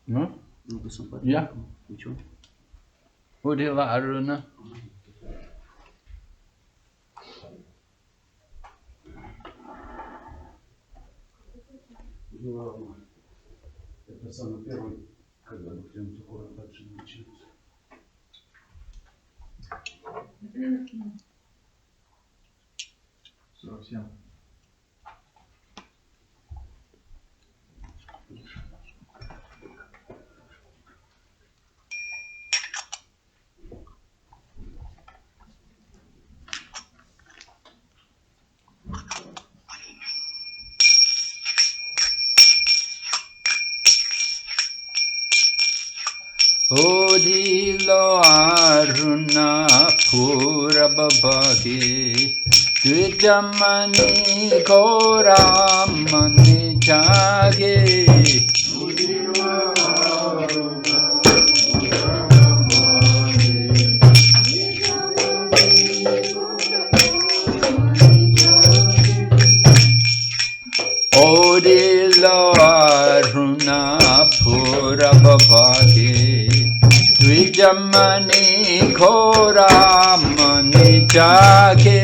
No? Yeah. Udila Aruna. Это самый первый, когда Бхактивинода Тхакура также начинается. Совсем. Odilo Aruna Purabhavagi Dvijamani Koramani Jage Odilo Aruna Purabhavagi Dvijamani Koramani Jage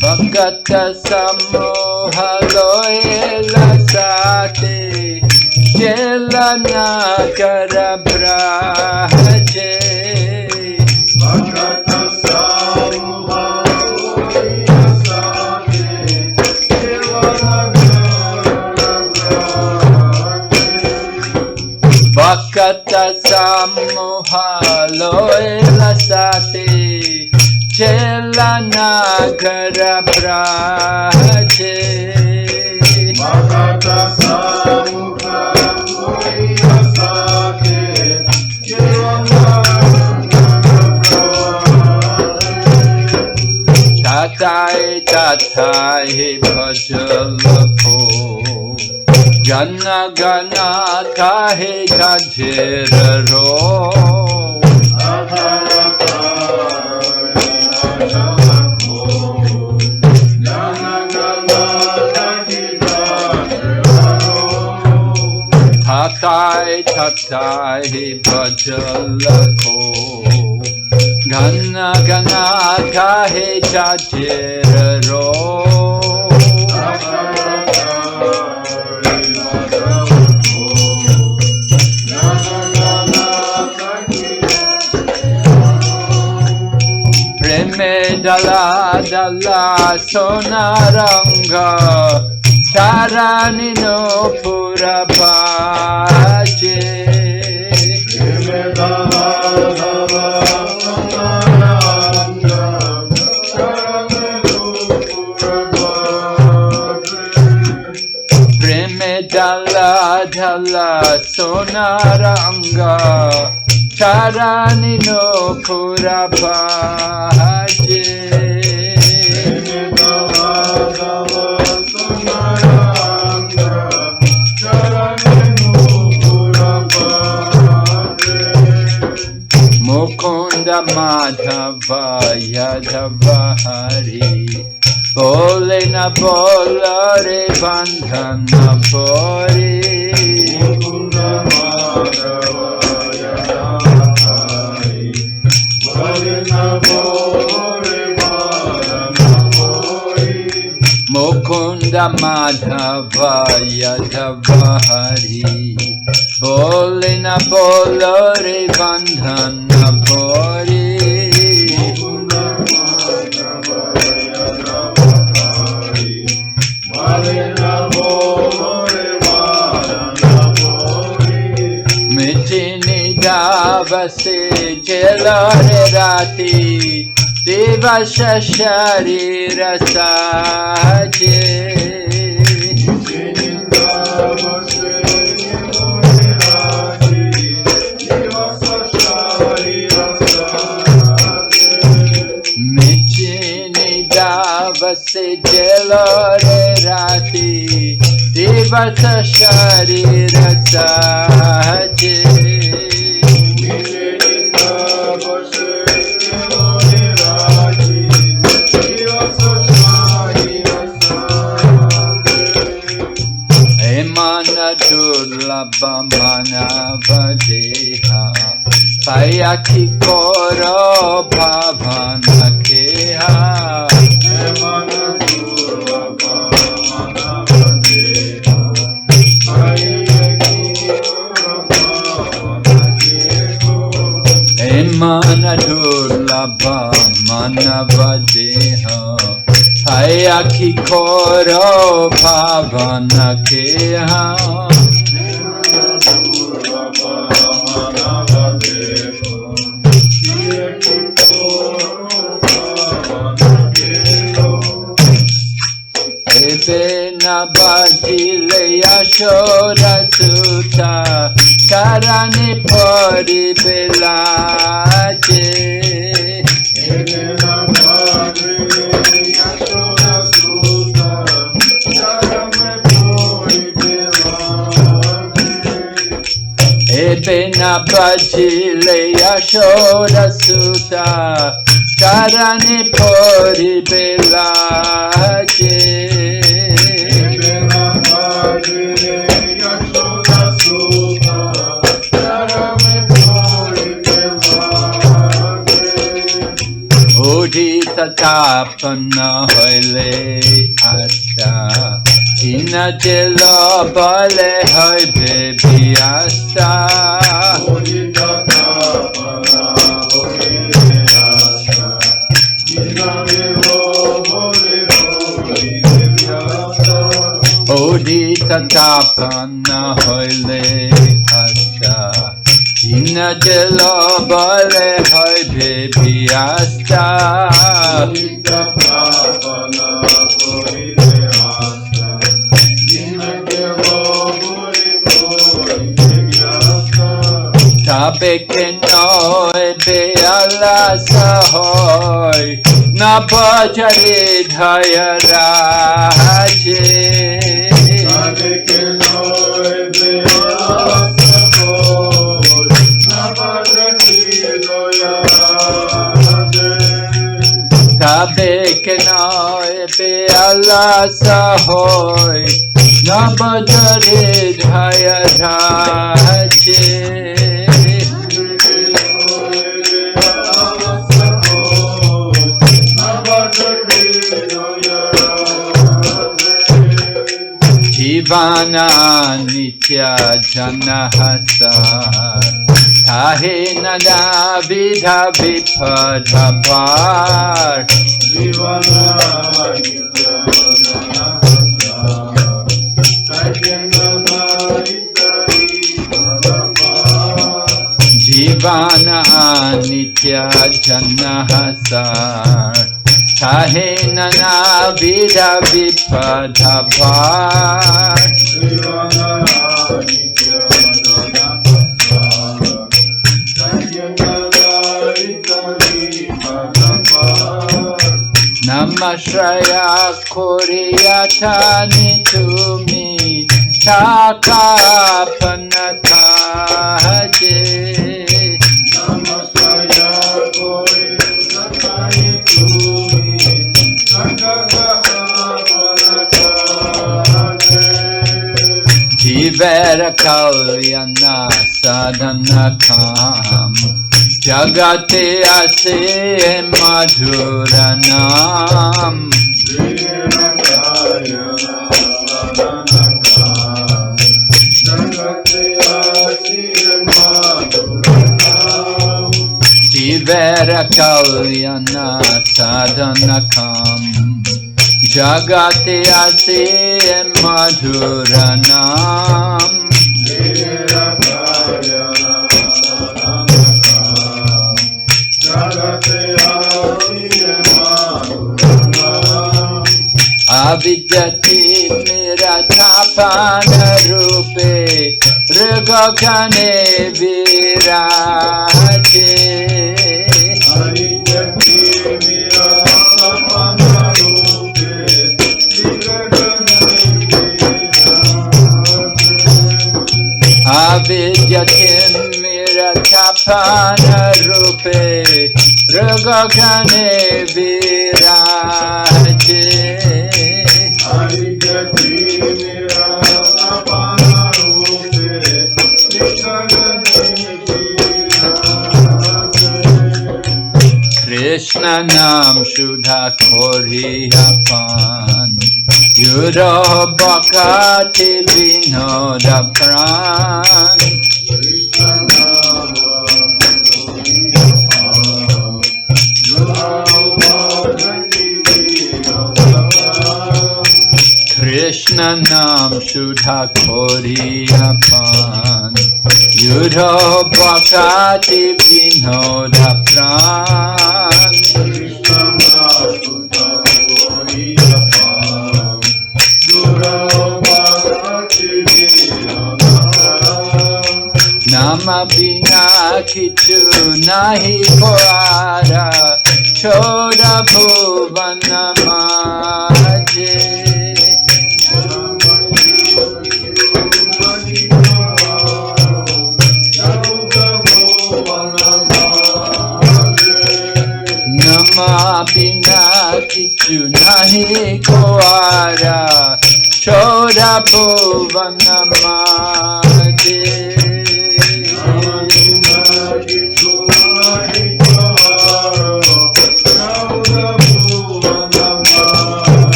Bhagata Samoha Loela Sate Jelana Kara Braje Bhagata Samoha Loela Sate Jelana Kara Braje Bhagata Samoha Loela Sate Jelana Kara Braje Bhagata Samuha Loela Sate Jelana Kara Braje Tatai Tatai Bhajalapho Gana Gana Kahe Kajiraro Tatai Tatai Bhajalakho Gana Gana Kahe Jajiraro Preme Dala Dala Sonaranga Tarani no Purabhaje Preme Dala Dala Sonaranga Tarani no Purabhaje Preme Dala Dala Sonaranga Tarani no Purabhaje Mukunda Madhava Yadava Hari Bole na bola re bandhana pori Mukunda Madhava Yadava Hari Bole na bola re bandhana pori Mukunda Madhava Yadava Hari Bole na bola re bandhana pori Mukunda Madhava Yadava Hari Bole na bola re bandhana pori Mitini davase jelare rati Deva sharira saje Mitini davase Davase jelare rati Divasa sharira saje Mitini durlabha manavadeha Payaki koro bhavana keha Mana durlabha manavadeha Hayaki koro bhavana keha Ebe nabajile yashoda sutta Karani pori belaje Ebe nabajile yashoda sutta Karani pori belaje Ebe nabajile yashoda sutta Karani pori belaje Udita tapana hoile asta Tina jelo bale hoi bebi asta Udita tapana hoile asta Tina jelo bale hoi bebi asta Udita tapana hoile asta Tina jelo bale hoi bebi asta Udita tapana hoile asta Tina jelo bale hoi bebi asta Tabe ke noe be ala sahoy Na bajare dhaya raje Tabe ke noe be ala sahoy Na bajare dhaya raje Tabe ke noe be ala sahoy Na bajare dhaya raje Jivana nitya janahasar Tahe nana vidha vipadhavar Jivana nitya janahasar Tahe nana vidha vipadhavar Jivana nitya janahasar Tahe nana vidha vipadhavar Jivana nitya janahasar Tahe nana vidha vipadhavar Namashraya koriyatani tumi Takapanataje Namashraya koriyatani tumi Jivera kalyana sadhanakam Jagate ase madhuranam Jivera kalyana sadhanakam Jagate ase madhuranam Jivera kalyana sadhanakam Jagate ase madhuranam Jivera kalyana sadhanakam Jagate ase madhuranam Avidyati mera tapana rupe Rugakane viraje Avidyati mera tapana rupe Avidyati mera tapana rupe Rugakane viraje Avidyati mera tapana Krishna Nam Shudha Koriyapan Yuro Bhakati Vinoda Pran Krishna Nam Shudha Koriyapan Yuro Bhakati Vinoda Pran Nama Bina Kichu Nahi Koara Choda Bhuvana Maje Nama Bina Kichu Nahi Koara Choda Bhuvana Maje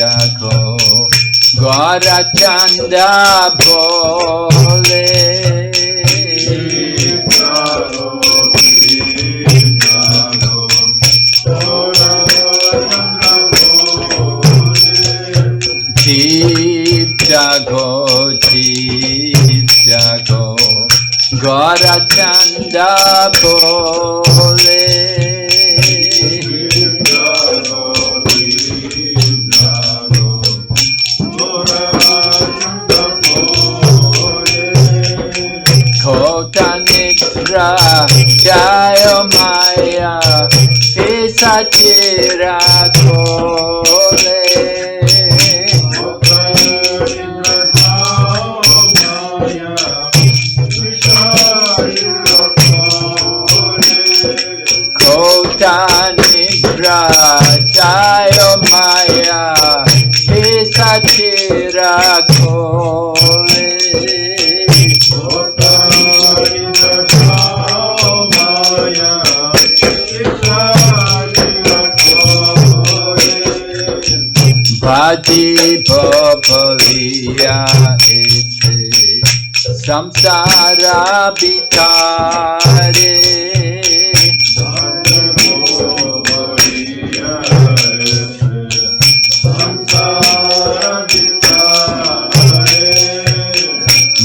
Jago Gora Chanda Bole Jeep Jago Gora Chanda Bole Nitra Jaya Maya Isachira Kole Kota Nitra Jaya Maya Isachira Kole Bhaji Bhavaliya Ete Samsara Bitare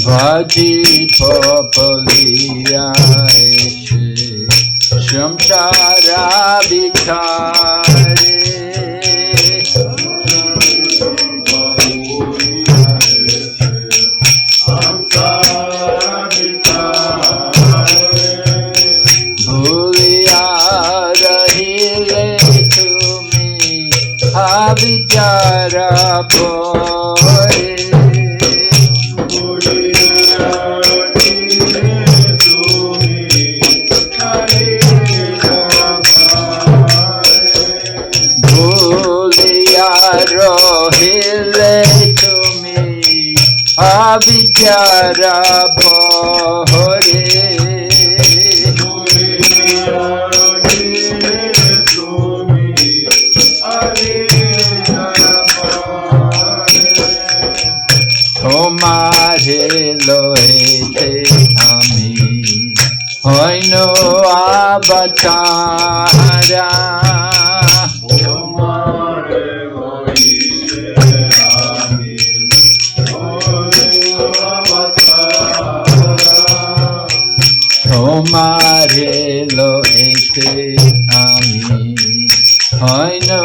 Bhaji Bhavaliya Ete Samsara Bitare Vichara boy Bhuliya rohile tumi Vichara boy Tomare loete ami hoino avatara Tomare loete ami hoino avatara Tomare loete ami hoino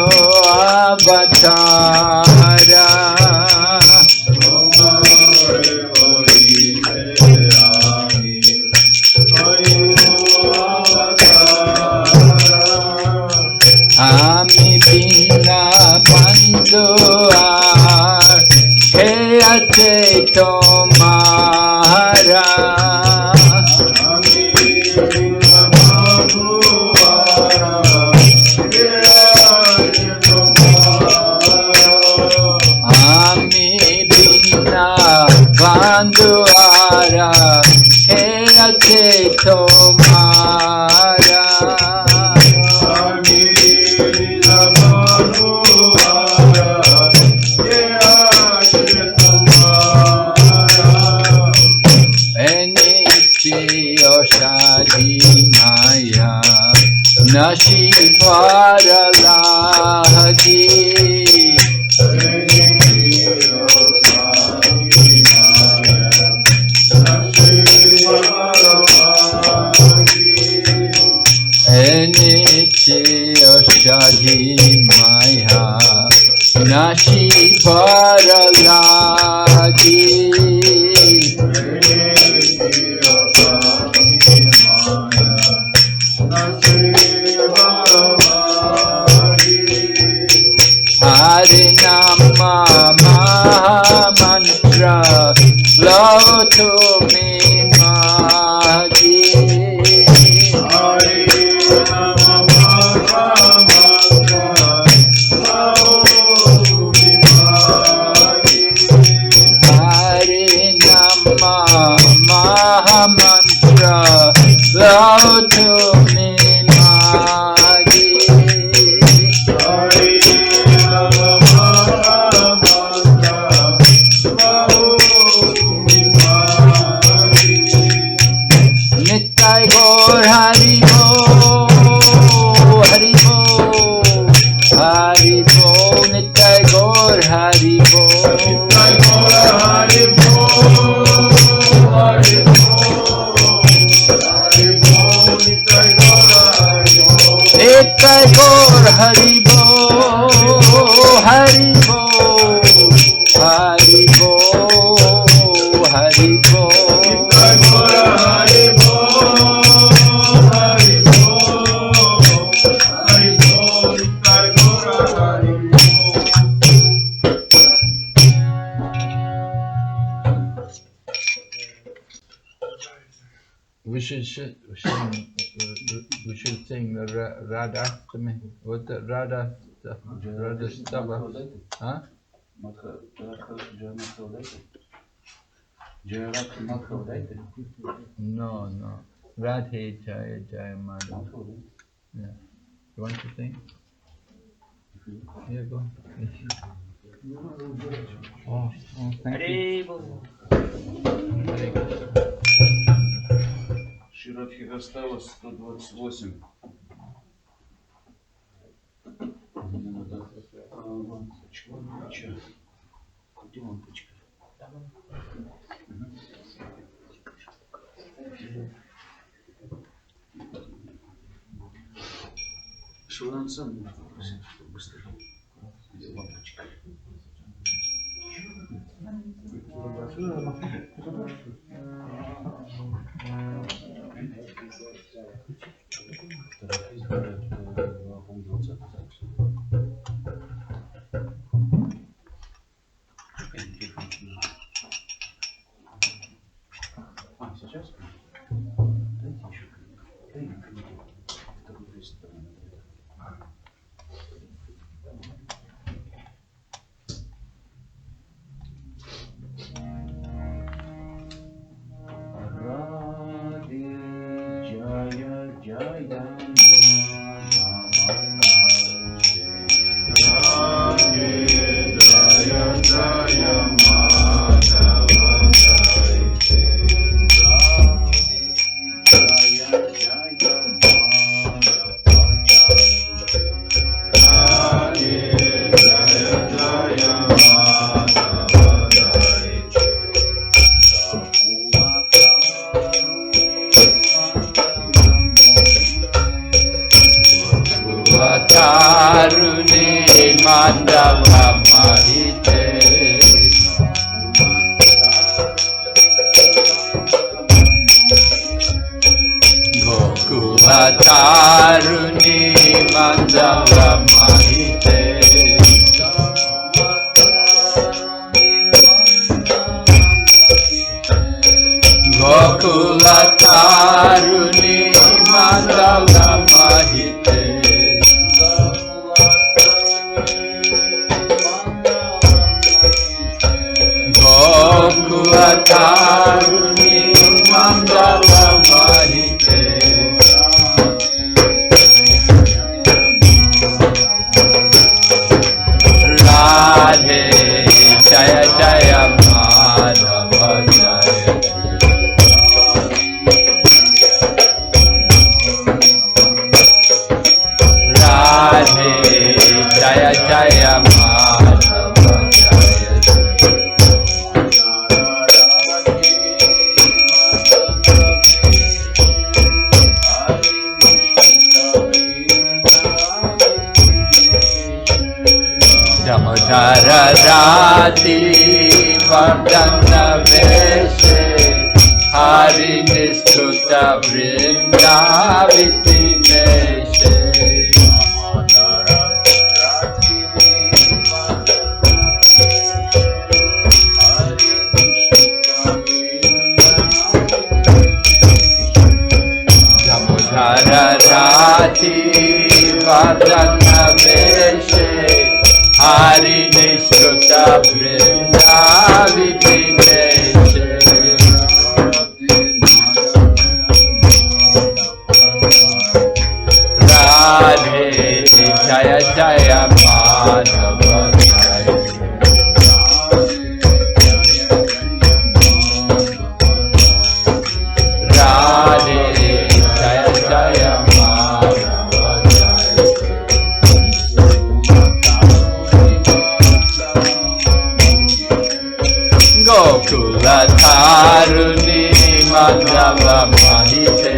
avatara Ami bina banduar he ache tomara Ami bina banduar he ache tomara Ami bina banduar he तुम्हारा शादी माया नशी पारला की शादी माया नशी पारला की Hare Nama Maha Mantra Love to me Magi Hare Nama Maha Mantra Love to me Magi Hare Nama Maha Mantra Love to me Magi Nitai Gaur Hari Bo, Hari Bo, Hari Bo, Nitai Gaur Hari Bo, Nitai Gaur Hari Bo, Hari Bo, Hari Bo, Nitai Gaur Hari Bo, Nitai Gaur Hari Bo, Hari Bo, Hari Bo, Hari Bo, Nitai Gaur Hari Bo. We should sing the Radhastami. What the Radhastava? Huh? No. Radhe Jaya Jaya Madhu. Yeah. You want to sing? Yeah, go. Oh, thank you. Широтких осталось 128. Лампочка. Где лампочка? Что он сам попросил, чтобы быстро. Где лампочка? Сейчас? Дайте еще книгу. Дай мне книгу. Это будет странно. Tarune Mandava Mahite Gokula Tarune Mandava Mahite Gokula Tarune Mandava Mahite Gokula Tarune Mandava Mahite Rati Vardhana Veshe Hari Nistuta Vrindaviti Meshe Rati Vardhana Veshe Hari Nishruta Vrindaviti Meshe Radhe Jaya Jaya Madhava Radhe Jaya Jaya Gokula Taruni Mandala Mahite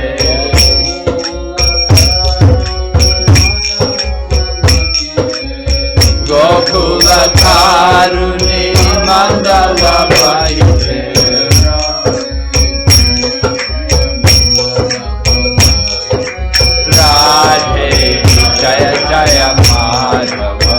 Gokula Taruni Mandala Mahite Radhe Jaya Jaya Madhava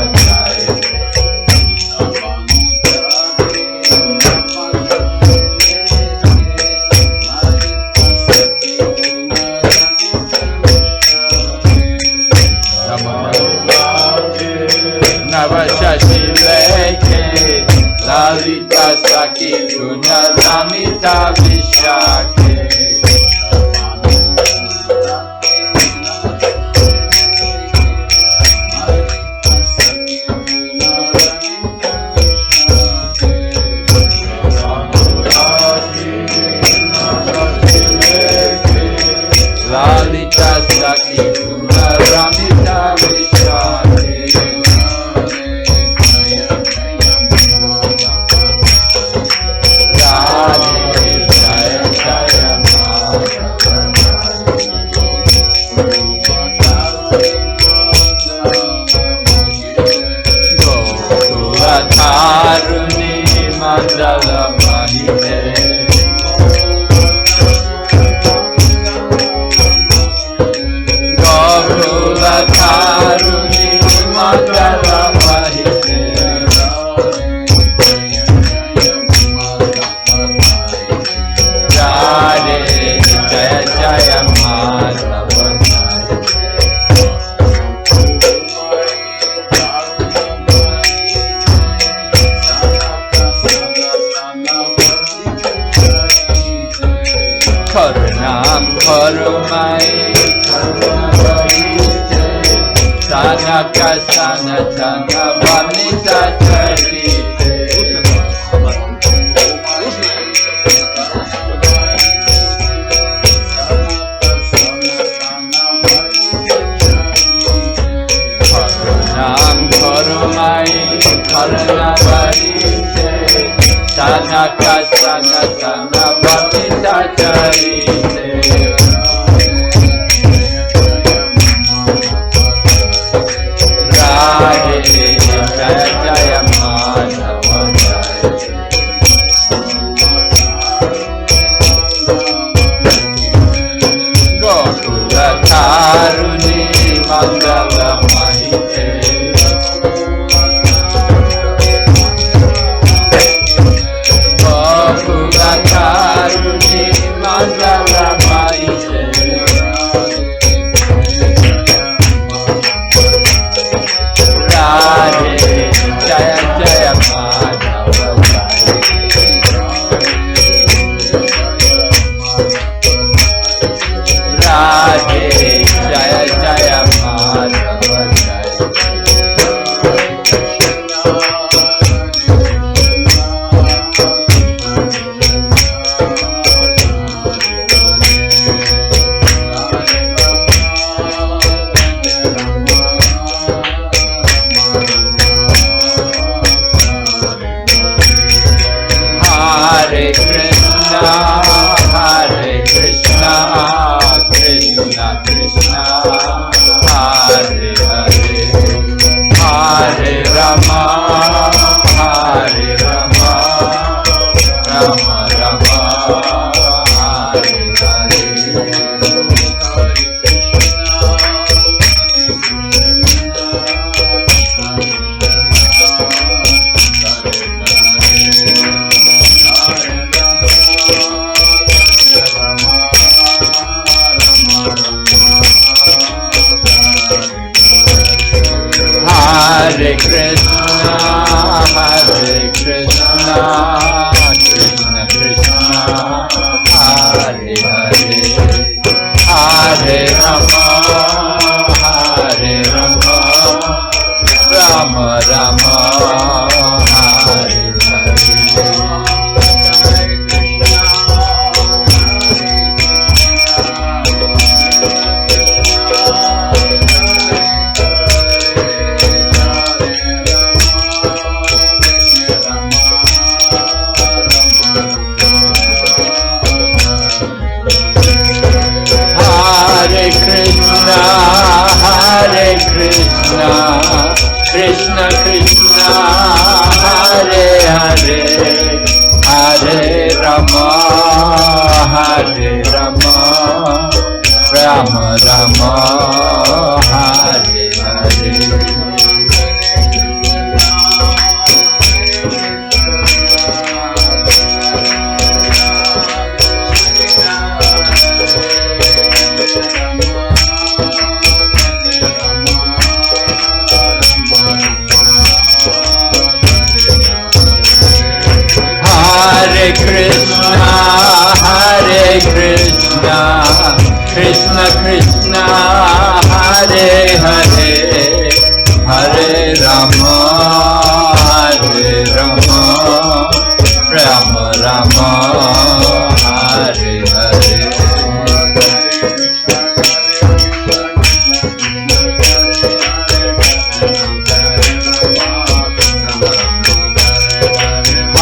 Lalita Saki Guna Ramita Vishake Lalita Saki Guna Ramita Vishake Taruni Mandala Mahite Gokula Taruni Mandala Mahite Radhe Jaya Jaya Madhava Karunam Karumai Karunavite Sanaka Sanatana Vanita Charite Karunam Karumai Karunavite Sanaka Sanatana Vanita Charite Radhe Jaya Jaya Madhava Gokula Taruni Mandala Mahite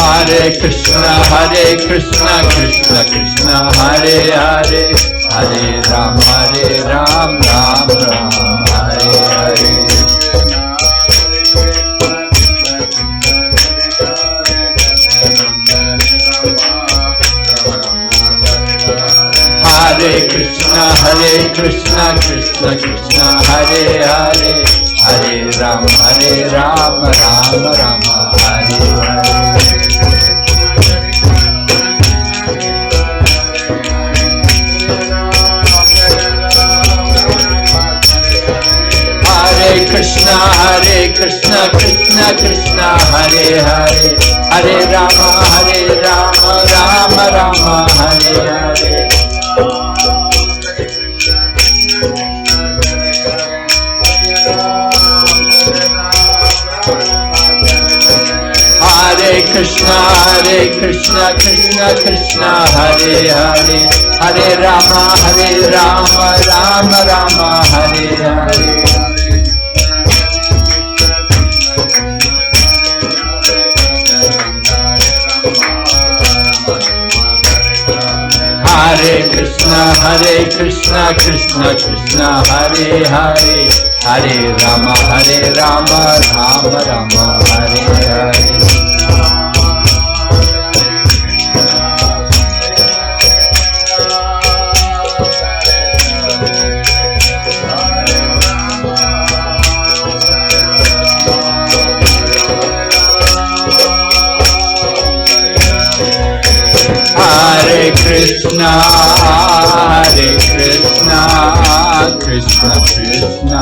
Hare Krishna, Krishna Krishna, Hare Hare, Hare Ram, Ram Ram, Hare Hare. Hare Krishna, Krishna Krishna, Hare Hare, Hare Ram, Ram Ram, Hare Hare. Hare Krishna, Krishna Krishna, Hare Hare, Hare Rama, Rama Rama, Hare Hare. Hare Krishna, Krishna Krishna, Hare Hare, Hare Rama, Rama Rama, Hare Hare. Hare Krishna, Krishna Krishna, Hare Hare, Hare Rama, Rama Rama, Hare Hare. Hare Krishna, Krishna Krishna,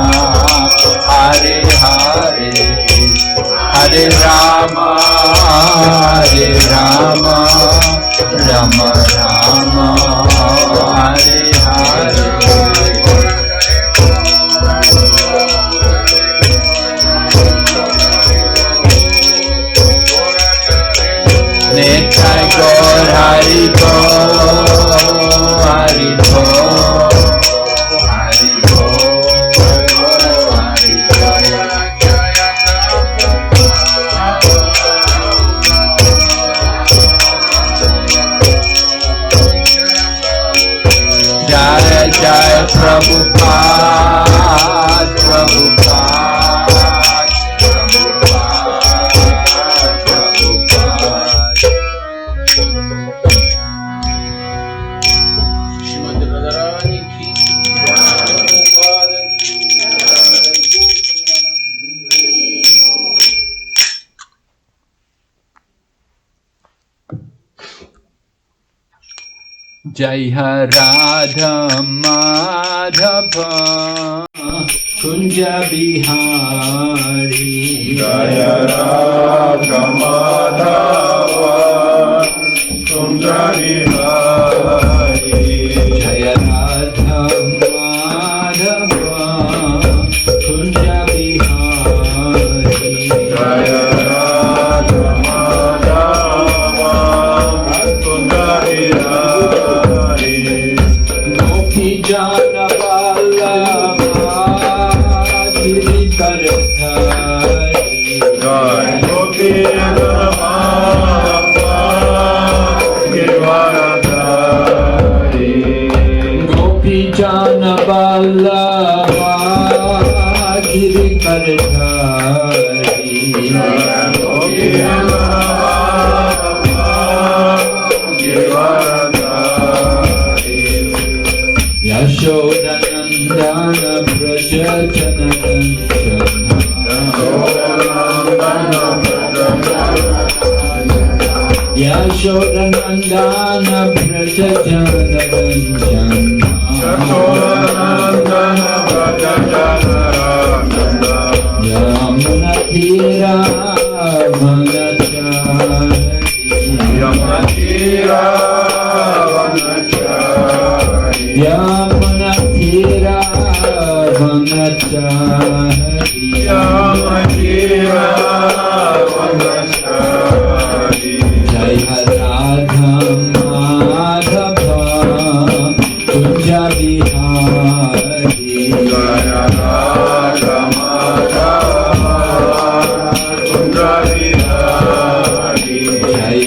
Hare Hare, Hare Rama, Rama Rama, Hare Hare. Nitai Gaur Hari Bo, Hari Bo, Hari Bo, Hari Bo. Jai Jai Prabhupada, Prabhupada. Jai Radha Madhava Kunja Bihari. Jai Radha Madhava Kunja Bihari. Jai Radha Madhava Kunja Bihari. Jai Radha Madhava Kunja Bihari. Gopi Jana Vallabha Giridhar Dhari. Jai Gopi Vallabha Giridhar Dhari. Gopi Jana Vallabha Giridhar Dhari. Jai Gopi Vallabha Giridhar Dhari. Yashoda Nandana Braja Janandana. Yashoda Nandana Braja Janandana. Yamuna Tira Vanachari. Yamuna Tira Vanachari. Yamuna Tira Vanachari. Yamuna Tira Vanachari. Jai Radha Madhava Kunja Bihari. Jai Radha Madhava Kunja Bihari. Jai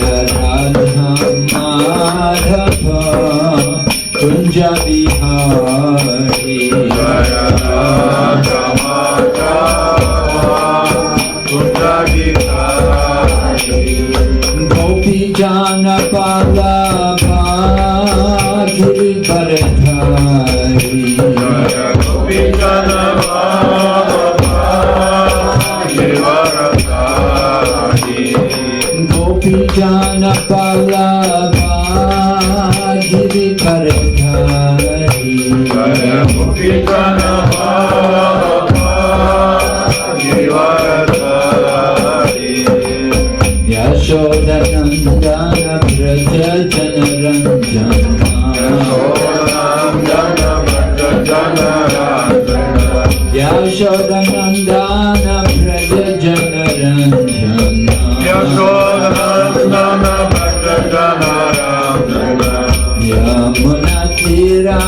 Gopi Jana Vallabha Girivaradhari. Gopi Jana Vallabha Girivaradhari. Gopi Jana Vallabha Girivaradhari. Gopi Jana Vallabha Girivaradhari. Yashoda Nandana Braja Janaranjana. Yashoda Nandana Braja Janaranjana. Yamuna Tira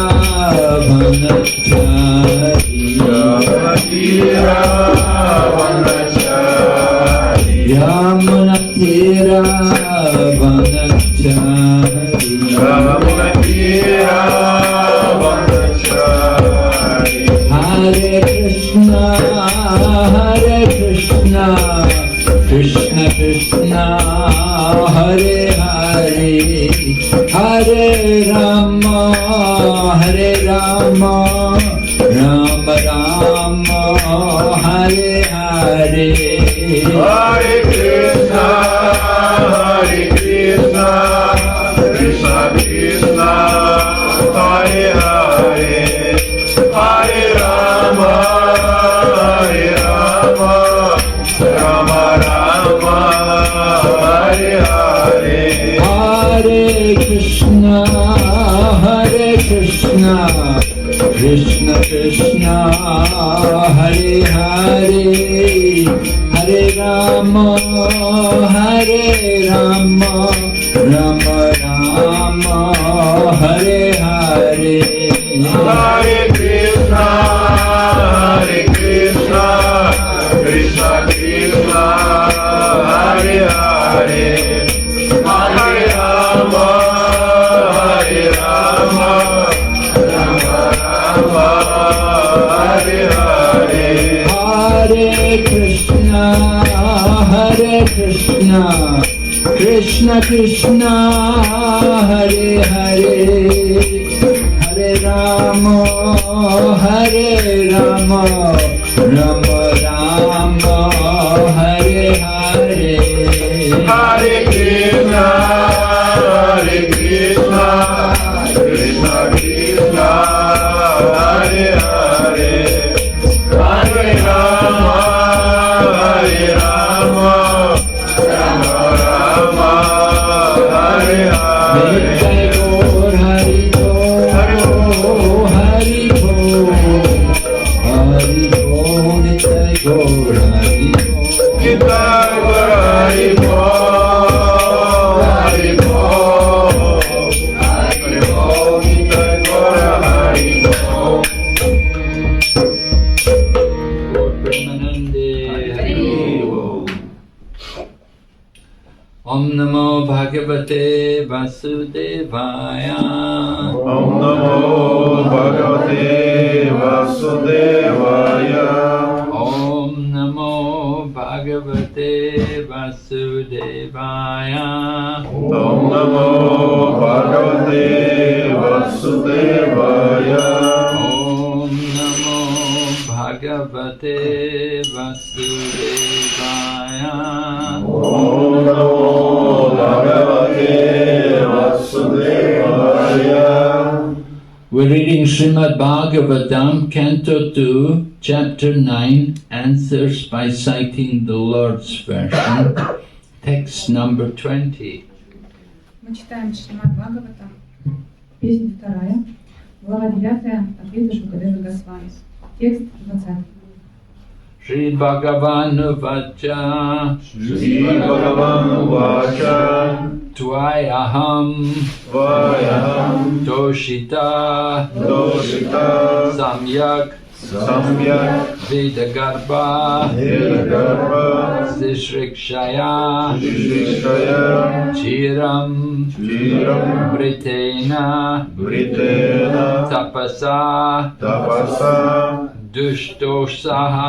Vanachari. Yamuna Tira Vanachari. Hare Krishna, Krishna Krishna, Hare Hare, Hare Rama, Rama Rama, Hare Hare. Hare Krishna, Krishna Krishna, Hare Hare, Hare Rama, Rama Rama, Hare Hare. Hare Krishna, Krishna Krishna, Hare Hare, Hare Rama, Rama Rama, Hare Hare. Hare Krishna, Krishna Krishna, Hare Hare, Hare Rama, Rama Rama, Hare Hare. Hare Krishna, Krishna Krishna, Hare Hare, Hare Rama, Rama Rama, Hare Hare. Hare Krishna, Krishna Krishna, Hare Hare, Hare Rama, Rama Rama, Hare Hare. Jai Gaur Hari Bol, Hari Bol, Hari Bol, Jai Gaur Hari Bol. Jai Gaur Hari Bol, Hari Bol, Hari Bol, Jai Gaur Hari Bol. Gaur Premanande Hari Bol. Om Namo Bhagavate Vasudevaya. Om Namo Bhagavate Vasudevaya. Om Namo Bhagavate Vasudevaya. Om Namo Bhagavate Vasudevaya. Om Namo Bhagavate Vasudevaya. Om Namo Bhagavate Vasudevaya. We're reading Srimad Bhagavatam, Canto 2, Chapter 9, Answers by citing the Lord's version, text number 20. Мы читаем Шримад Бхагавата, песня 2, глава 9, ответы Шукадевы Госвами. Текст 20. Shri Bhagavan Vacha Shri Bhagavan Vacha Tvayaham Toshita Samyak Vedagarbha Sishrikshaya Chiram Britena Tapasa Dushtosaha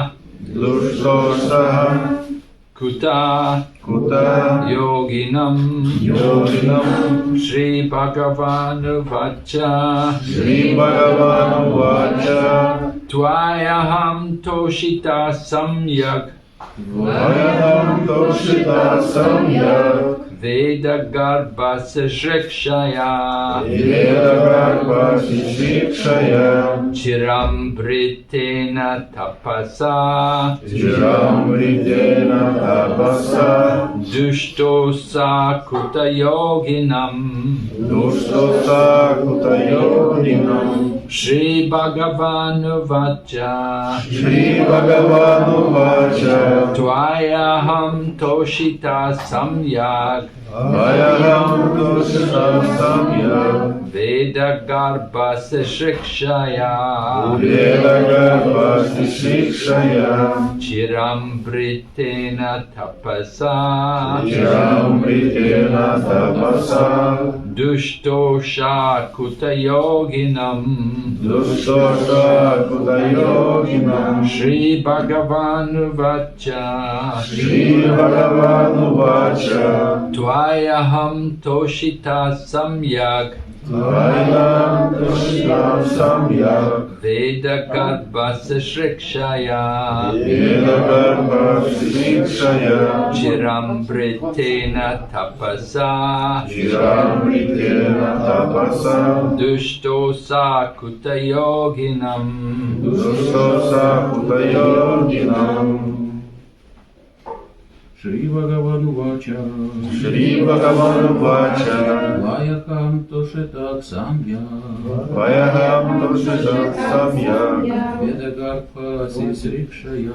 Kuta Kuta Yoginam Shri Bhagavanu Vacha Shri Bhagavanu Vacha Tvayaham Toshita Samyak Vayaham Toshita Samyak Veda Garbha Srikshaya Veda Garbha Srikshaya Chiram Britena Tapasa Chiram Ritena Tapasa Dushtosa Kuta Yoginam Dushtosa Kuta Yoginam Shri Bhagavanu Vacha Shri Bhagavanu Vacha Tvayaham Toshita Samyak Vayaham Toshita Samyak Veda Garbha Srikshaya Veda Garbha Srikshaya Chiram Britena Tapasa Chiram Ritena Tapasa Dushtosha Kuta Yoginam Dushtosa Kuta Yoginam Shri Bhagavanu Vacha Shri Bhagavanu Vacha Tvayaham Toshita Samyak Vayaham Toshita Samyak Veda Garbha Srikshaya Veda Garbha Srikshaya Chiram Britena Tapasa Chiram Ritena Tapasa Dushtosa Kuta Yoginam Dushtosa Kuta Yoginam Shri Bhagavanu Vacha Shri Bhagavanu Vacha Vayaham Toshita Samyak Vayaham Toshita Samyak Veda Garbha Srikshaya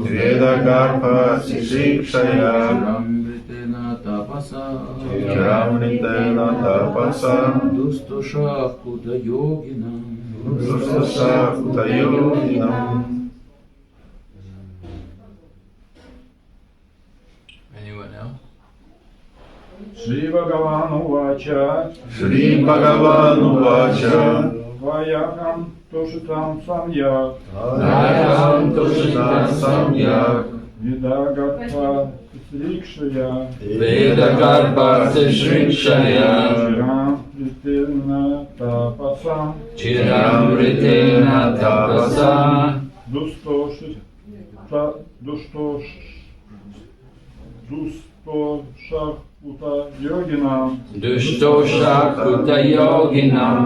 Veda Garbha Srikshaya Chiram Ritena Tapasa Chiram Ritena Tapasa Dustosha Kuta Yoginam Dushtosa Kuta Yoginam Anyone else? Shri Bhagavanu Vacha Shri Bhagavanu Vacha Vayaham Toshitam Samyak Vayaham Toshita Samyak Vidagata Srikshaya Veda Garbha Srikshaya Chiram Ritena Tapasa Chiram Ritena Tapasa Dustosha Kuta Yoginam Dushtosha Kuta Yoginam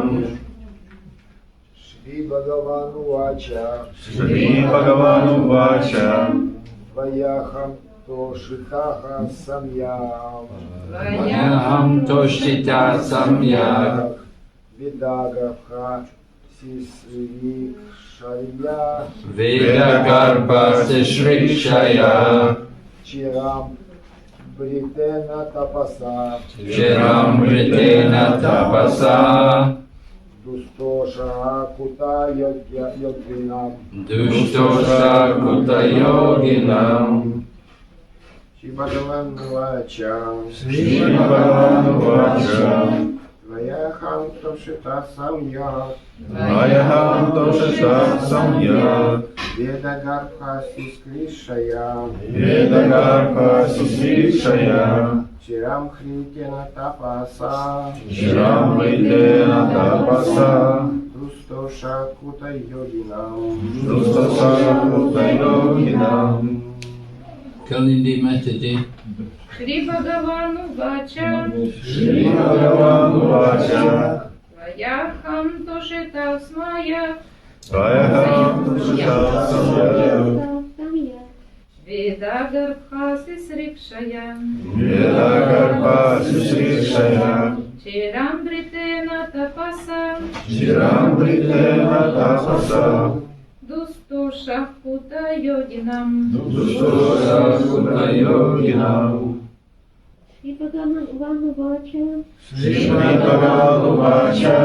Shri Bhagavanu Vacha Shri Bhagavanu Vacha Vayaham Toshitaha Samyam Vayaham Toshita Samyak Vidagabha Srikshaya Veda Garbha Srikshaya Chiram Britena Tapasa Chiram Ritena Tapasa Dustosha Kuta Yoginam Dushtosha Kuta Yoginam Shri Bhagavanu Vacha Shri Bhagavanu Vacha Vayaham Toshita Samyak Vayaham Toshita Samyak Veda Garbha Srikshaya Veda Garbha Srikshaya Chiram Ritena Tapasa Chiram Ritena Tapasa Dustosha Kuta Yoginam Dushtosa Kuta Yoginam Kalindi Mataji Shri Bhagavanu Vacha Shri Bhagavanu Vacha Vayaham Toshita Samyak Vayaham Toshita Samyak Veda Garbha Srikshaya Veda Garbha Srikshaya Chiram Britena Tapasa Chiram Ritena Tapasa Dustosha Kuta Yoginam Dushtosa Kuta Yoginam Shri Bhagavanu Vacha Shri Bhagavanu Vacha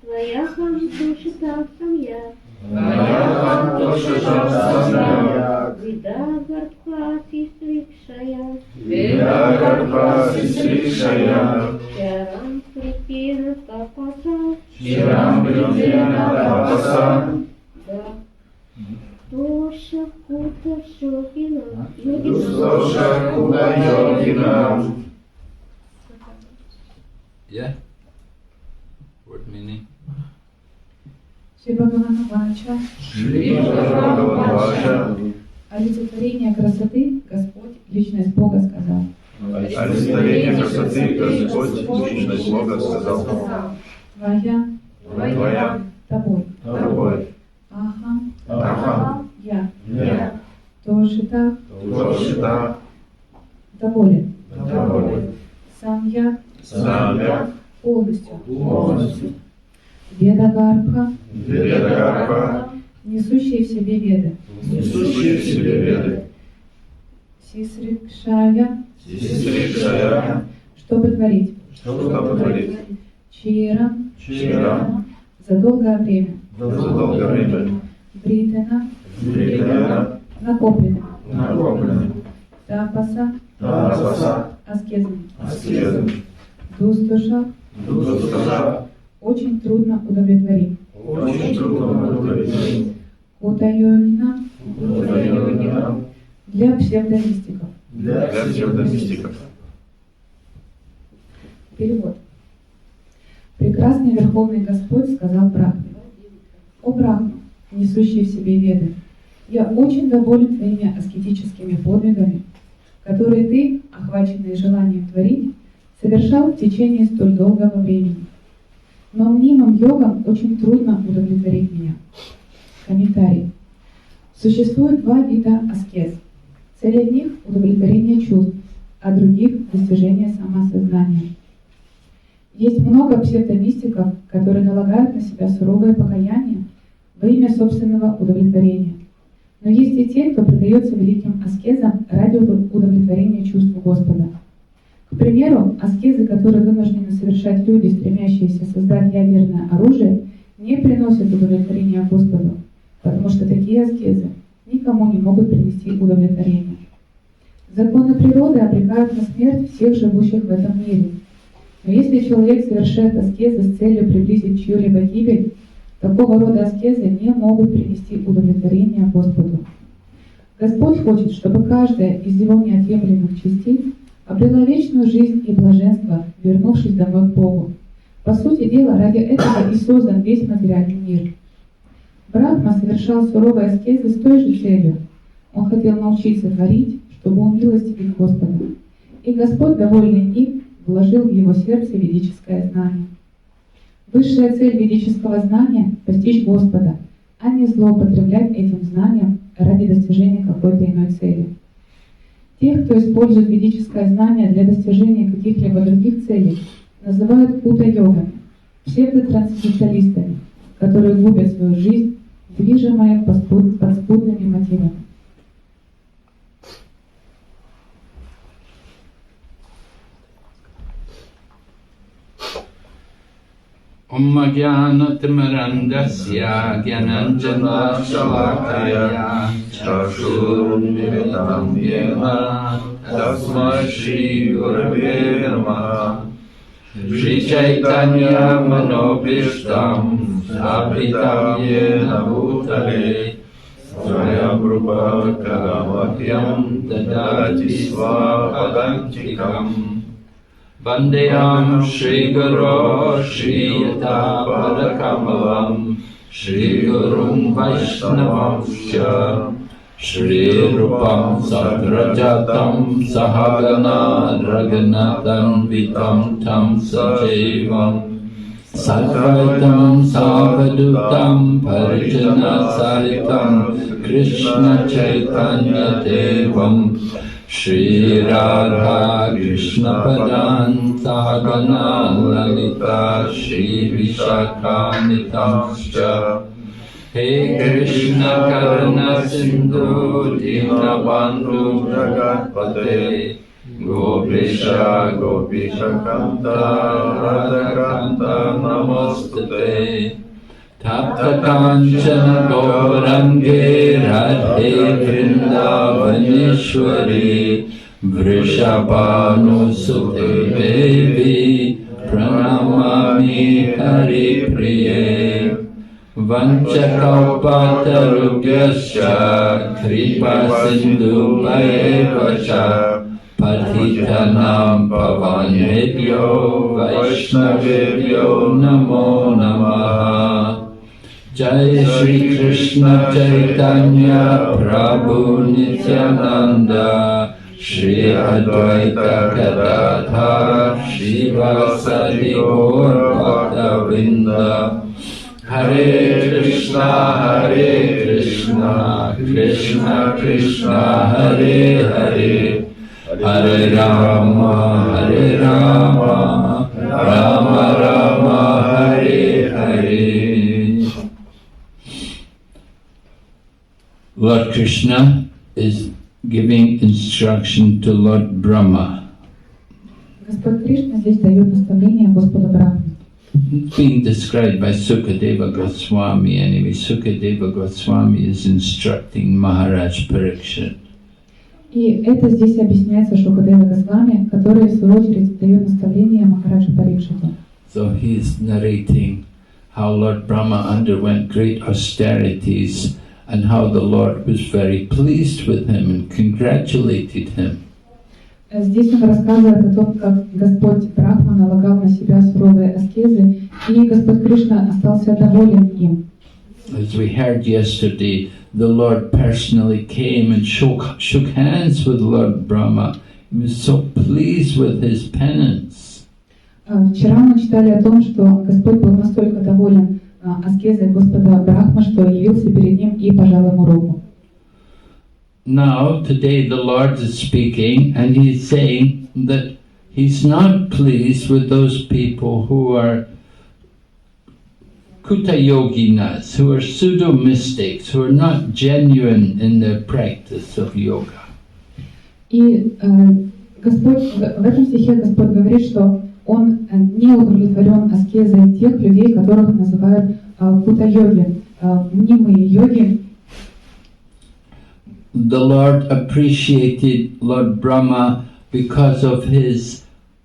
Vayaham Toshita Samyak Vayaham Toshita Samyak Vidagarbha Srikshaya Veda Garbha Srikshaya Charam Ritena Tapasa Chiram Ritena Tapasa Dosha Kuta Yoginam Yogina. Yeah? What meaning? Шри Бхагавана Вача. Шри Бхагавана Вача. Олицетворение красоты Господь, личность Бога сказал. Олицетворение красоты Господь, личность Бога сказал. Твоя, тобой. Ахам, я. Тошита, доволен. Сам я, полностью. Ведагарбха, несущие в себе веды. Сисрикшая, чтобы творить. Чира, за долгое время. Британа, накоплено. Тапаса, аскезм. Дустуша, очень трудно удовлетворить. Кутайонина, для псевдомистиков. Перевод. Прекрасный Верховный Господь сказал Брахме: «О Брахма, несущий в себе веды, я очень доволен твоими аскетическими подвигами, которые ты, охваченный желанием творить, совершал в течение столь долгого времени. Но мнимым йогам очень трудно удовлетворить меня». Комментарий. Существует два вида аскез. Цель одних – удовлетворение чувств, а других – достижение самоосознания. Есть много псевдомистиков, которые налагают на себя суровое покаяние во имя собственного удовлетворения. Но есть и те, кто предается великим аскезам ради удовлетворения чувств Господа. К примеру, аскезы, которые вынуждены совершать люди, стремящиеся создать ядерное оружие, не приносят удовлетворения Господу, потому что такие аскезы никому не могут принести удовлетворение. Законы природы обрекают на смерть всех живущих в этом мире. Но если человек совершает аскезы с целью приблизить чью-либо гибель, такого рода аскезы не могут принести удовлетворение Господу. Господь хочет, чтобы каждая из его неотъемлемых частиц обрела вечную жизнь и блаженство, вернувшись домой к Богу. По сути дела, ради этого и создан весь материальный мир. Брахма совершал суровые аскезы с той же целью. Он хотел научиться творить, чтобы умилостивить Господа. И Господь, довольный им, вложил в его сердце ведическое знание. Высшая цель ведического знания – постичь Господа, а не злоупотреблять этим знанием ради достижения какой-то иной цели. Тех, кто использует ведическое знание для достижения каких-либо других целей, называют кута-йогами, псевдотрансценденталистами, которые губят свою жизнь, движимая подспудными мотивами. Om Jnana-timirandasya Jnananjana-shalakaya Chakshurunmilitam Yena Tasmai Shri Gurave Namaha Shri Chaitanya Manobhishtam Sthapitam Yena Bhutale Swayam Rupa Kalamatyam Dadati Svapadantikam Vandeyam Shri Guru Shri Yata Padakamalam Shri Gurum Vaishnavam Sya Shri Rupam Sagrajatam Sahagana Raghunathan Vitam Tam Sajevam Sarvaitam Savadutam Parijana Saritam Krishna Chaitanya Devam Shri Radha Krishna Padan Sahagana Lalita Shri Vishakanitamscha He Krishna Karuna Sindhu Dinabandhu Jagatpate Gopisha Gopisha Kanta Radhakanta Namostate Tapta Kanchana Gaurange Radhe Vrindavaneshwari Vrishabhanusute Devi Pranamami Hari Priye Vanchakalpatarubhyascha kripa sindhu vacha patitanam pavanebhyo vaishnavebhyo namo namaha. Jai Shri Krishna Chaitanya Prabhu Nityananda Shri Advaita Gadadhar Shri Vasadi Gaur Bhakta Vrinda. Hare Krishna, Krishna Krishna, Hare Hare, Hare Rama, Rama Rama, Hare Hare. Lord Krishna is giving instruction to Lord Brahma. Господь Кришна здесь дает наставление Господу Брахме. It's being described by Sukadeva Goswami. Anyway, Sukadeva Goswami is instructing Maharaj Parikshit. И это здесь объясняется Шукадева Госвами, который в свою очередь дает наставление Махараджи Парикшиту. So he is narrating how Lord Brahma underwent great austerities and how the Lord was very pleased with him and congratulated him. Здесь он рассказывает о том, как Господь Брахма налагал на себя суровые аскезы, и Господь Кришна остался доволен им. As we heard yesterday, the Lord personally came and shook hands with Lord Brahma. He was so pleased with his penance. Вчера мы читали о том, что Господь был настолько доволен аскезой Господа Брахма, что явился перед ним и пожал ему руку. Now, today the Lord is speaking and he's saying that he's not pleased with those people who are Kuta yoginas, who are pseudo-mystics, who are not genuine in their practice of yoga. И Господь, в этом стихе Господь говорит, что Он не удовлетворен аскезой тех людей, которых называют кута-йоги, мнимые йоги. The Lord appreciated Lord Brahma because of his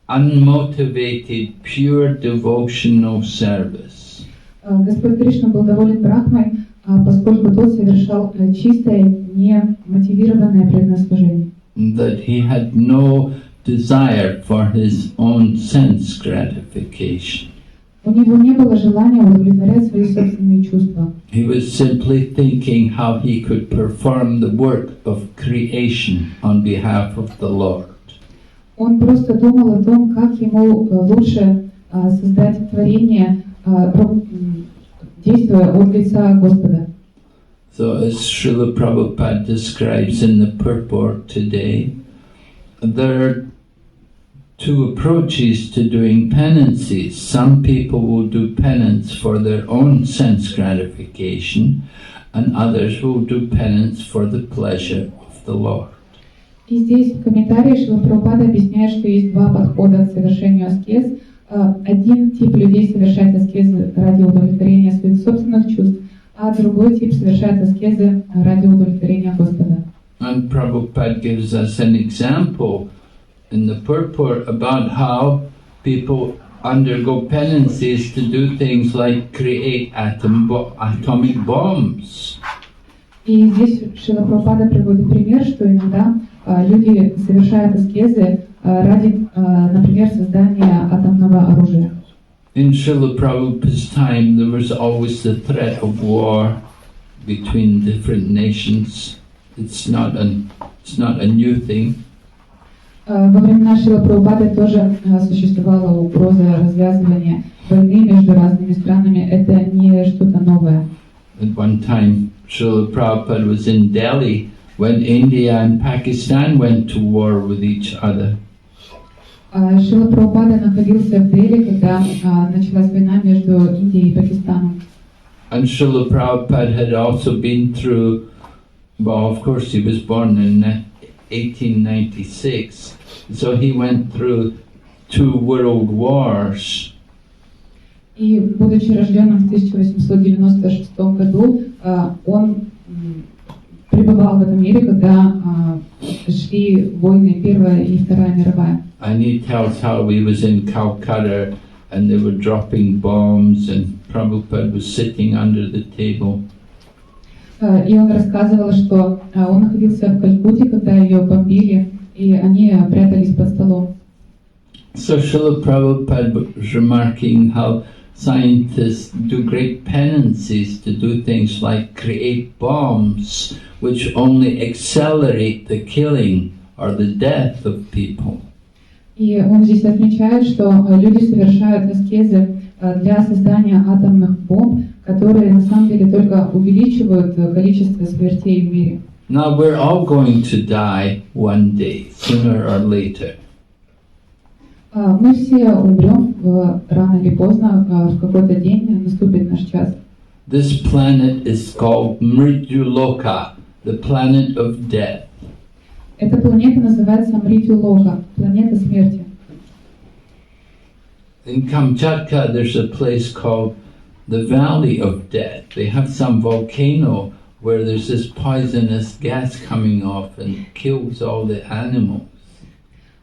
unmotivated, pure devotional service. Господь Кришна был доволен Брахмой, поскольку тот совершал чистое, немотивированное преданное. That he had no desire for his own sense gratification. У него не было желания удовлетворять свои собственные чувства. He was simply thinking how he could perform the work of creation on behalf of the Lord. Он просто думал о том, как ему лучше создать творение, действуя от лица Господа. So as Srila Prabhupada describes in the purport today, there are two approaches to doing penances. Some people will do penance for their own sense gratification, and others will do penance for the pleasure of the Lord. И здесь в комментарии Шрила Прабхупада объясняет, что есть два подхода к совершению аскез. Один тип людей совершает аскезы ради удовлетворения своих собственных чувств, а другой тип совершает аскезы ради удовлетворения Господа. And Prabhupada gives us an example in the purport about how people undergo penances to do things like create atomic bombs. И здесь Шрила Прабхупада приводит пример, что иногда люди совершают аскезы ради, например, создания атомного оружия. In Srila Prabhupada's time, there was always the threat of war between different nations. It's not a new thing. Во времена Шрила Прабхупады тоже существовала угроза развязывания войны между разными странами. Это не что-то новое. At one time, Srila Prabhupada was in Delhi when India and Pakistan went to war with each other. Шрила Прабхупада находился в Дели, когда началась война между Индией и Пакистаном. And Srila Prabhupada had also been through, well, of course he was born in 1896, so he went through 2 world wars. И, будучи рожденным в 1896 году, он пребывал в этом мире, когда шли войны Первая и Вторая мировая. And he tells how he was in Calcutta and they were dropping bombs and Prabhupada was sitting under the table. И он рассказывал, что он находился в Калькутте, когда ее бомбили, и они прятались под столом. So Srila Prabhupada was remarking how scientists do great penances to do things like create bombs which only accelerate the killing or the death of people. И он здесь отмечает, что люди совершают аскезы для создания атомных бомб, которые на самом деле только увеличивают количество смертей в мире. Now we're all going to die one day, sooner or later. Мы все умрем рано или поздно, в какой-то день наступит наш час. This planet is called Mrityuloka, the planet of death. Эта планета называется Мритью-Лока, планета смерти. In Kamchatka there's a place called the Valley of Death. They have some volcano where there's this poisonous gas coming off and kills all the animals.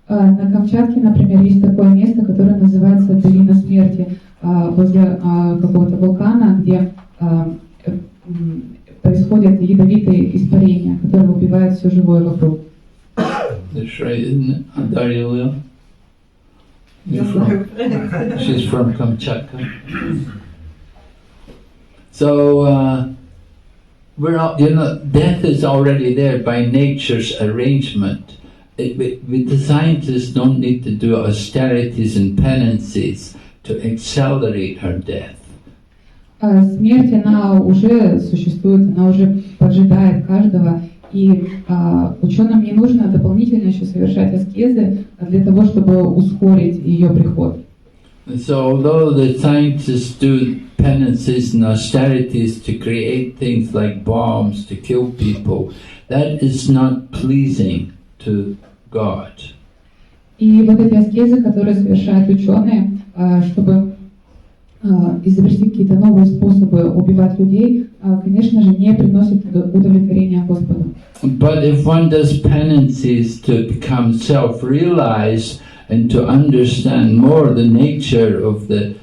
На Камчатке, например, есть такое место, которое называется Долина Смерти, возле какого-то вулкана, где происходят ядовитые испарения, которые убивают все живое вокруг. That's right, isn't it? Darya She's from Kamchatka. So we're all, death is already there by nature's arrangement. The scientists don't need to do austerities and penances to accelerate her death. Смерть, она уже существует, она уже поджидает каждого, и ученым не нужно дополнительно еще совершать аскезы для того, чтобы ускорить ее приход. So although the scientists do penances and austerities to create things like bombs to kill people, that is not pleasing to God. И вот эти аскезы, которые совершают ученые, чтобы изобрести какие-то новые способы убивать людей, конечно же, не приносят удовлетворения Господу. But if one does penances to become self-realized and to understand more the nature of the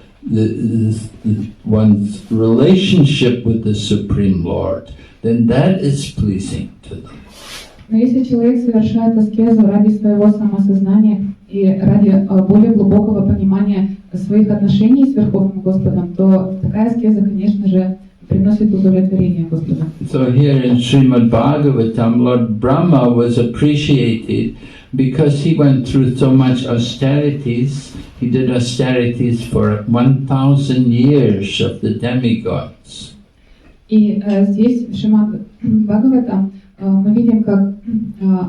one's relationship with the Supreme Lord, then that is pleasing to them. Но если человек совершает аскезу ради своего самосознания и ради более глубокого понимания своих отношений с Верховным Господом, то такая аскеза, конечно же, приносит удовлетворение Господу. So here in Srimad Bhagavatam, Lord Brahma was appreciated because he went through so much austerities. He did austerities for 1,000 years of the demigods. И здесь в Шримад Бхагаватам мы видим, как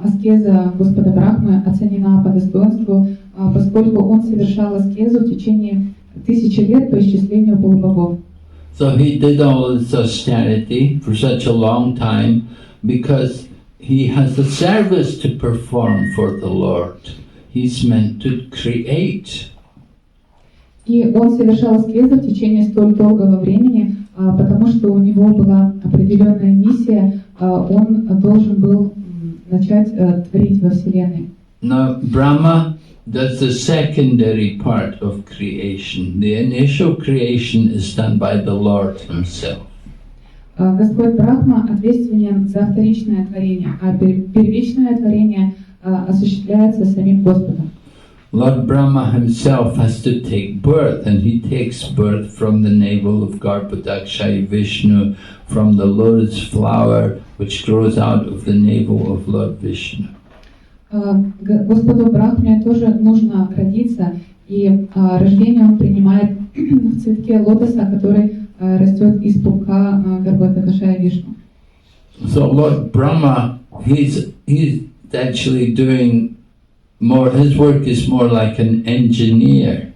аскеза Господа Брахмы оценена по достоинству, поскольку он совершал аскезу в течение 1000 лет по исчислению полубогов. So he did all this austerity for such a long time because he has a service to perform for the Lord. He's meant to create. И он совершал аскезу в течение столь долгого времени, потому что у него была определенная миссия, он должен был начать творить во Вселенной. Now Brahma does the secondary part of creation. The initial creation is done by the Lord himself. Господь Брахма ответственен за вторичное творение, а первичное творение осуществляется самим Господом. Lord Brahma himself has to take birth, and he takes birth from the navel of Garbhodakshaya Vishnu, from the lotus flower which grows out of the navel of Lord Vishnu. Господу Брахме тоже нужно родиться, и рождение он принимает в цветке лотоса, который растет из пупка Гарбхадакшая Вишну. So Lord Brahma, he's actually doing more, his work is more like an engineer.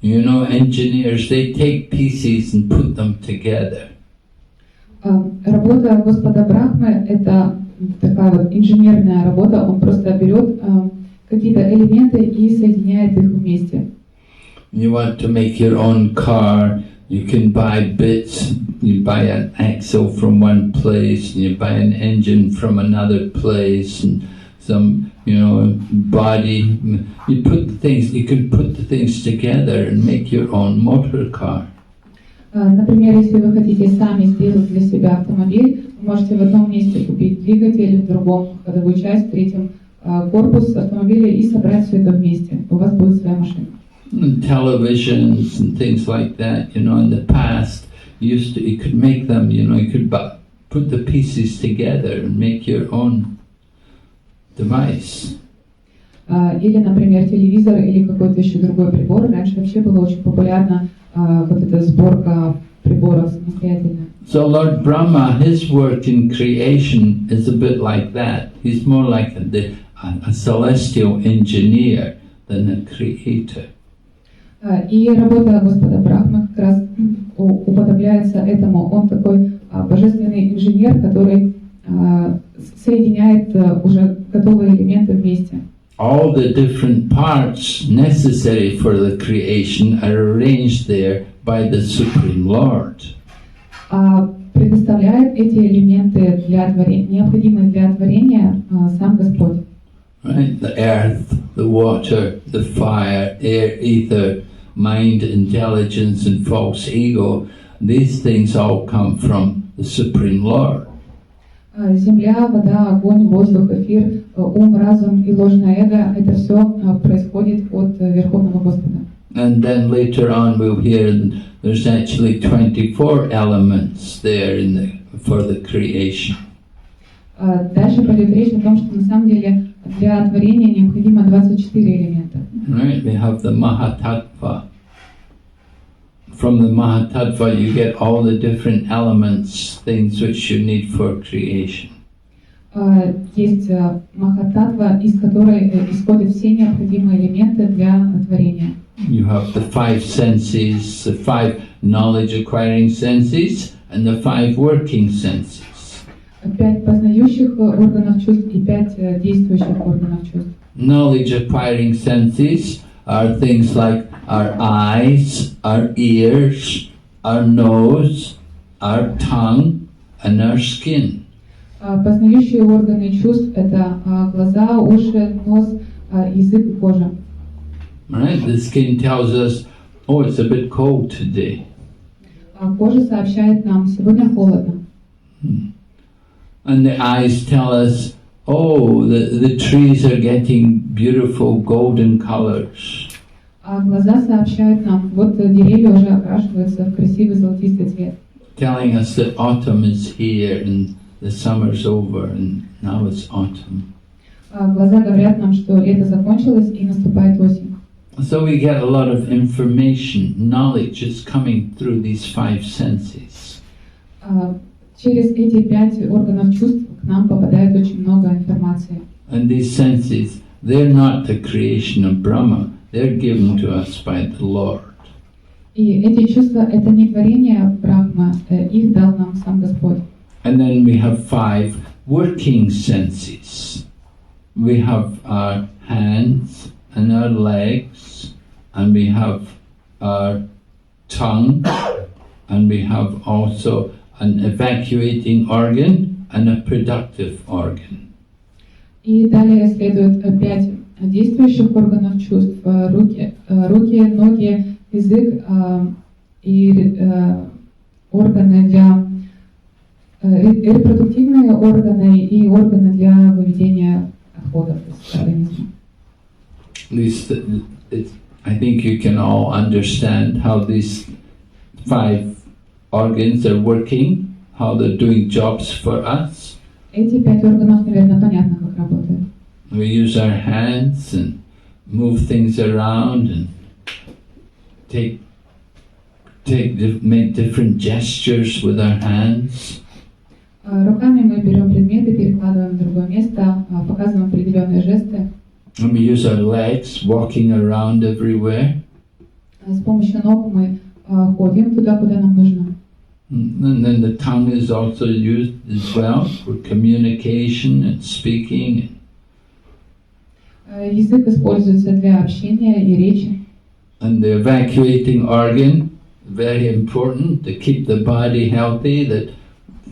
You know, engineers, they take pieces and put them together. Работа Господа Брахмы — это такая вот инженерная работа, он просто берет какие-то элементы и соединяет их вместе. You want to make your own car, you can buy bits, you buy an axle from one place, and you buy an engine from another place, and some, body. You can put the things together and make your own motor car. Например, если вы хотите сами сделать для себя автомобиль, вы можете в одном месте купить двигатель, в другом ходовую часть, в третьем корпус автомобиля и собрать все это вместе. У вас будет своя машина. And televisions and things like that, in the past, you could make them, you could put the pieces together and make your own device. Или, например, телевизор или какой-то еще другой прибор. Раньше вообще было очень популярно вот эта сборка приборов самостоятельно. So Lord Brahma, his work in creation is a bit like that. He's more like a celestial engineer than a creator. И работа Господа Брахмы как раз уподобляется этому. Он такой божественный инженер, который соединяет уже готовые элементы вместе. All the different parts necessary for the creation are arranged there by the Supreme Lord. Предоставляет эти элементы для творения, необходимые для творения сам Господь. Right? The earth, the water, the fire, air, ether, mind, intelligence, and false ego, these things all come from the Supreme Lord. Земля, вода, огонь, воздух, эфир, ум, разум и ложное эго – это все происходит от Верховного Господа. And then later on we'll hear there's actually 24 elements there for the creation. Дальше пойдет речь о том, что на самом деле для творения необходимо 24 элемента. Right? We have the Mahatattva. From the Mahatattva you get all the different elements, things which you need for creation. Есть Махататтва, из которой исходят все необходимые элементы для творения. You have the 5 senses, the 5 knowledge-acquiring senses, and the 5 working senses. 5 познающих органов чувств и 5 действующих органов чувств. Knowledge-acquiring senses are things like our eyes, our ears, our nose, our tongue, and our skin. Познающие органы чувств – это глаза, уши, нос, язык и кожа. Right? The skin tells us, oh, it's a bit cold today. Кожа сообщает нам, сегодня холодно. And the eyes tell us, oh, the trees are getting beautiful golden colors. Глаза сообщают нам, вот деревья уже окрашиваются в красивый золотистый цвет. Telling us that autumn is here and the summer's over and now it's autumn. Глаза говорят нам, что лето закончилось и наступает осень. So we get a lot of information, knowledge is coming through these 5 senses. Через эти 5 органов чувств к нам попадает очень много информации. And these senses, they're not the creation of Brahma, they're given to us by the Lord. И эти чувства – это не творение Брахма, их дал нам сам Господь. And then we have 5 working senses. We have our hands and our legs, and we have our tongue, and we have also an evacuating organ and a productive organ. И далее следует 5 действующих органов чувств: руки, ноги, язык и органы для репродуктивные органы и органы для выведения отходов из организма. At least I think you can all understand how these 5 organs are working, how they're doing jobs for us. Эти 5 органов, наверное, понятно, как работают. We use our hands and move things around and make different gestures with our hands. Руками мы берем предметы, перекладываем в другое место, показываем определенные жесты. And we use our legs, walking around everywhere. С помощью ног мы ходим туда, куда нам нужно. And then the tongue is also used as well for communication and speaking. Язык используется для общения и речи. And the evacuating organ, very important to keep the body healthy,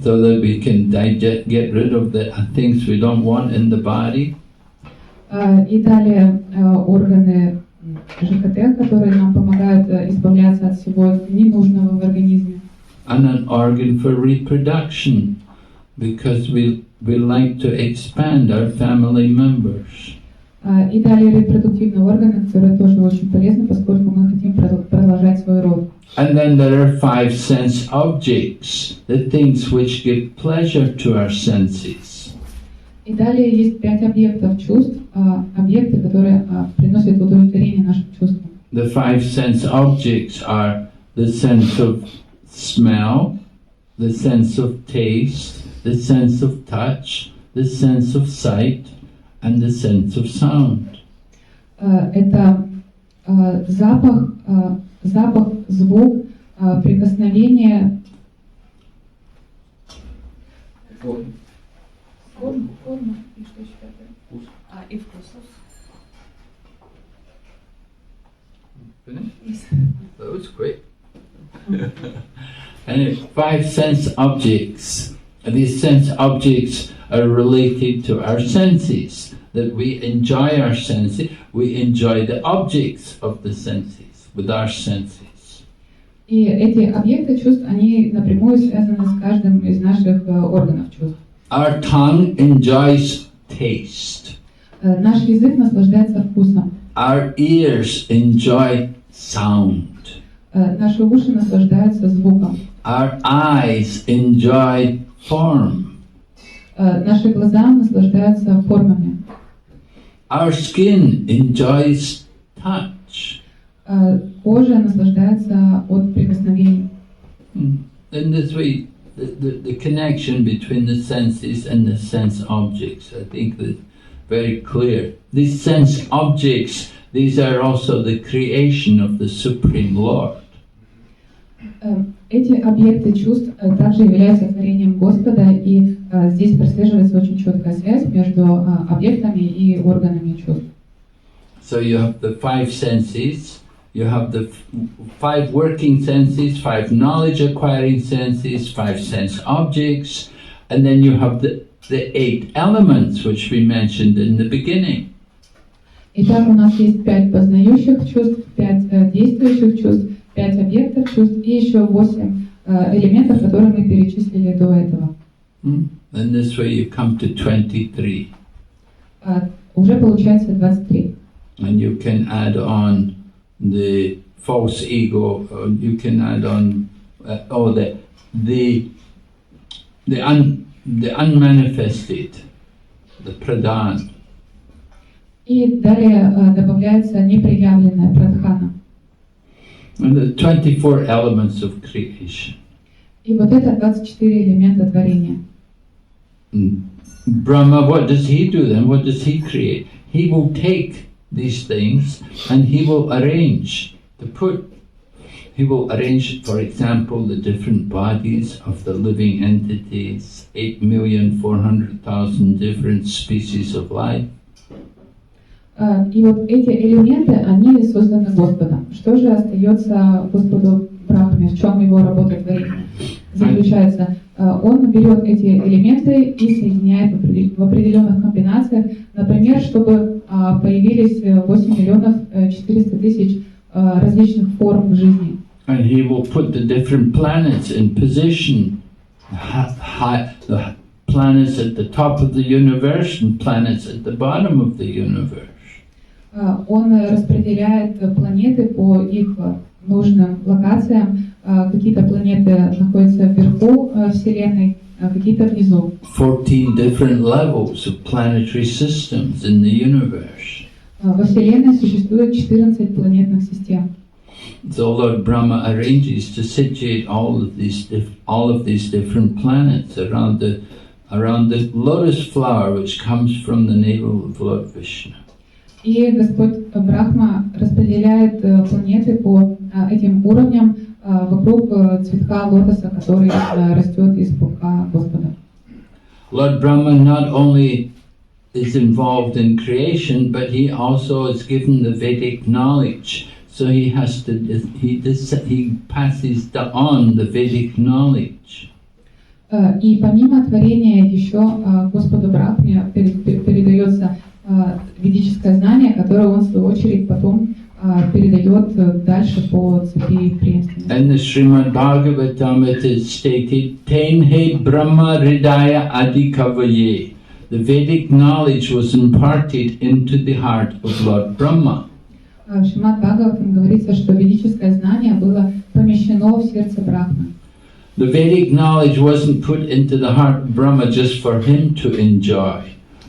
so that we can get rid of the things we don't want in the body. И далее органы ЖКТ, которые нам помогают избавляться от всего ненужного в организме. and an organ for reproduction, because we like to expand our family members. И далее репродуктивные органы, которые тоже очень полезны, поскольку мы хотим продолжать свой род. And then there are 5 sense objects, the things which give pleasure to our senses. И далее есть 5 объектов чувств, объекты, которые приносят удовлетворение нашим чувствам. The 5 sense objects are the sense of smell, the sense of taste, the sense of touch, the sense of sight, and the sense of sound. Это запах, звук, прикосновение, форма и что еще такое? И вкус. Finished? That was quick. And 5 sense objects. And these sense objects are related to our senses. That we enjoy our senses, we enjoy the objects of the senses, with our senses. И эти объекты чувств, они напрямую связаны с каждым из наших органов чувств. Our tongue enjoys taste. Наш язык наслаждается вкусом. Our ears enjoy sound. Наши уши наслаждаются звуком. Our eyes enjoy form. Наши глаза наслаждаются формами. Our skin enjoys touch. Кожа наслаждается от прикосновений. In this way, the connection between the senses and the sense objects, I think that's very clear. These sense objects, these are also the creation of the Supreme Lord. Эти объекты чувств также являются творением Господа, и здесь прослеживается очень четкая связь между объектами и органами чувств. So you have the 5 senses, you have the 5 working senses, 5 knowledge acquiring senses, 5 sense objects, and then you have the 8 elements which we mentioned in the beginning. Итак, у нас есть 5 познающих чувств, 5 действующих чувств, 5 объектов чувств и еще 8 элементов, которые мы перечислили до этого. And this way you come to 23. Уже получается 23. And you can add on the false ego, you can add on the unmanifested, the pradhan. И далее добавляется непроявленная прадхана. And the 24 elements of creation. И вот это 24 элемента творения. Brahma, what does he do then? What does he create? He will take these things and he will arrange, for example, the different bodies of the living entities, 8,400,000 different species of life. И вот эти элементы, они созданы Господом. Что же остается Господу Брахме? В чем его работа творения заключается? Он берет эти элементы и соединяет в определенных комбинациях, например, чтобы появились 8,400,000 различных форм жизни. And he will put the different planets in position, the planets at the top of the universe and planets at the bottom of the universe. Он распределяет планеты по их нужным локациям. Какие-то планеты находятся вверху Вселенной, какие-то внизу. 14 different levels of planetary systems in the universe. Во Вселенной существует 14 планетных систем. So Lord Brahma arranges to situate all of these different planets around the lotus flower which comes from the navel of Lord Vishnu. И Господь Брахма распределяет планеты по этим уровням вокруг цветка лотоса, который растет из пупка Господа. Lord Brahma not only is involved in creation, but he also is given the Vedic knowledge. So he passes on the Vedic knowledge. И помимо творения еще Господу Брахме передается ведическое знание, которое он в свою очередь потом передает дальше по цепи преемственности. In the Srimad Bhagavatam it is stated, Tenhe Brahma Hridaya Adhikavaye. The Vedic knowledge was imparted into the heart of Lord Brahma. В Шримад Бхагаватам говорится, что ведическое знание было помещено в сердце Брахмы. The Vedic knowledge wasn't put into the heart of Brahma just for him to enjoy,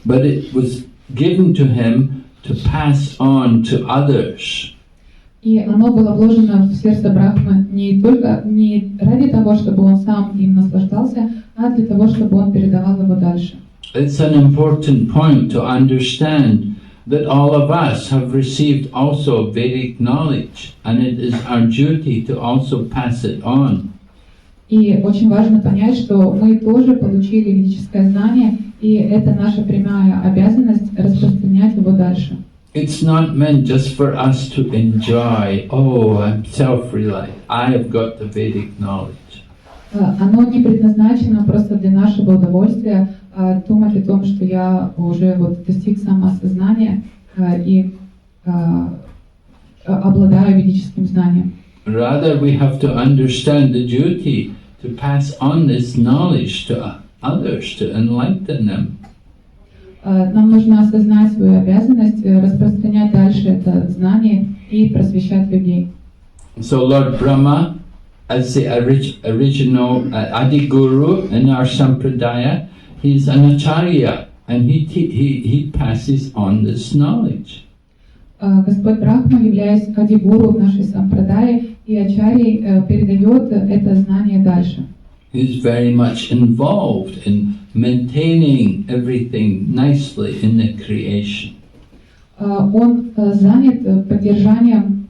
but it was given to him to pass on to others. И оно было вложено в сердце Брахмы не ради того, чтобы он сам им наслаждался, а для того, чтобы он передавал его дальше. It's an important point to understand that all of us have received also Vedic knowledge, and it is our duty to also pass it on. И очень важно понять, что мы тоже получили ведическое знание, и это наша прямая обязанность распространять его дальше. It's not meant just for us to enjoy, oh, I'm self-reliant, I have got the Vedic knowledge. Оно не предназначено просто для нашего удовольствия думать о том, что я уже достиг самоосознания и обладаю ведическим знанием. Rather, we have to understand the duty to pass on this knowledge to others, to enlighten them. Нам нужно осознать свою обязанность распространять дальше это знание и просвещать людей. So Lord Brahma, as the original Adi Guru in our Sampradaya, he's an Acharya, and he passes on this knowledge. Господь Брахма, являясь Ади-гуру в нашей сампрадае, и Ачарьей передает это знание дальше. He's very much involved in maintaining everything nicely in the creation. Он занят поддержанием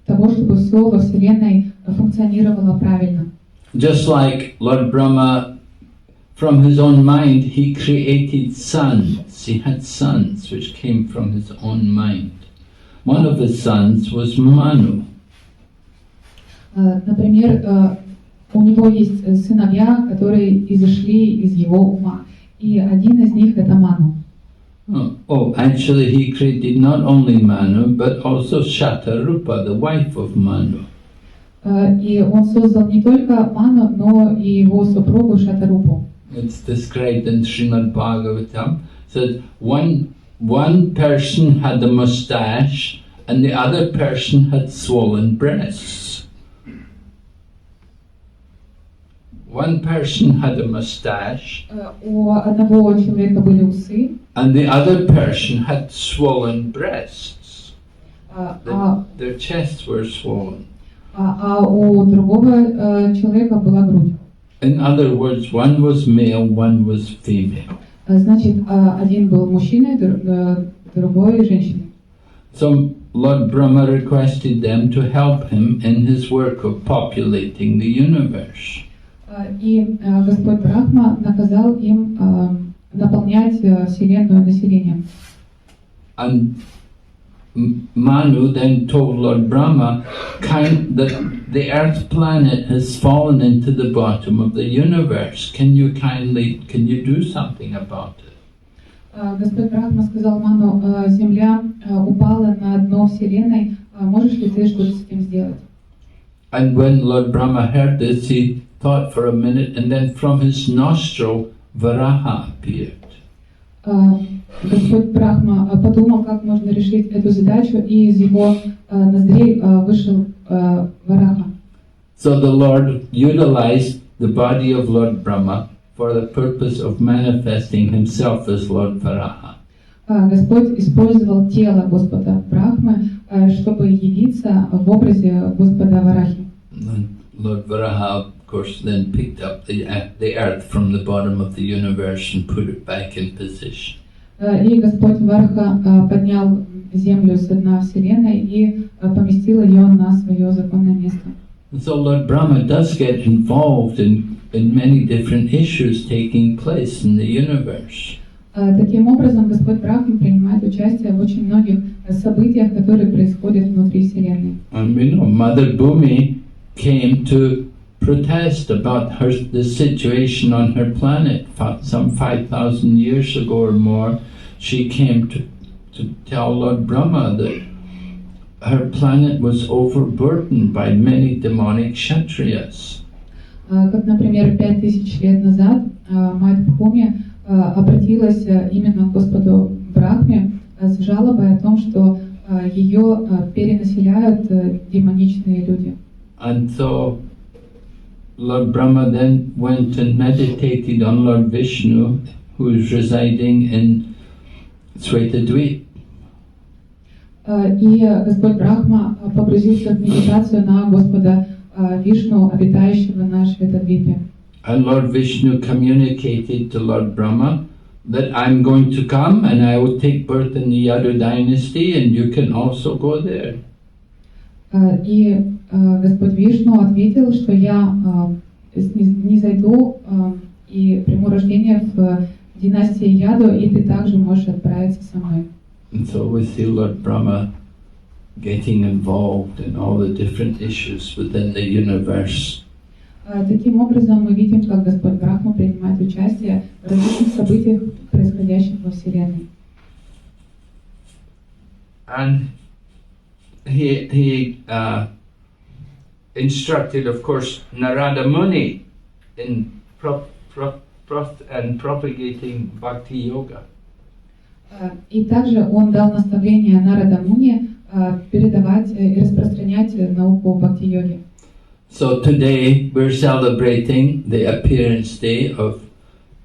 того, чтобы все во Вселенной функционировало правильно. Just like Lord Brahma, from his own mind, he created sons. He had sons which came from his own mind. One of his sons was Manu. Например, у него есть сыновья, которые изошли из его ума, и один из них это Ману. Actually he created not only Manu, but also Shatarupa, the wife of Manu. И он создал не только Ману, но и его супругу Шатарупу. It's described in Srimad Bhagavatam. Said one person had a mustache and the other person had swollen breasts. One person had a mustache У одного человека были усы, and the other person had swollen breasts. Their chests were swollen. А у другого человека была грудь. In other words, one was male, one was female. Значит, один был мужчиной, другой женщиной. So Lord Brahma requested them to help him in his work of populating the universe. И Господь Брахма наказал им наполнять Вселенную населением. And Manu then told Lord Brahma that the earth planet has fallen into the bottom of the universe. Can you do something about it? Господь Брахма сказал Ману, Земля упала на дно Вселенной, можешь ли ты что-то с этим сделать? And when Lord Brahma heard this, he thought for a minute, and then from his nostril, Varaha appeared. Господь Брахма подумал, как можно решить эту задачу, и из его ноздрей вышел Вараха. So the Lord utilized the body of Lord Brahma for the purpose of manifesting himself as Lord Varaha. Господь использовал тело Господа Брахмы, чтобы явиться в образе Господа Варахи. Lord Varaha, of course, then picked up the earth from the bottom of the universe and put it back in position. И Господь Вараха поднял землю с дна Вселенной и поместил ее на свое законное место. So Lord Brahma does get involved in many different issues taking place in the universe. Таким образом, Господь Брахма принимает участие в очень многих событиях, которые происходят внутри Вселенной. And we know Mother Bhumi came to protest about the situation on her planet. Some 5,000 years ago or more, she came to tell Lord Brahma that her planet was overburdened by many demonic kshatriyas. Как, например, 5000 лет назад мать Бхуми обратилась именно к Господу Брахме с жалобой о том, что ее перенаселяют демоничные люди. And so Lord Brahma then went and meditated on Lord Vishnu, who is residing in Svetadvip. И Господь Брахма погрузился в медитацию на Господа Вишну, обитающего на Шветадвипе. And Lord Vishnu communicated to Lord Brahma that I'm going to come and I will take birth in the Yadu dynasty and you can also go there. И Господь Вишну ответил, что я низвойду и приму рождение в династии Яду, и ты также можешь отправиться со мной. And so we see Lord Brahma getting involved in all the different issues within the universe. Таким образом, мы видим, как Господь Брахма принимает участие в различных событиях, происходящих во Вселенной. And he instructed, of course, Narada Muni in propagating Bhakti Yoga. И также он дал наставление Нарада Муни передавать и распространять науку бхакти-йоги. So today we're celebrating the appearance day of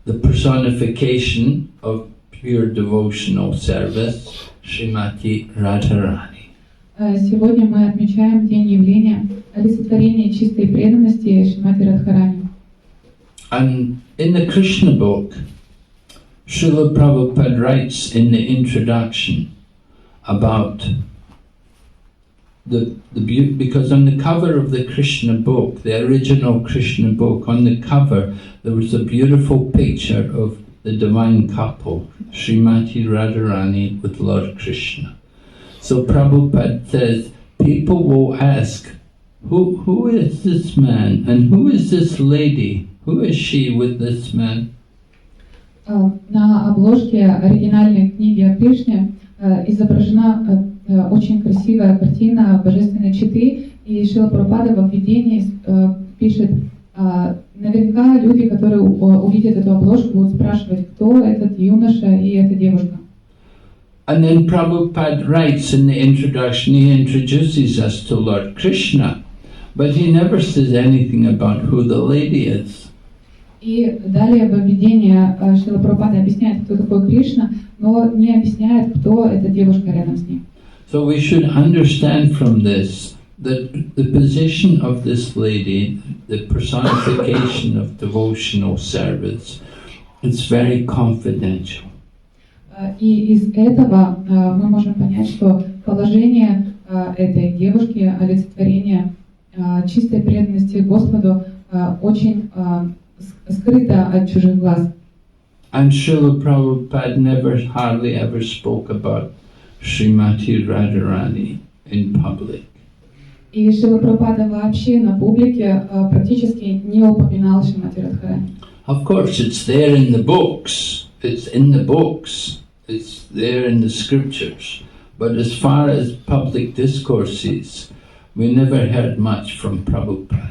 the personification of pure devotional service, Srimati Radharani. Сегодня мы отмечаем день явления олицетворения чистой преданности Шримати Радхарани. And in the Krishna book, Srila Prabhupada writes in the introduction about the beauty, because on the cover of the Krishna book, the original Krishna book, on the cover there was a beautiful picture of the divine couple, Srimati Radharani with Lord Krishna. So Prabhupada says, people will ask, who is this man and who is this lady? Who is she with this man? На обложке оригинальной книги о Кришне изображена очень красивая картина божественной четы, и Шрила Прабхупада во введении пишет, наверняка люди, которые увидят эту обложку, будут спрашивать, кто этот юноша и эта девушка. And then Prabhupada writes in the introduction, he introduces us to Lord Krishna, but he never says anything about who the lady is. И далее во введении Шрила Прабхупада объясняет, кто такой Кришна, но не объясняет, кто эта девушка рядом с ним. So we should understand from this that the position of this lady, the personification of devotional service, is very confidential. И из этого мы можем понять, что положение этой девушки, олицетворение чистой преданности Господу, очень скрыто от чужих глаз. And Srila Prabhupada never hardly ever spoke about Srimati Radharani in public. И Шрила Прабхупада вообще на публике практически не упоминал Шримати Радхарани. Of course, it's there in the books. It's in the books. It's there in the scriptures. But as far as public discourses, we never heard much from Prabhupada.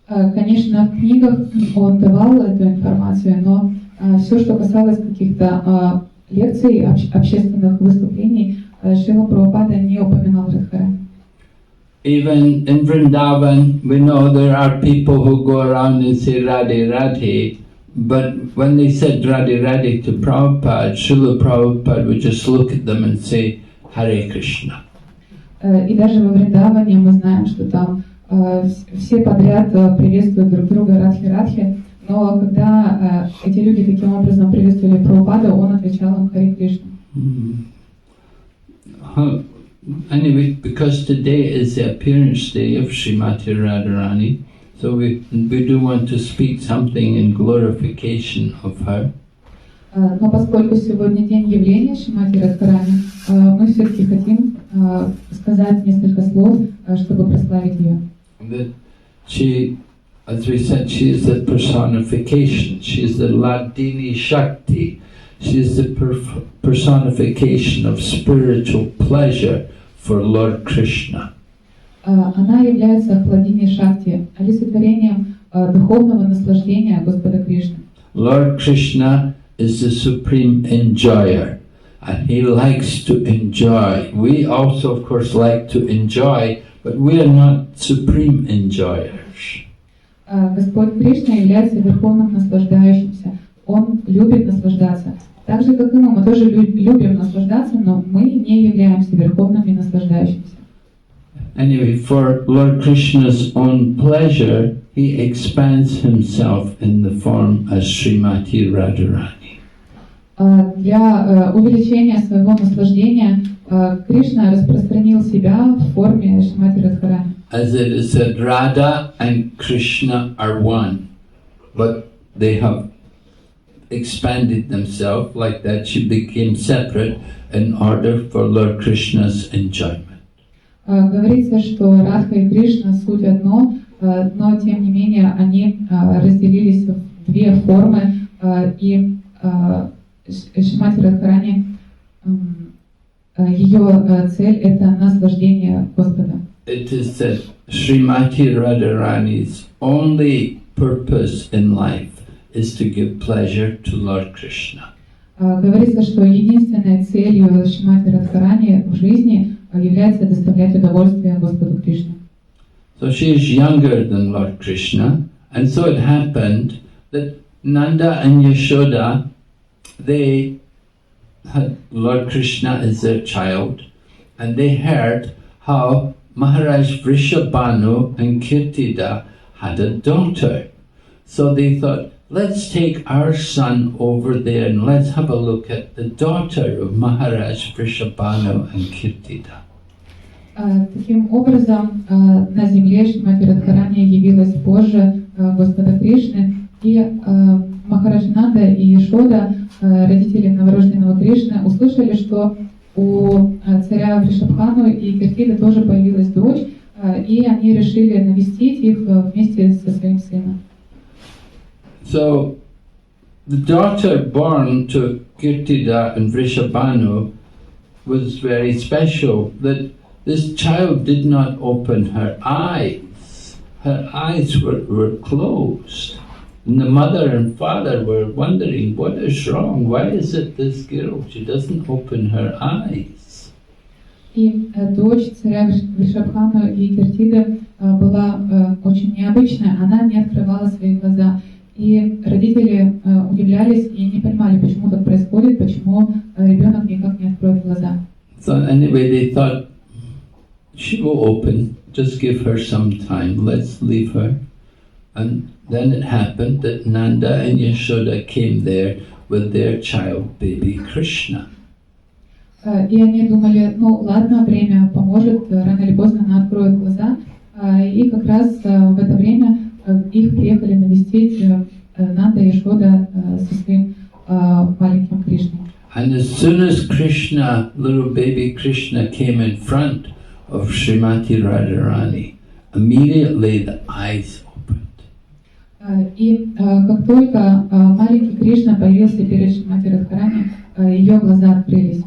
Конечно, в книгах он давал эту информацию, но все, что касалось каких-то лекций, общественных выступлений, Шрила Прабхупада не упоминал Радхарани. Even in Vrindavan, we know there are people who go around and say Radhe Radhe, but when they said Radhe Radhe to Prabhupada, Srila Prabhupada would just look at them and say Hare Krishna. И даже во Вриндаване мы знаем, что там все подряд приветствуют друг друга Радхи-Радхи, но когда эти люди таким образом приветствовали Прабхупаду, он отвечал им Харе Кришна. Anyway, because today is the appearance day of Srimati Radharani, so we do want to speak something in glorification of her. Но поскольку сегодня день явления Шримати Радхарани, мы все-таки хотим сказать несколько слов, чтобы прославить ее. That she, as we said, she is the personification, she is the Ladini Shakti, she is the personification of spiritual pleasure for Lord Krishna. Она является хладини Шакти, олицетворением духовного наслаждения Господа Кришны. Lord Krishna is the supreme enjoyer, and he likes to enjoy. We also, of course, like to enjoy, but we are not supreme enjoyers. Господь Кришна является верховным наслаждающимся. Он любит наслаждаться. Так же, как и мы тоже любим наслаждаться, но мы не являемся верховными наслаждающимися. Anyway, for Lord Krishna's own pleasure, he expands himself in the form as Srimati Radharani. Для увеличения своего наслаждения Кришна распространил себя в форме Шримати Радхарани. As it is said, Radha and Krishna are one, but they have expanded themselves like that. She became separate in order for Lord Krishna's enjoyment. Говорится, что Радха и Кришна суть одно, но тем не менее они разделились в две формы, и Шримати Радхарани, ее цель — это наслаждение Господа. It is said Srimati Radharani's only purpose in life is to give pleasure to Lord Krishna. Говорится, что единственной целью Шримати Радхарани в жизни является доставлять удовольствие Господу Кришне. So she is younger than Lord Krishna, and so it happened that Nanda and Yashoda, they had Lord Krishna as their child, and they heard how Maharaj Vrishabhanu and Kirtida had a daughter. So they thought, let's take our son over there and let's have a look at the daughter of Maharaj Vrishabhanu and Kirtida. Таким образом, на земле Шримати Радхарани явилась позже Господа Кришны, и Махарадж Нанда и Яшода, родители новорожденного Кришны, услышали, что у царя Вришабхану и Киртиды тоже появилась дочь, и они решили навестить их вместе со своим сыном. So, the daughter born to Kirtida and Vrishabhanu was very special, that this child did not open her eyes. Her eyes were closed. And the mother and father were wondering, what is wrong? Why is it this girl? She doesn't open her eyes. И дочь царя Вришабхану и Киртиды была очень необычная, она не открывала свои глаза. И родители удивлялись и не понимали, почему так происходит, почему ребенок никак не откроет глаза. So anyway, they thought, she will open, just give her some time, let's leave her. And then it happened that Nanda and Yashoda came there with their child, baby Krishna. И они думали, ну ладно, время поможет, рано или поздно она откроет глаза. И как раз в это время их приехали навестить Нанда и Яшода со своим маленьким Кришной. And as soon as Krishna, little baby Krishna, came in front of Srimati Radharani, immediately the eyes opened. И как только маленький Кришна появился перед Шримати Радхарани, ее глаза открылись.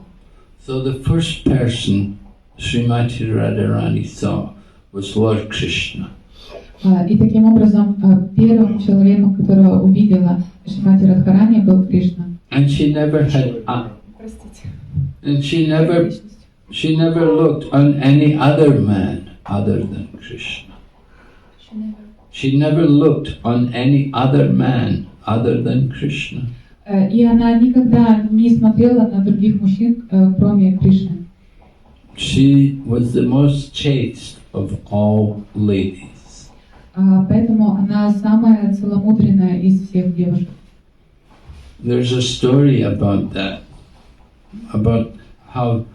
So the first person Srimati Radharani saw was Lord Krishna. И таким образом первым человеком, которого увидела Шримати Радхарани, был Кришна. And she never had, and she never looked on any other man other than Krishna. She never looked on any other man other than Krishna. И она никогда не смотрела на других мужчин, кроме Кришны. She was the most chaste of all ladies. Поэтому она самая целомудренная из всех девушек. There's a story about that, about how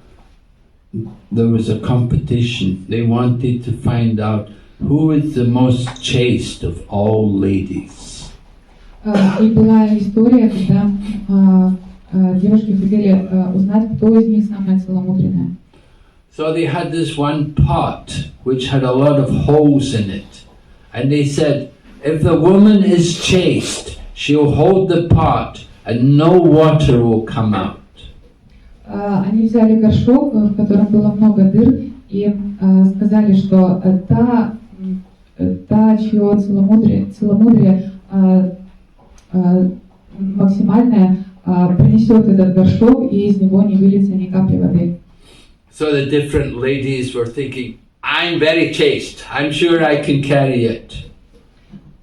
there was a competition. They wanted to find out who is the most chaste of all ladies. И была история, когда девушки хотели узнать, кто из них самая целомудренная. So they had this one pot which had a lot of holes in it. And they said, if the woman is chaste, she'll hold the pot and no water will come out. Они взяли горшок, в котором было много дыр, и сказали, что та, чье целомудрие максимальное, принесет этот горшок, и из него не выльется ни капли воды. So the different ladies were thinking, I'm very chaste, I'm sure I can carry it.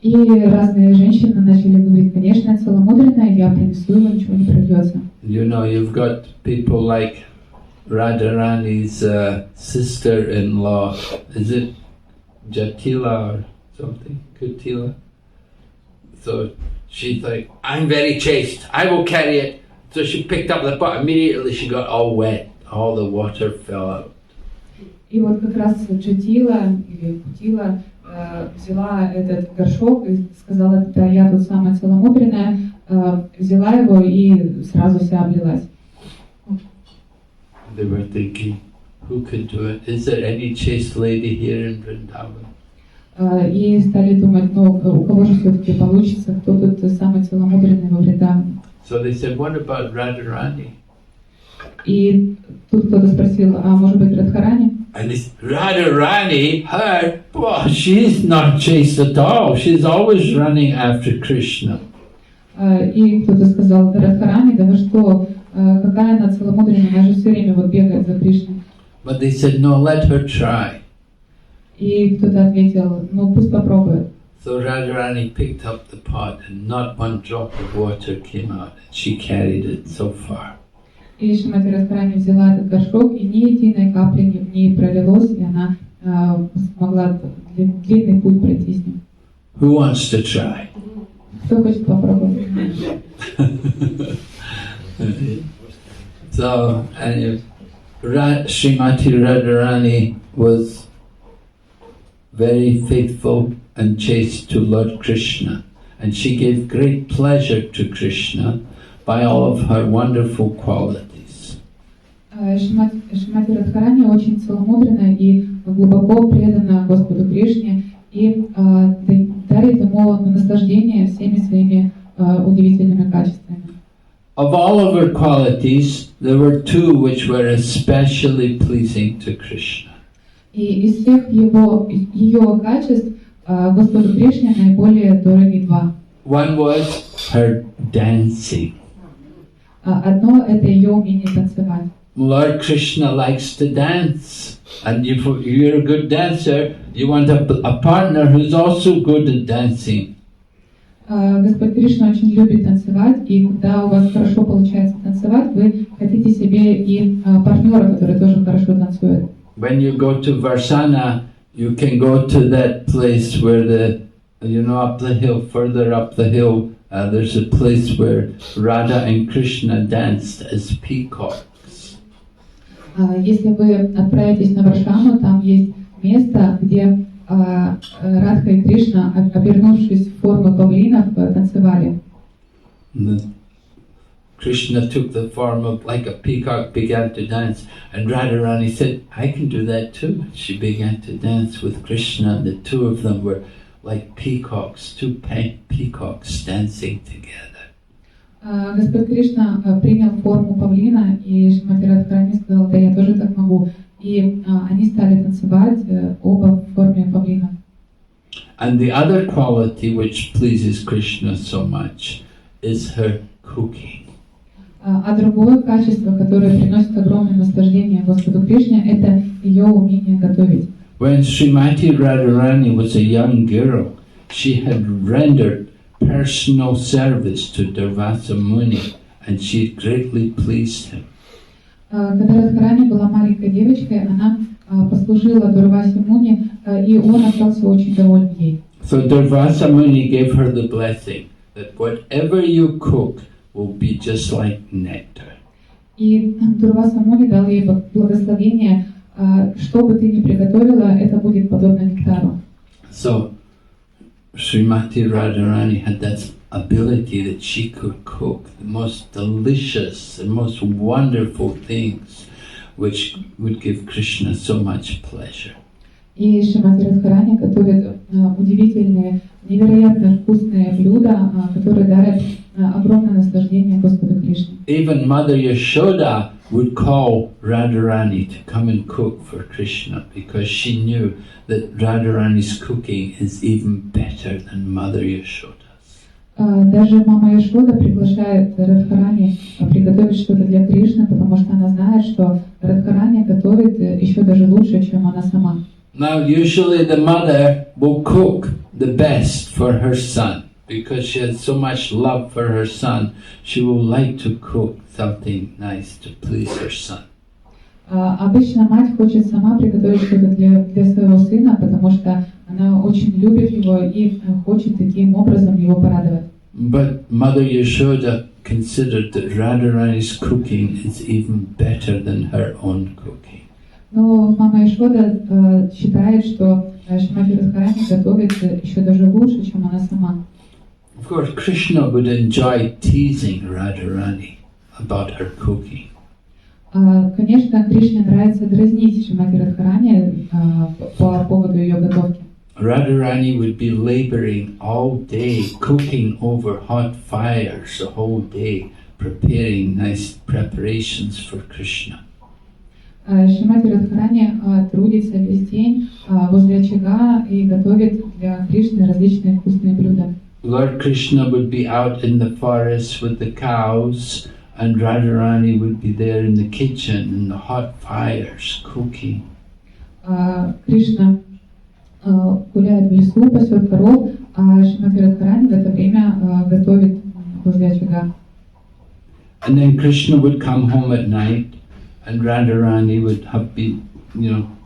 И разные женщины начали говорить, конечно, я целомудренная, я принесу его, ничего не прольется. You know, you've got people like Radharani's sister-in-law, is it Jatila or something? Kutila? So she's like, I'm very chaste, I will carry it. So she picked up the pot, immediately she got all wet, all the water fell out. И вот как раз Джатила или Кутила взяла этот горшок и сказала, да, я тут самая целомудренная, взяла его и сразу вся облилась. They were thinking, who could do it? Is there any chaste lady here in Vrindavan? И стали думать, ну, у кого же все-таки получится, кто тут самый целомудренный во Вриндаване. So they said, what about Radharani? И тут кто-то спросил, а может быть Радхарани? And this Radharani, her, well, she's not chaste at all. She's always running after Krishna. И кто-то сказал, Радхарани, да вы что, какая она целомудренная, она же все время вот бегает за Кришной. But they said, no, let her try. И кто-то ответил, ну пусть попробует. So Radharani picked up the pot and not one drop of water came out. She carried it so far. И Шримати Радхарани взяла этот горшок, и ни единой капли в ней пролилось, и она смогла длинный путь пройти с ним. Who wants to try? Кто хочет попробовать? So, Srimati Radharani was very faithful and chaste to Lord Krishna, and she gave great pleasure to Krishna by all of her wonderful qualities. Шримати Радхарани очень целомудренна и глубоко предана Господу Кришне и дарит ему наслаждение всеми своими удивительными качествами. Of all of her qualities, there were two which were especially pleasing to Krishna. И из всех ее качеств Господу Кришне наиболее дороги два. One was her dancing. Одно — это ее умение танцевать. Lord Krishna likes to dance, and if you're a good dancer, you want a partner who's also good at dancing. Господь Кришна очень любит танцевать, и когда у вас хорошо получается танцевать, вы хотите себе и партнера, который тоже хорошо танцует. When you go to Varsana, you can go to that place where up the hill, further up the hill, there's a place where Radha and Krishna danced as peacocks. Если вы отправитесь на Варшану, там есть место, где Радха и Кришна, обернувшись в форму павлинов, танцевали. Krishna took the form of like a peacock, began to dance, and Radharani said, I can do that too. She began to dance with Krishna, and the two of them were like peacocks, two peacocks dancing together. Господь Кришна принял форму павлина, и Шримати Радхарани сказал, да я тоже так могу. И они стали танцевать оба в форме павлина. And the other quality which pleases Krishna so much is her cooking. А другое качество, которое приносит огромное наслаждение Господу Кришне, это ее умение готовить. When Srimati Radharani was a young girl, she had rendered personal service to Durvasa Muni, and she greatly pleased him. Когда Радхарани была маленькой девочкой, она послужила Дурвасе Муни, и он остался очень доволен ей. So Durvasa Muni gave her the blessing that whatever you cook will be just like nectar. И Дурваса Муни дал ей благословение, что бы ты ни приготовила, это будет подобно нектару. So Srimati Radharani had that ability that she could cook the most delicious and most wonderful things which would give Krishna so much pleasure. И Шримати Радхарани готовит удивительные, невероятно вкусные блюда, которые дарят огромное наслаждение Господу Кришне. Even Mother Yashoda would call Radharani to come and cook for Krishna because she knew that Radharani's cooking is even better than Mother Yashoda's. Даже мама Яшода приглашает Радхарани приготовить что-то для Кришны, потому что она знает, что Радхарани готовит еще даже лучше, чем она сама. Now usually the mother will cook the best for her son because she has so much love for her son. She will like to cook something nice to please her son. Обычно мать хочет сама приготовить что-то для своего сына, потому что она очень любит его и хочет таким образом его порадовать. But Mother Yashoda considered that Radharani's cooking is even better than her own cooking. Но мама Яшода считает, что Шримати Радхарани готовит еще даже лучше, чем она сама. Of course, Krishna would enjoy teasing Radharani about her cooking. Конечно, Кришне нравится дразнить Шримати Радхарани по поводу ее готовки. Radharani would be laboring all day, cooking over hot fires the whole day, preparing nice preparations for Krishna. Шримати Радхарани трудится весь день возле очага и готовит для Кришны различные вкусные блюда. Lord Krishna would be out in the forest with the cows, and Radharani would be there in the kitchen in the hot fires cooking. Кришна гуляет в лесу, пасет коров, а Шримати Радхарани в это время готовит возле очага. And then Krishna would come home at night, and Radharani would have been,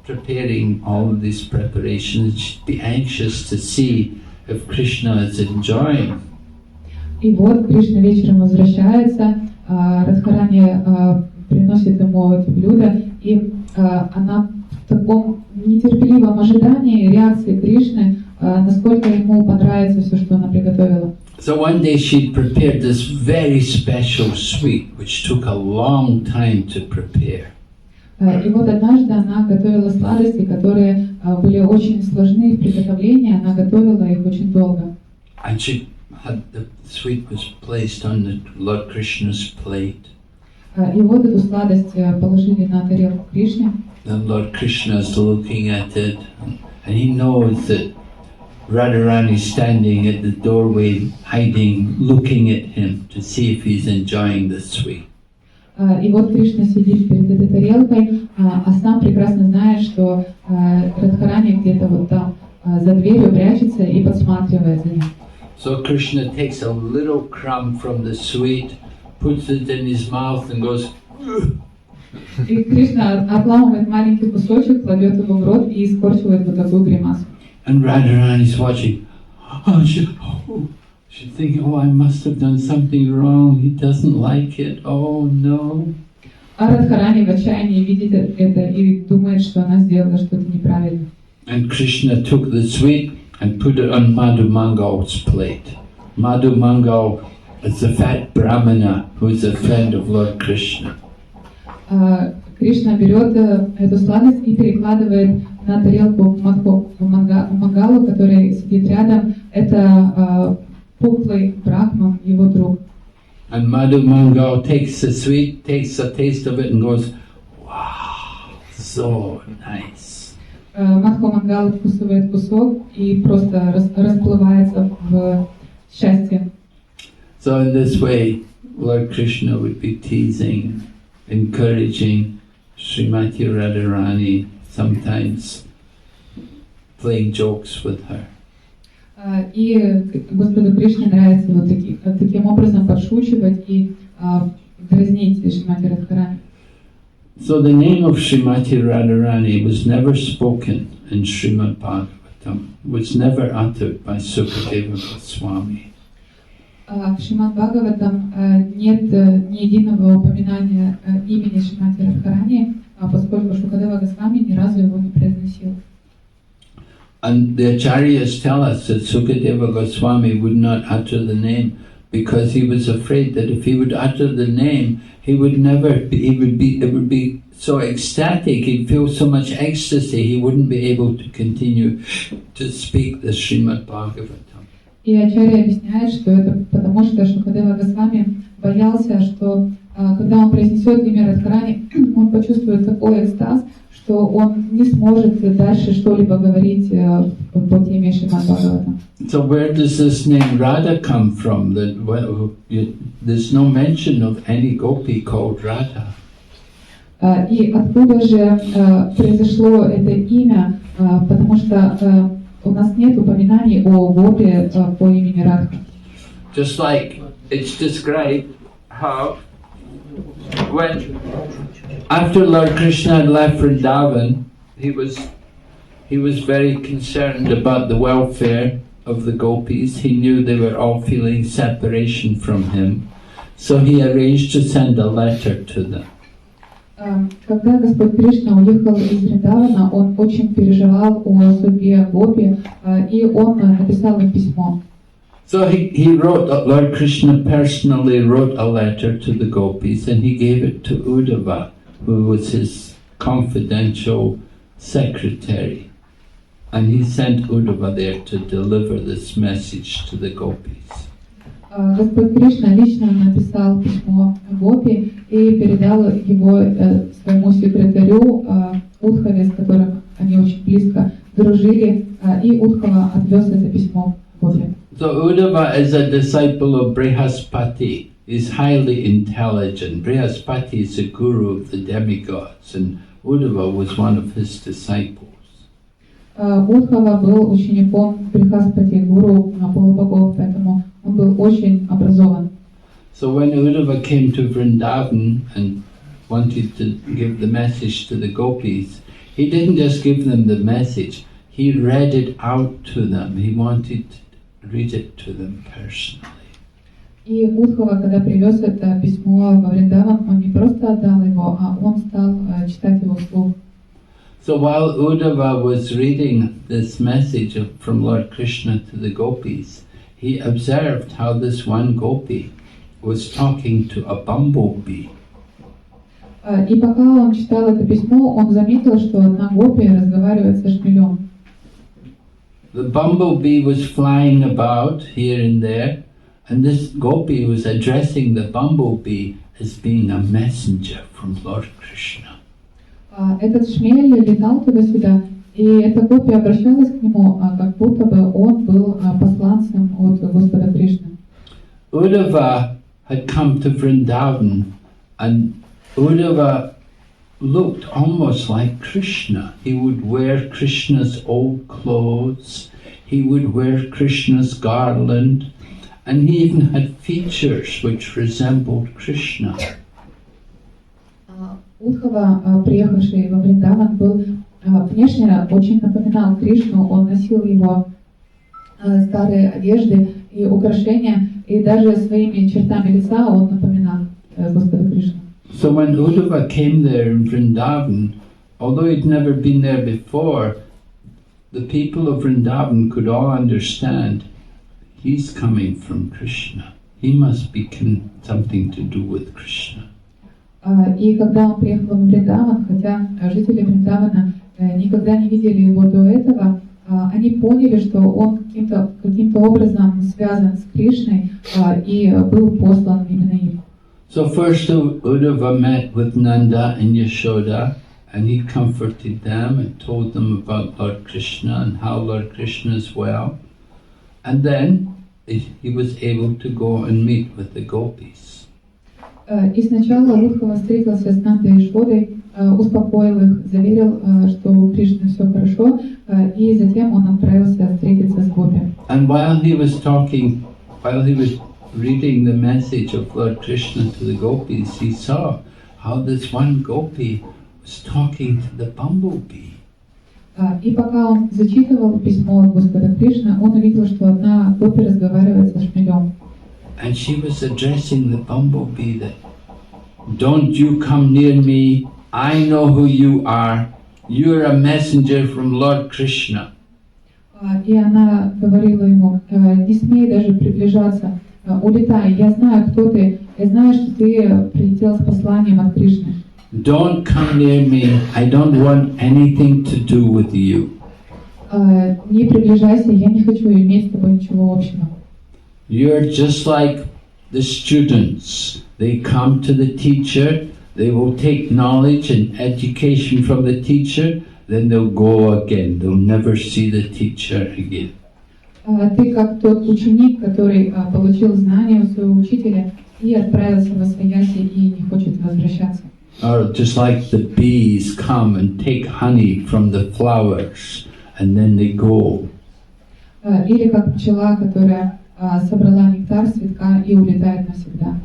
preparing all of these preparations. She'd be anxious to see if Krishna is enjoying. И вот Кришна вечером возвращается, Радхарани приносит ему эти блюда, и она в таком нетерпеливом ожидании реакции Кришны, насколько ему понравится все, что она приготовила. So one day she'd prepared this very special sweet, which took a long time to prepare. И вот однажды она готовила сладости, которые были очень сложны в приготовлении, она готовила их очень долго. And she had the sweet was placed on the Lord Krishna's plate. И вот эту сладость положили на тарелку Кришне. Then Lord Krishna is looking at it, and he knows that Radharani is standing at the doorway, hiding, looking at him to see if he's enjoying the sweet. И вот Кришна сидит перед этой тарелкой, а сам прекрасно знает, что Радхарани где-то вот там за дверью прячется и подсматривает за ним. So Krishna takes a little crumb from the sweet, puts it in his mouth and goes, "Ugh." И Кришна отламывает маленький кусочек, кладет его в рот и скорчивает вот такую гримасу. And Radharani is watching. She's thinking, oh, I must have done something wrong. He doesn't like it. Oh, no. А Радхарани в отчаянии видит это и думает, что она сделала что-то неправильно. And Krishna took the sweet and put it on Madhu Mangal's plate. Madhu Mangal is the fat Brahmana who is a friend of Lord Krishna. Кришна берет эту сладость и перекладывает на тарелку Мангалу, который сидит рядом. Это пухлый брахман, его друг. And Madhu Mangal takes the sweet, takes a taste of it and goes, wow, so nice. Мадхо Мангал вкусывает кусок и просто расплывается в счастье. So in this way, Lord Krishna would be teasing, encouraging Srimati Radharani, sometimes playing jokes with her. И Господу Кришне нравится вот таким образом подшучивать и дразнить Шримати Радхарани. So the name of Srimati Radharani was never spoken in Srimad Bhagavatam, was never uttered by Sukadeva Goswami. В Шримад Бхагаватам нет ни единого упоминания имени Шримати Радхарани, поскольку Шукадева Госвами ни разу его не произносил. And the acharyas tell us that Sukadeva Goswami would not utter the name because he was afraid that if he would utter the name, he would never be, it would be so ecstatic, he'd feel so much ecstasy, he wouldn't be able to continue to speak the Srimad Bhagavatam. И Ачарья объясняет, что это потому, что Шукадева Госвами боялся, что когда он произнесет имя Радхарани, он почувствует такой экстаз, что он не сможет дальше что-либо говорить по теме Шримад Бхагаватам. So where does this name Radha come from? There's no mention of any gopi called Radha. И откуда же произошло это имя? Потому что у нас нет упоминаний о гопе по имени Радха. Just like it's described how when after Lord Krishna had left Vrindavan, he was very concerned about the welfare of the gopis. He knew they were all feeling separation from him, so he arranged to send a letter to them. Когда Господь Кришна уехал из Вриндавана, он очень переживал о судьбе гопи, и он написал им письмо. So he wrote, Lord Krishna personally wrote a letter to the gopis and he gave it to Uddhava, who was his confidential secretary. And he sent Uddhava there to deliver this message to the gopis. Господь Кришна лично написал письмо гопи и передал его своему секретарю Удхаве, с которым они очень близко дружили, и Удхава отвез это письмо гопи. So Uddhava is a disciple of Brihaspati. He's highly intelligent. Brihaspati is the guru of the demigods, and Uddhava was one of his disciples. Удхава был учеником Брихаспати, гуру полубогов, поэтому он был очень образован. So when Uddhava came to Vrindavan and wanted to give the message to the gopis, he didn't just give them the message, he read it out to them. He wanted to read it to them personally. И Удхава, когда привез это письмо во Вриндаван, он не просто отдал его, а он стал читать его вслух. So while Uddhava was reading this message from Lord Krishna to the gopis, he observed how this one gopi was talking to a bumblebee. И пока он читал это письмо, он заметил, что одна гопи разговаривает со шмелем. The bumblebee was flying about here and there, and this gopi was addressing the bumblebee as being a messenger from Lord Krishna. Этот шмель летал туда-сюда, и эта гопи обращалась к нему, как будто бы он был посланцем от Господа Кришны. Uddhava had come to Vrindavan, and Uddhava looked almost like Krishna. He would wear Krishna's old clothes, he would wear Krishna's garland, and he even had features which resembled Krishna. Удхава, приехавший во Вриндаван, был внешне очень напоминал Кришну. Он носил его старые одежды и украшения, и даже своими чертами лица он напоминал Господа Кришну. So when Uddhava came there in Vrindavan, although he'd never been there before, the people of Vrindavan could all understand he's coming from Krishna. He must be something to do with Krishna. И когда он приехал в Вриндаван, хотя жители Вриндавана никогда не видели его до этого, они поняли, что он каким-то образом связан с Кришной и был послан именно им. So first Uddhava met with Nanda and Yashoda, and he comforted them and told them about Lord Krishna and how Lord Krishna is well. And then he was able to go and meet with the gopis. И сначала Удхава встретился с Нандой и Шодой, успокоил их, заверил, что у Кришны все хорошо, и затем он отправился встретиться с гопи. And while he was reading the message of Lord Krishna to the gopis, he saw how this one gopi was talking to the bumblebee. И пока он зачитывал письмо от Господа Кришны, он увидел, что одна гопи разговаривает со шмелем. And she was addressing the bumblebee that, "Don't you come near me, I know who you are, you're a messenger from Lord Krishna." И она говорила ему: не смей даже приближаться, улетай, я знаю, кто ты, я знаю, что ты прилетел с посланием от Кришны. Don't come near me, I don't want anything to do with you. не приближайся, я не хочу иметь с тобой ничего общего. You're just like the students. They come to the teacher, they will take knowledge and education from the teacher, then they'll go again. They'll never see the teacher again. Ты как тот ученик, который получил знания у своего учителя и отправился во свояси и не хочет возвращаться. Or just like the bees come and take honey from the flowers and then they go. Или как пчела, которая собрала нектар с цветка и улетает навсегда.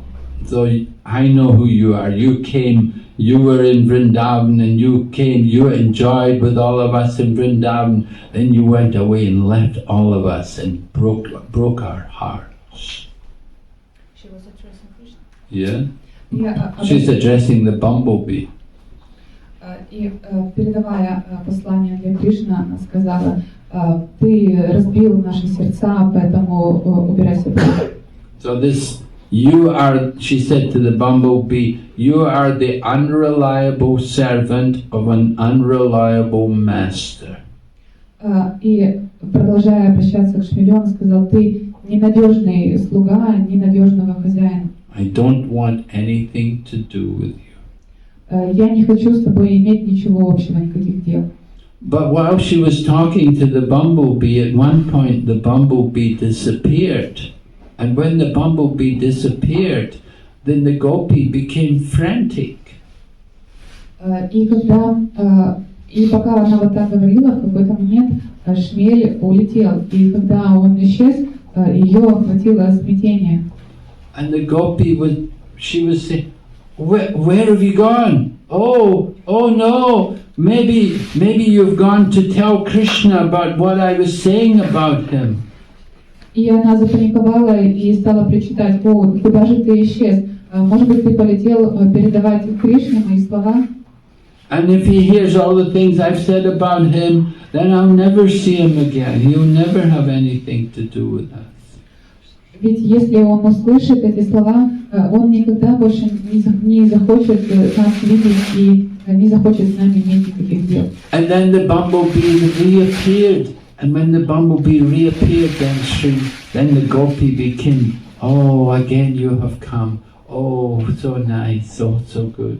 So I know who you are. You came, you were in Vrindavan and you came, you enjoyed with all of us in Vrindavan, then you went away and left all of us and broke our hearts. She was addressing Krishna. Yeah? Я, She's addressing the bumblebee. И передавая послание для Кришны, она сказала, ты разбил наши сердца, поэтому убирайся прочь. So this, you are, she said to the bumblebee, you are the unreliable servant of an unreliable master. И продолжая обращаться к шмелю, он сказал, ты ненадежный слуга, ненадежного хозяина. I don't want anything to do with you. Я не хочу с тобой иметь ничего общего, никаких дел. But while she was talking to the bumblebee, at one point the bumblebee disappeared. And when the bumblebee disappeared, then the gopi became frantic. И пока она вот так говорила, в какой-то момент шмель улетел. И когда он исчез, ее охватило смятение. And the gopi she was saying, where have you gone? Oh no, maybe you've gone to tell Krishna about what I was saying about him. И она запаниковала и стала причитать, о, куда же ты исчез? Может быть, ты полетел передавать Кришне мои слова? And if he hears all the things I've said about him, then I'll never see him again. He'll never have anything to do with us. Ведь если он услышит эти слова, он никогда больше не захочет нас видеть и не захочет с нами иметь никаких дел. And then the bumblebee reappeared. And when the bumblebee reappeared, then the gopi became, oh, again you have come. Oh, so nice, so good.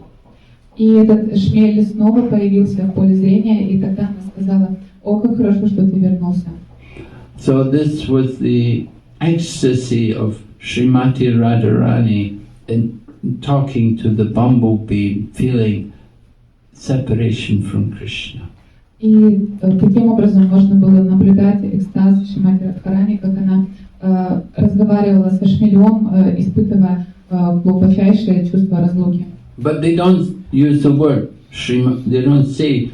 И этот шмель снова появился в поле зрения, и тогда она сказала, о, как хорошо, что ты вернулся. So this was the ecstasy of Srimati Radharani in talking to the bumblebee, feeling separation from Krishna. И таким образом можно было наблюдать экстаз Шримати Радхарани, как она разговаривала со шмелем, испытывая глубочайшее чувство разлуки. But they don't use the word they don't say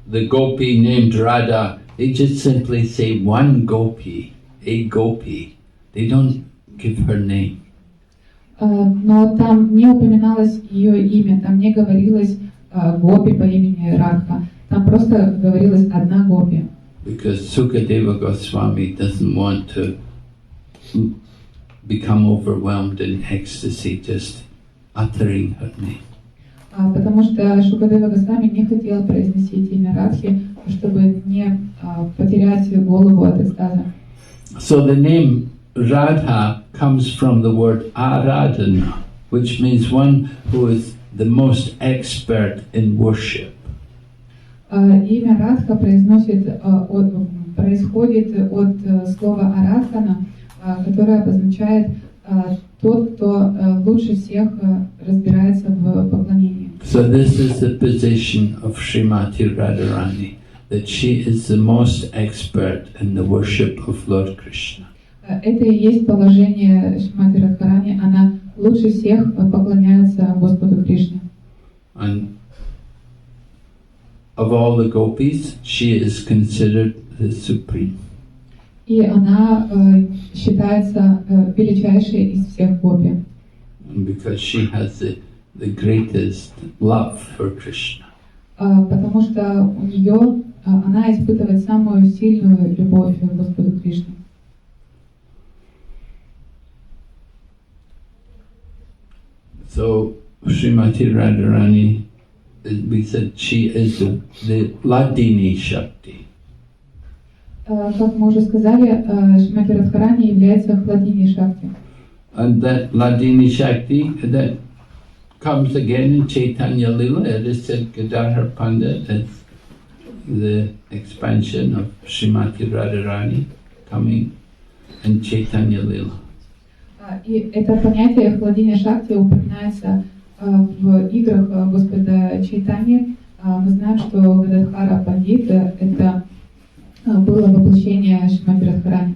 the gopi named Radha. They just simply say one gopi, a gopi. They don't give her name. Но там не упоминалось ее имя, там не говорилось гопи по имени Радха. Там просто говорилась одна гопи. Because Sukadeva Goswami doesn't want to become overwhelmed in ecstasy just uttering her name. Потому что Шукадева Госвами не хотел произносить имя Радхи, чтобы не потерять голову от экстаза. So the name Radha comes from the word Aradhana, which means one who is the most expert in worship. Имя Радха происходит от слова Арадхана, которое обозначает тот, кто лучше всех разбирается в поклонении. So this is the position of Srimati Radharani, that she is the most expert in the worship of Lord Krishna. Это и есть положение Шримати Радхарани, она лучше всех поклоняется Господу Кришне. And of all the gopis, she is considered the supreme. И она считается величайшей из всех гопи. And because she has the greatest love for Krishna. Потому что у нее она испытывает самую сильную любовь к Господу Кришне. So Srimati Radharani, we said she is the Ladini Shakti. Как мы уже сказали, Шримати Радхарани является Хладини Шакти. And that Ladini Shakti, that comes again in Chaitanya Lila. It is said Gadadhar Pandit is the expansion of Srimati Radharani coming in Chaitanya Lila. И это понятие Хладини Шакти упоминается в играх Господа Чайтани. Мы знаем, что Гададхара Пандит это было воплощение Шримати Радхарани.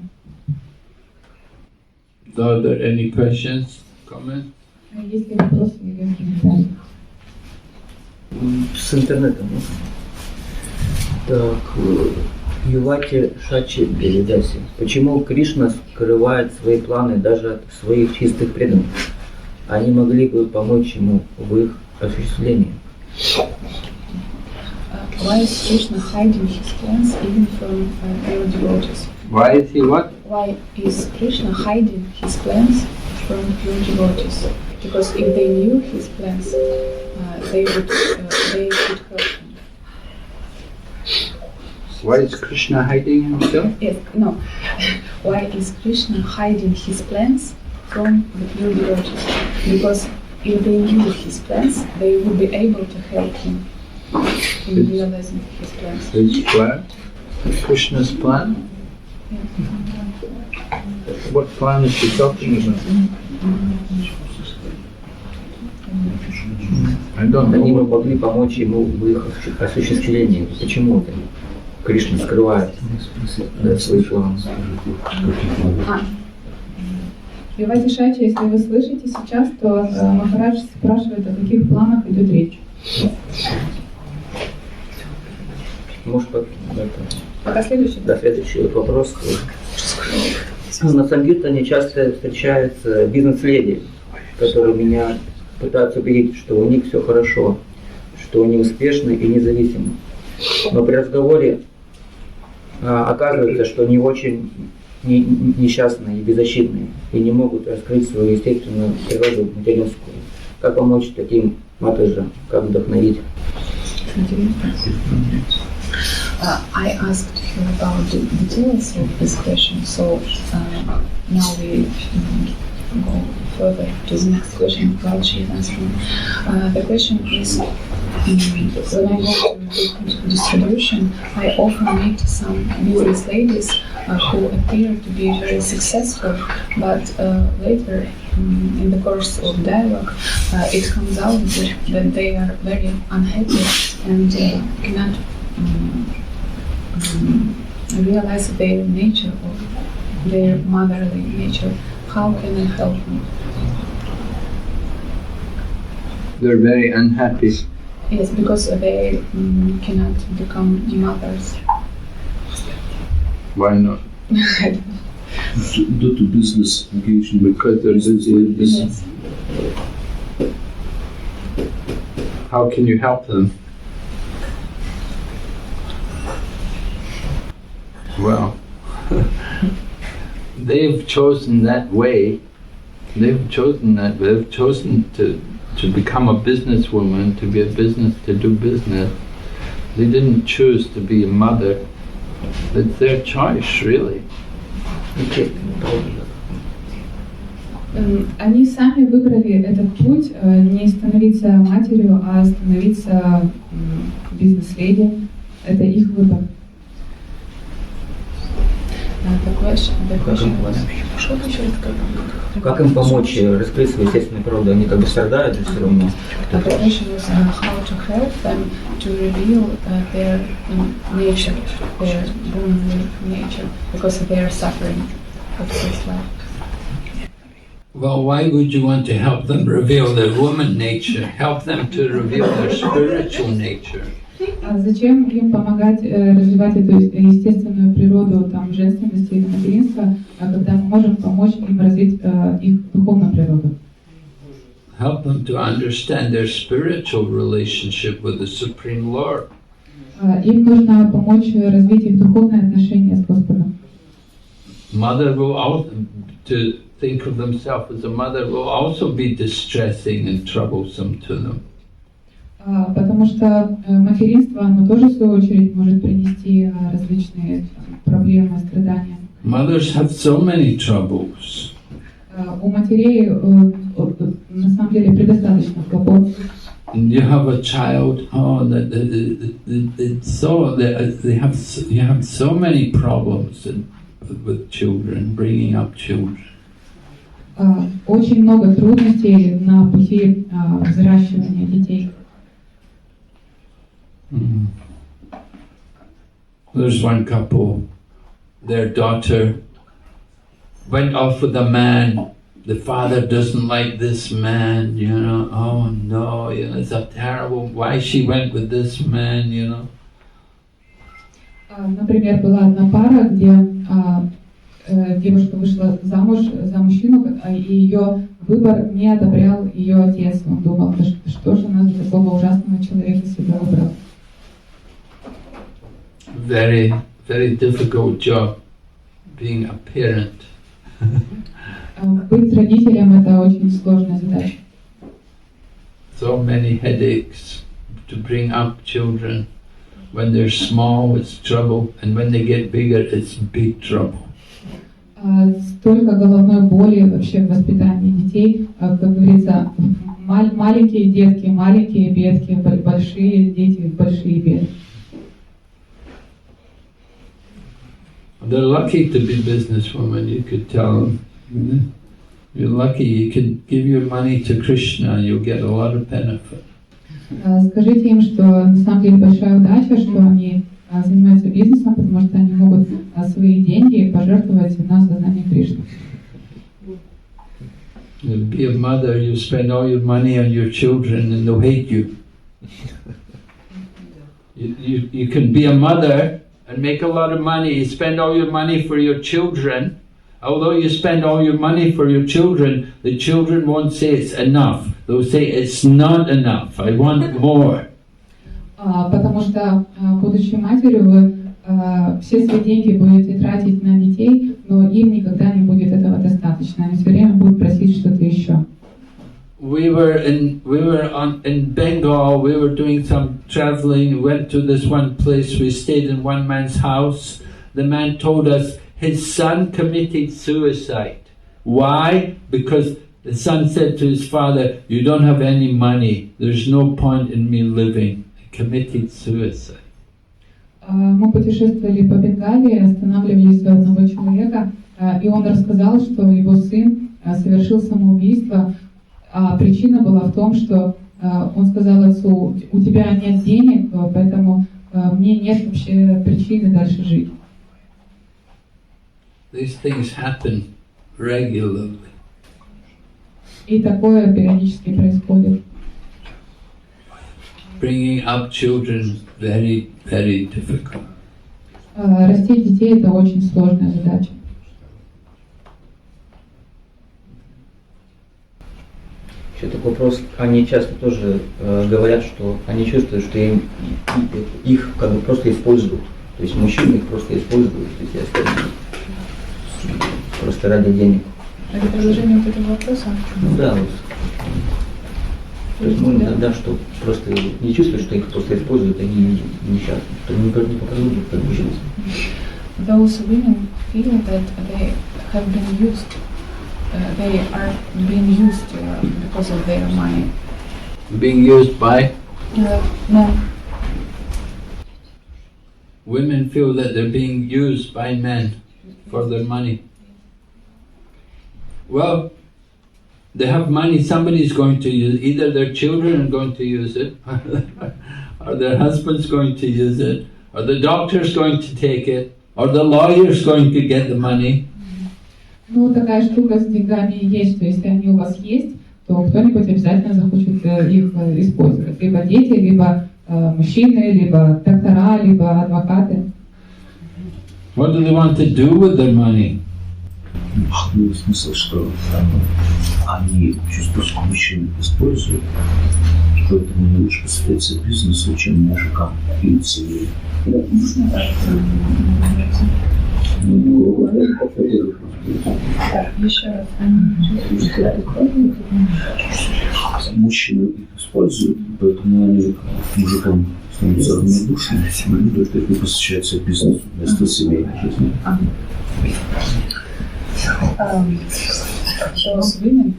Are there any questions, comments? Есть ли вопросы или комментарии? С интернетом. Так, Ювати Шачи Белидаси. Почему Кришна скрывает свои планы даже от своих чистых преданных? Они могли бы помочь ему в их осуществлении. Why is Krishna hiding his plans even from pure devotees? Why is he what? Why is Krishna hiding his plans from pure devotees? Because if they knew his plans, they could help him. Why is Krishna hiding himself? Yes, no. Why is Krishna hiding his plans from the pure devotees? Because if they knew his plans, they would be able to help him in realizing his plans. His plan? Krishna's plan? What plan is she talking about? I don't Они бы know. могли помочь ему в их осуществлении. Почему это? Кришна скрывает свои планы. Вивати Шачи, если вы слышите сейчас, то Махарадж спрашивает, о каких планах идет речь. Может, Пока следующий. следующий вопрос. На Сангиртане часто встречаются бизнес-леди, которые меня пытаются убедить, что у них все хорошо, что они успешны и независимы. Но при разговоре оказывается, что они очень несчастные и беззащитные и не могут раскрыть свою естественную природу материнскую. Как помочь таким матаджам, как вдохновить? I asked her about the details of this question, so now we go further to the next question while she is answering. The question is, when I go to distribution, I often meet some business ladies who appear to be very successful, but later in the course of dialogue, it comes out that they are very unhappy and cannot realize their nature or their motherly nature. How can I help them? They're very unhappy. Yes, because they cannot become mothers. Why not? Due to business engagement. Because they're busy with business. Yes. How can you help them? Well, they've chosen that way. They've chosen to become a businesswoman, to be a business, to do business. They didn't choose to be a mother. It's their choice, really. Они сами выбрали этот путь, не становиться матерью, а становиться бизнес-леди. Это их выбор. The question was, Как им помочь раскрыть свою естественную природу? Они как бы страдают же все равно. the question was how to help them to reveal their nature, their womanly nature, because they are suffering of this life. Well, why would you want to help them reveal their woman nature? Help them to reveal their spiritual nature. А зачем им помогать развивать эту естественную природу там, женственности или материнства, когда мы можем помочь им развить их духовную природу? Help them to understand their spiritual relationship with the Supreme Lord. Им нужно помочь развить их духовные отношения с Господом. Mother will also, to think of themselves as a mother will also be distressing and troublesome to them. Потому что материнство, оно тоже в свою очередь может принести различные проблемы, страдания. Mothers have so many troubles. У матерей на самом деле предостаточно хлопот. You have a child, you have so many problems with children, bringing up children. Очень много трудностей на пути взращивания детей. There's one couple, their daughter went off with a man. The father doesn't like this man, you know. Oh no, you know, it's a terrible. Why she went with this man, you know. Например, была одна пара, где девушка вышла замуж за мужчину, и ее выбор не одобрял ее отец. Он думал, что же она за такого ужасного человека себя выбрала. Very, very difficult job being a parent. Быть родителем — это очень сложная задача. So many headaches to bring up children. When they're small, it's trouble, and when they get bigger, it's big trouble. Столько головной боли вообще в воспитании детей, как говорится, маленькие детки, маленькие бедки, большие дети, большие беды. They're lucky to be businesswomen, you could tell them. You're lucky, you can give your money to Krishna and you'll get a lot of benefit. Скажите им, что на самом деле большая удача, что они занимаются бизнесом, потому что они могут свои деньги пожертвовать на сознание Кришны. Be a mother, you spend all your money on your children and they'll hate you. You can be a mother and make a lot of money, you spend all your money for your children. Although you spend all your money for your children, the children won't say it's enough. They'll say it's not enough, I want more. Потому что, будучи матерью, вы все свои деньги будете тратить на детей, но им никогда не будет этого достаточно. Они все время будут просить что-то еще. We were in Bengal, we were doing some traveling, went to this one place, we stayed in one man's house. The man told us his son committed suicide. Why? Because the son said to his father, you don't have any money, there's no point in me living. He committed suicide. Мы путешествовали по Бенгалии, останавливались у одного человека, и он рассказал, что его сын совершил самоубийство. А причина была в том, что он сказал отцу, у тебя нет денег, поэтому мне нет вообще причины дальше жить. These things happen regularly. И такое периодически происходит. Bringing up children very, very difficult. Растить детей — это очень сложная задача. Еще такой вопрос. Они часто тоже говорят, что они чувствуют, что их как бы просто используют. То есть мужчины их просто используют, то есть просто ради денег. Это продолжение вот этого вопроса? Ну да, вот. То есть да, что просто не чувствуют, что их просто используют, они несчастны, что они не показывают, как бы жизнь. Those women feel that they have been used, they are being used because of their money. Being used by? No. Women feel that they're being used by men for their money. Well, they have money, somebody's going to use it. Either their children are going to use it, or their husband's going to use it, or the doctor's going to take it, or the lawyer's going to get the money. Ну, такая штука с деньгами есть, что если они у вас есть, то кто-нибудь обязательно захочет их использовать. Либо дети, либо мужчины, либо доктора, либо адвокаты. What do they want to do with their money? Ну, смысл, что они чувствуют, что мужчин используют, поэтому они лучше посвятятся бизнесу, чем мужикам или семье. Еще раз. мужчины их используют, поэтому они мужикам становятся равнодушными, а люди только посвящаются бизнесу вместо семейной жизни. Those women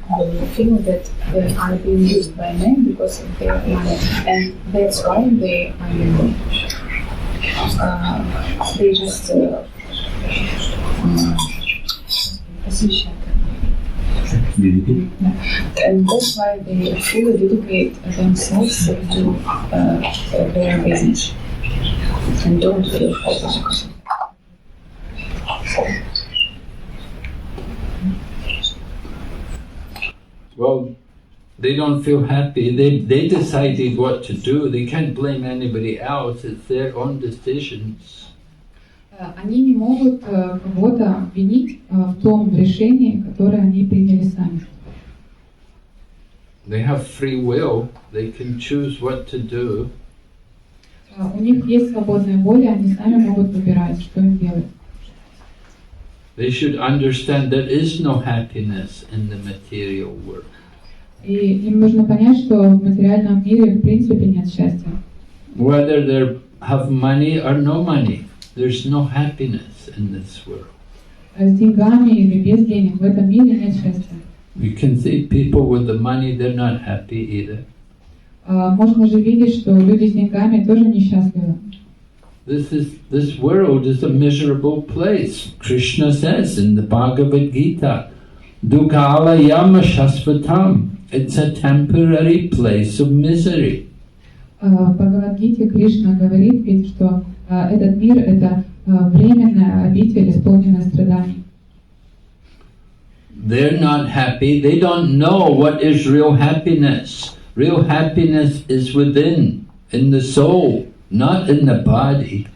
feel that they are being used by men because of their money, and that's why they just and that's why they fully dedicate themselves to their business and don't feel happy. Well, they don't feel happy. They decided what to do. They can't blame anybody else. It's their own decisions. Они не могут кого-то обвинить в том решении, которое они приняли сами. They have free will. They can choose what to do. У них есть свободная воля, они сами могут выбирать, что им делать. They should understand there is no happiness in the material world. И им нужно понять, что в материальном мире в принципе нет счастья. Whether they have money or no money, there's no happiness in this world. С деньгами или без денег в этом мире нет счастья. You can see people with the money, they're not happy either. Можно же видеть, что люди с деньгами тоже несчастливы. This world is a miserable place. Krishna says in the Bhagavad Gita, Dukhala yama shasvatam. It's a temporary place of misery. В Бхагавад-гите Кришна говорит ведь, что этот мир — это временная обитель, исполненная страданий. They're not happy. They don't know what is real happiness. Real happiness is within, in the soul, not in the body.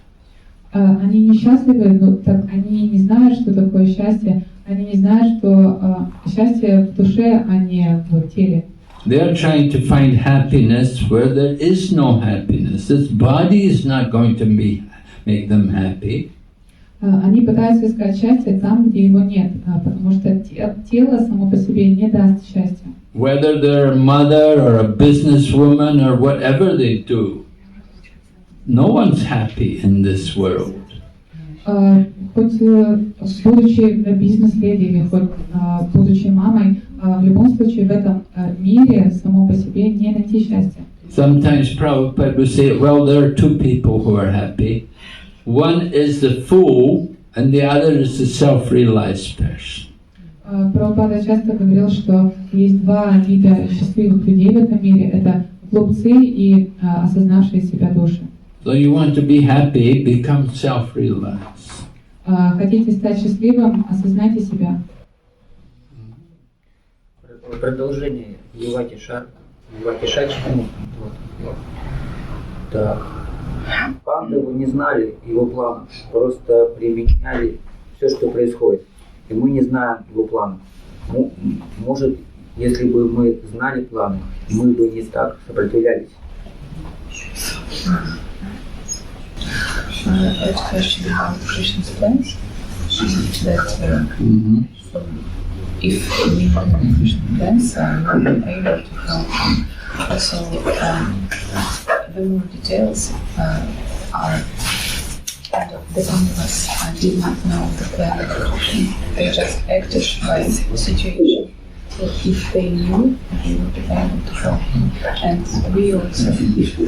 Они несчастливы, но так они не знают, что такое счастье. Они не знают, что счастье в душе, а не в теле. They are trying to find happiness where there is no happiness. This body is not going to make them happy. Они пытаются искать счастье там, где его нет, потому что тело само по себе не даст счастья. Whether they're a mother or a businesswoman or whatever they do, no one's happy in this world. Хоть будучи бизнес-леди или хоть будучи мамой, в любом случае в этом мире само по себе не найти счастья. Sometimes Prabhupada will say, well, there are two people who are happy. One is the fool and the other is the self-realized person. Прабхупада часто говорил, что есть два вида счастливых людей в этом мире. Это глупцы и осознавшие себя души. So you want to be happy, become self-realized. Хотите стать счастливым, осознайте себя. Продолжение Вивати-Шачи. Так. Пандавы не знали его планов, просто применяли все, что происходит. И мы не знаем его планов. Может, если бы мы знали планы, мы бы не так сопротивлялись. A question about Krishna's plans. That if we know Krishna's plans, we will be able to help him. Also, the more details are kind of the universe did not know the plan of Krishna. They just acted by the situation. So if they knew, they would be able to help him. And we also, if we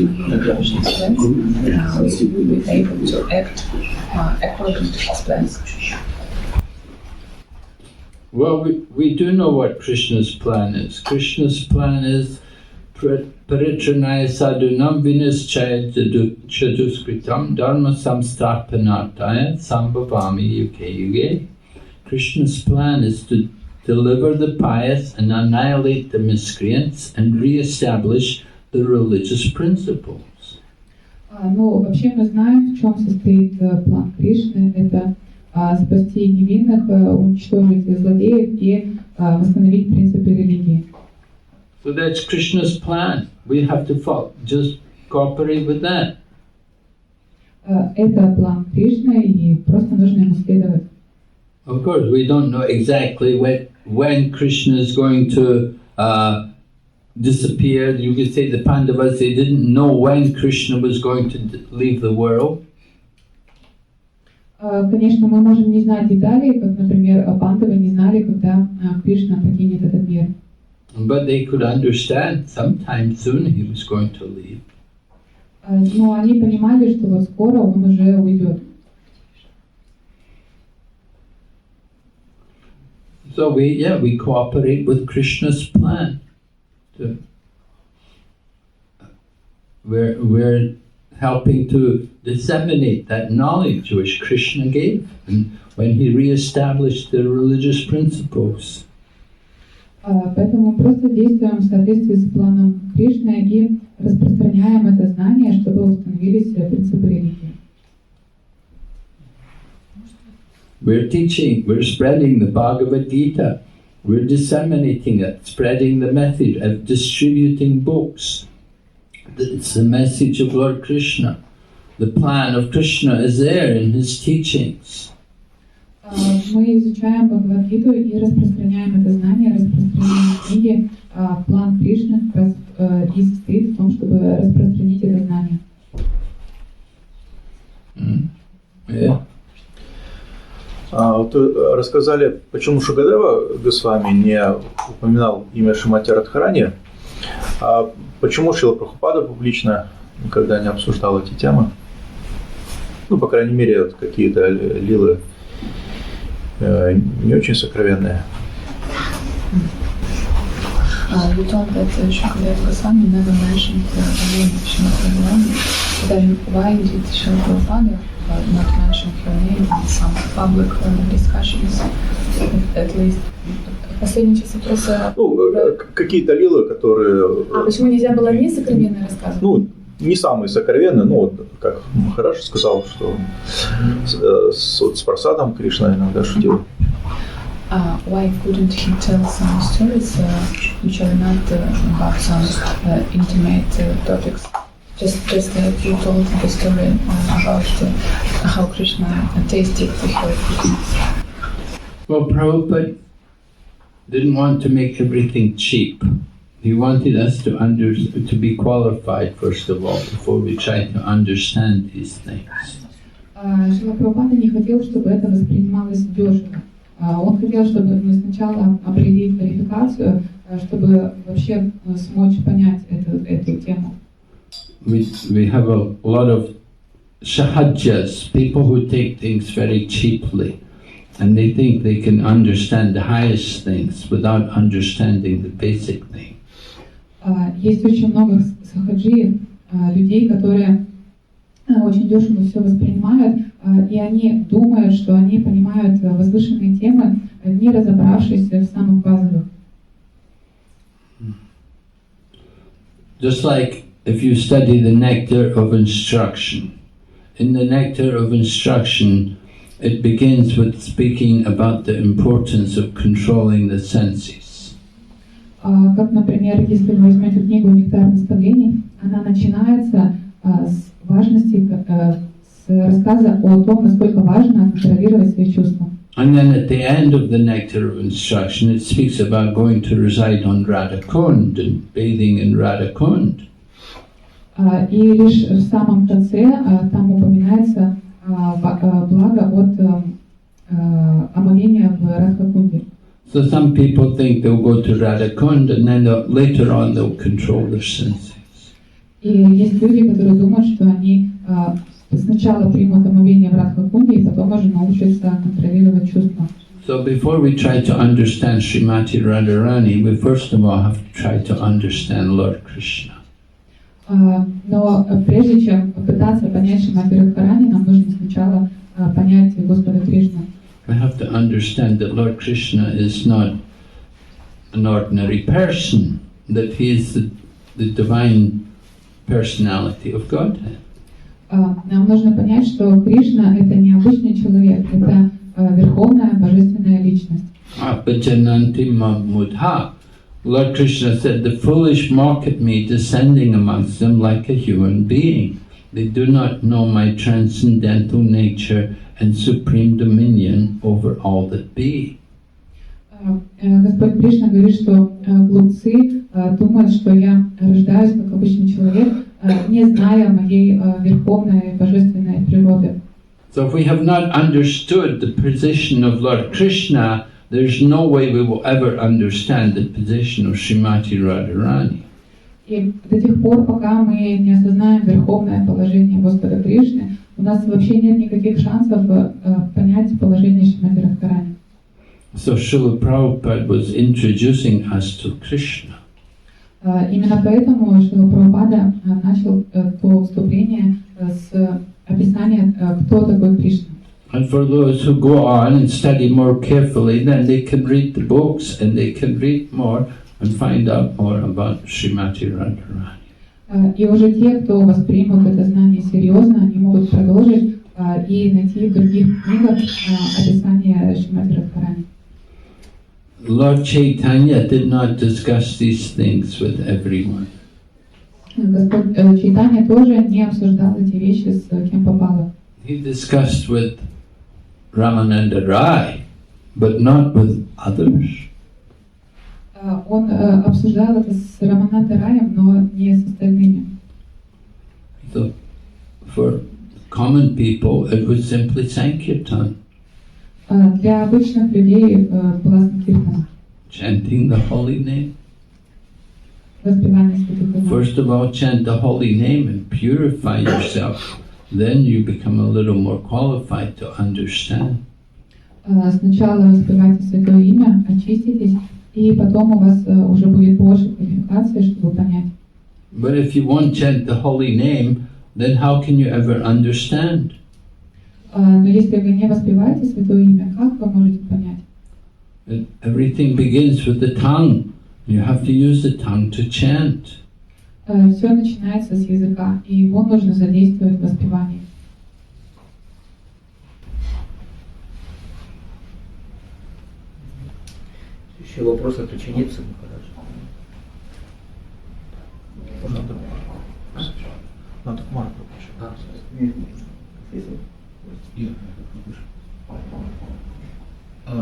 knew Krishna's plans, we would be able to act according to his plans. Well, we do know what Krishna's plan is. Krishna's plan is Paritranaya sadhunam vinaschaya chaduskritam dharma samsthapanartaya sambhavami yuge yuge. Krishna's plan is to deliver the pious and annihilate the miscreants and re-establish the religious principles. Ну, вообще мы знаем, в чем состоит план Кришны. Это спасти невинных, уничтожить злодеев и восстановить принципы религии. So that's Krishna's plan. We have to just cooperate with that. Это план Кришны, и просто нужно ему следовать. Of course, we don't know exactly when Krishna is going to disappeared. You could say the Pandavas, they didn't know when Krishna was going to leave the world. Конечно, мы можем не знать деталей, как, например, пандавы не знали, когда Кришна покинет этот мир. But they could understand sometime soon he was going to leave. Но они понимали, что вот скоро он уже уйдет. So we cooperate with Krishna's plan. We're helping to disseminate that knowledge which Krishna gave and when he re-established the religious principles. Поэтому мы просто действуем в соответствии с планом Кришны и распространяем это знание, чтобы установились принципы религии. We're teaching, we're spreading the Bhagavad Gita, we're disseminating it, spreading the message, distributing books. It's the message of Lord Krishna. The plan of Krishna is there in his teachings. Мы изучаем Бхагавад-гиту и распространяем это знание, распространяем книги. План Кришны как раз и состоит в том, чтобы распространить это знание. Yeah. Вот рассказали, почему Шукадева Госвами не упоминал имя Шримати Радхарани, а почему Шрила Прабхупада публично никогда не обсуждал эти темы. Ну, по крайней мере, вот какие-то лилы не очень сокровенные. You told that Shukadeva Goswami never mentioned the name of Srimati Radharani. Then why did Srila Prabhupada not mention her name in some public discussions, at least? Последний час вопроса. Ну, какие-то лилы, которые... почему нельзя было не сокровенные рассказывать? Ну, не самые сокровенные, но вот, как Махарадж сказал, что с Прасадом Кришна иногда шутил. Why couldn't he tell some stories which are not about some intimate topics? Just like you told the story about how Krishna tasted her food. Well, Prabhupada didn't want to make everything cheap. He wanted us to be qualified, first of all, before we try to understand these things. Шрила Прабхупада не хотел, чтобы это воспринималось дешево. Он хотел, чтобы мы сначала обрели квалификацию, чтобы вообще смочь понять эту тему. We have a lot of sahajas, people who take things very cheaply, and they think they can understand the highest things without understanding the basic thing. Есть очень много сахаджиев, людей, которые очень дешево все воспринимают, и они думают, что они понимают возвышенные темы, не разобравшись в самых базовых. Just like if you study the nectar of instruction. In the nectar of instruction, it begins with speaking about the importance of controlling the senses. Как, например, если вы возьмете книгу «Нектар наставлений», она начинается с важности, с рассказа о том, насколько важно контролировать свои чувства. And then at the end of the nectar of instruction, it speaks about going to reside on Radhakund and bathing in Radhakund. И лишь в самом конце там упоминается благо от омовения в Радхакунде. So some people think they'll go to Radhakund and then later on they'll control their senses. И есть люди, которые думают, что они сначала примут омовение в Радхакунде и потом уже научатся контролировать чувства. So before we try to understand Srimati Radharani, we first of all have to try to understand Lord Krishna. Но прежде чем попытаться понять Шримати Радхарани, нам нужно сначала понять Господа Кришну. We have to understand that Lord Krishna is not an ordinary person, that he is the divine personality of Godhead. Нам нужно понять, что Кришна — это не обычный человек, это верховная божественная личность. Apajananti mudha. Lord Krishna said, the foolish mock at me, descending amongst them like a human being. They do not know my transcendental nature and supreme dominion over all that be. Господь Кришна говорит, что глупцы думают, что я рождаюсь как обычный человек, не зная моей верховной божественной природы. So if we have not understood the position of Lord Krishna, there's no way we will ever understand the position of Srimati Radharani. И до тех пор, пока мы не осознаем верховное положение Господа Кришны, у нас вообще нет никаких шансов понять положение Шримати Радхарани. So Srila Prabhupada was introducing us to Krishna. Именно поэтому Шрила Прабхупада начал то вступление с описания, кто такой Кришна. And for those who go on and study more carefully, then they can read the books and they can read more and find out more about Srimati Radharani. И уже те, кто воспримут это знание серьезно, и могут продолжить и найти в других книгах описание Шримати Радхарани. Lord Chaitanya did not discuss these things with everyone. Господь Чайтанья тоже не обсуждал эти вещи с кем попало. He discussed with Ramananda Rai, but not with others. Он обсуждал это с Рамананда Раем, но не с остальными. So for common people, it was simply Sankirtan, Для обычных людей была санкиртана, chanting the holy name. воспевание святых имен. First of all, chant the holy name and purify yourself. Then you become a little more qualified to understand. Сначала воспевайте святое имя, очиститесь, и потом у вас уже будет больше квалификации, чтобы понять. But if you won't chant the holy name, then how can you ever understand? Но если вы не воспеваете святое имя, как вы можете понять? And everything begins with the tongue. You have to use the tongue to chant. Все начинается с языка, и его нужно задействовать в воспевании. Еще вопрос от ученицы. Надо Кумар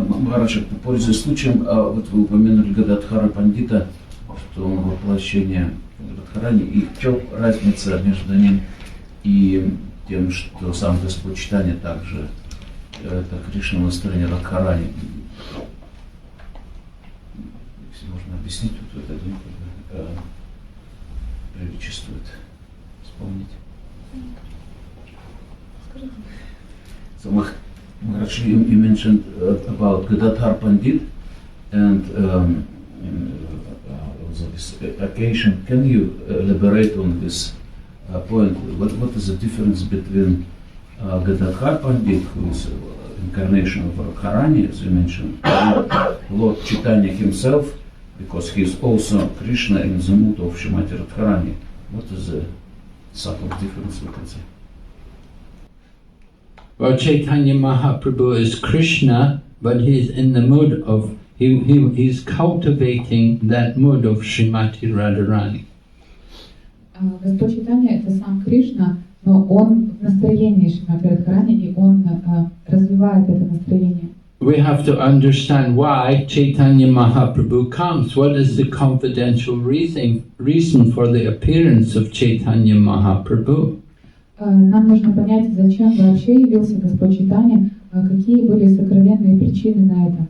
Махарадж, пользуясь случаем, вот вы упомянули Гададхара Пандита, что он воплощение Радхарани, и в чем разница между ним и тем, что сам Господь Чайтанья также это Кришна на стороне Радхарани? Если можно объяснить, вот это приличествует вспомнить. So, Maharaj, you mentioned about Gadadhar Pandit and on this occasion. Can you elaborate on this point? What is the difference between Gadadhar Pandit, who is incarnation of Radharani, as you mentioned, and Lord Chaitanya himself, because he is also Krishna in the mood of Srimati Radharani? What is the subtle difference, we can say? Well, Chaitanya Mahaprabhu is Krishna, but he's in the mood of, he's cultivating that mood of Srimati Radharani. Господь Чайтанья — это сам Кришна, но он в настроении Шримати Радхарани, и он развивает это настроение. We have to understand why Chaitanya Mahaprabhu comes. What is the confidential reason for the appearance of Chaitanya Mahaprabhu? Нам нужно понять, зачем вообще явился Господь Чайтанья, какие были сокровенные причины на это.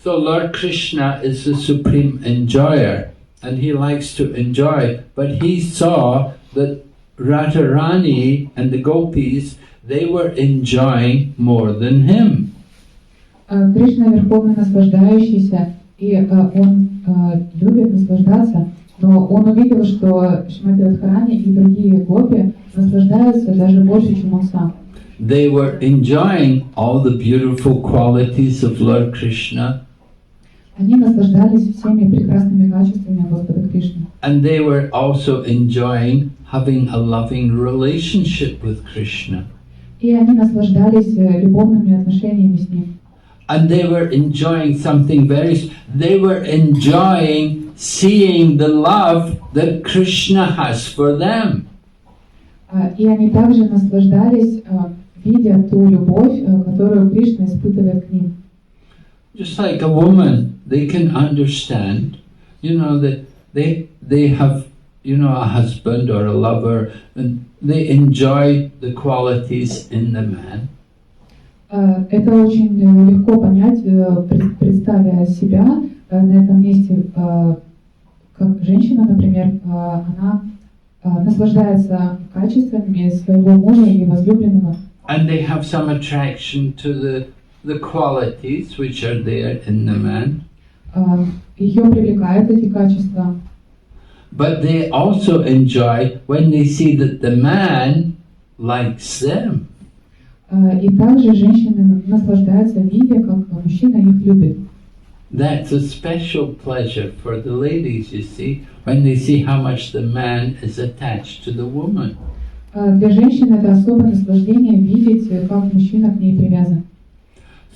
So Lord Krishna is the supreme enjoyer, and he likes to enjoy, but he saw that Radharani and the gopis, they were enjoying more than him. Кришна верховный наслаждающийся, и он любит наслаждаться, но он увидел, что Шримати Радхарани и другие гопи наслаждаются даже больше, чем он сам. They were enjoying all the beautiful qualities of Lord Krishna. Они наслаждались всеми прекрасными качествами Господа Кришны. And they were also enjoying having a loving relationship with Krishna. И они наслаждались любовными отношениями с ним. And they were enjoying something they were enjoying seeing the love that Krishna has for them. И они также наслаждались, видя ту любовь, которую Кришна испытывает к ним. Just like a woman, they can understand, that they have, a husband or a lover, and they enjoy the qualities in the man. Это очень легко понять, представя себя на этом месте, как женщина, например, она наслаждается качествами своего мужа и возлюбленного. And they have some attraction to the qualities which are there in the man. Ее привлекают эти качества. But they also enjoy when they see that the man likes them. И также женщины наслаждаются, видя, как мужчина их любит. That's a special pleasure for the ladies, you see, when they see how much the man is attached to the woman. Для женщин это особое наслаждение видеть, как мужчина к ней привязан.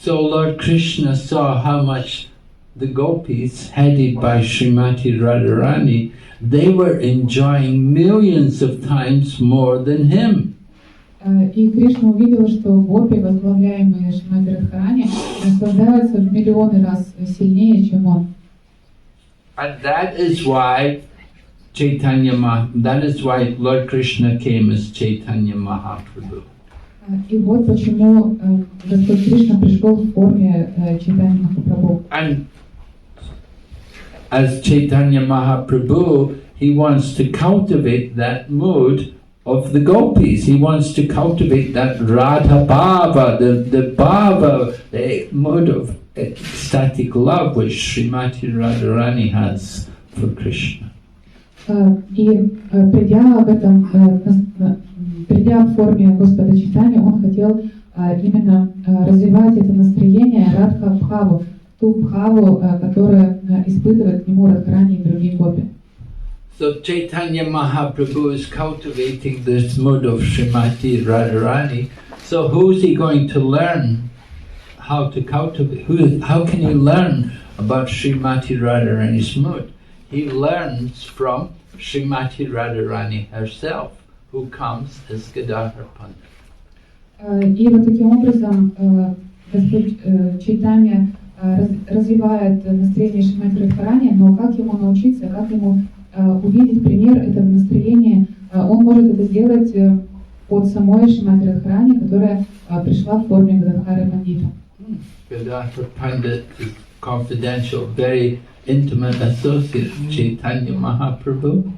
So Lord Krishna saw how much the gopis, headed by Srimati Radharani, they were enjoying millions of times more than him. И Кришна увидел, что гопи, возглавляемые Шримати Радхарани, наслаждаются в миллионы раз сильнее, чем он. And that is why Lord Krishna came as Chaitanya Mahaprabhu. И вот почему Господь Кришна пришел в форме Чайтаньи Махапрабху. And as Chaitanya Mahaprabhu, he wants to cultivate that mood of the gopis. He wants to cultivate that Radha Bhava, the Bhava, the mood of ecstatic love which Srimati Radharani has for Krishna. И придя в форме Господа Чайтаньи, он хотел именно развивать это настроение Радха Бхаву, ту Бхаву, которую испытывает к нему Радхарани и другие гопи. So Chaitanya Mahaprabhu is cultivating this mood of Srimati Radharani. So who is he going to learn how to cultivate? How can he learn about Srimati Radharani's mood? He learns from Srimati Radharani herself, who comes as Gadadhar Pandit. И вот таким образом Господь Чайтанья развивает настроение Шримати Радхарани, но как ему научиться, как ему увидеть пример этого настроения, он может это сделать от самой Шримати Радхарани, которая пришла в форме Гададхара Пандита. Gadadhar Pandit is confidential, very intimate associate of Chaitanya Mahaprabhu.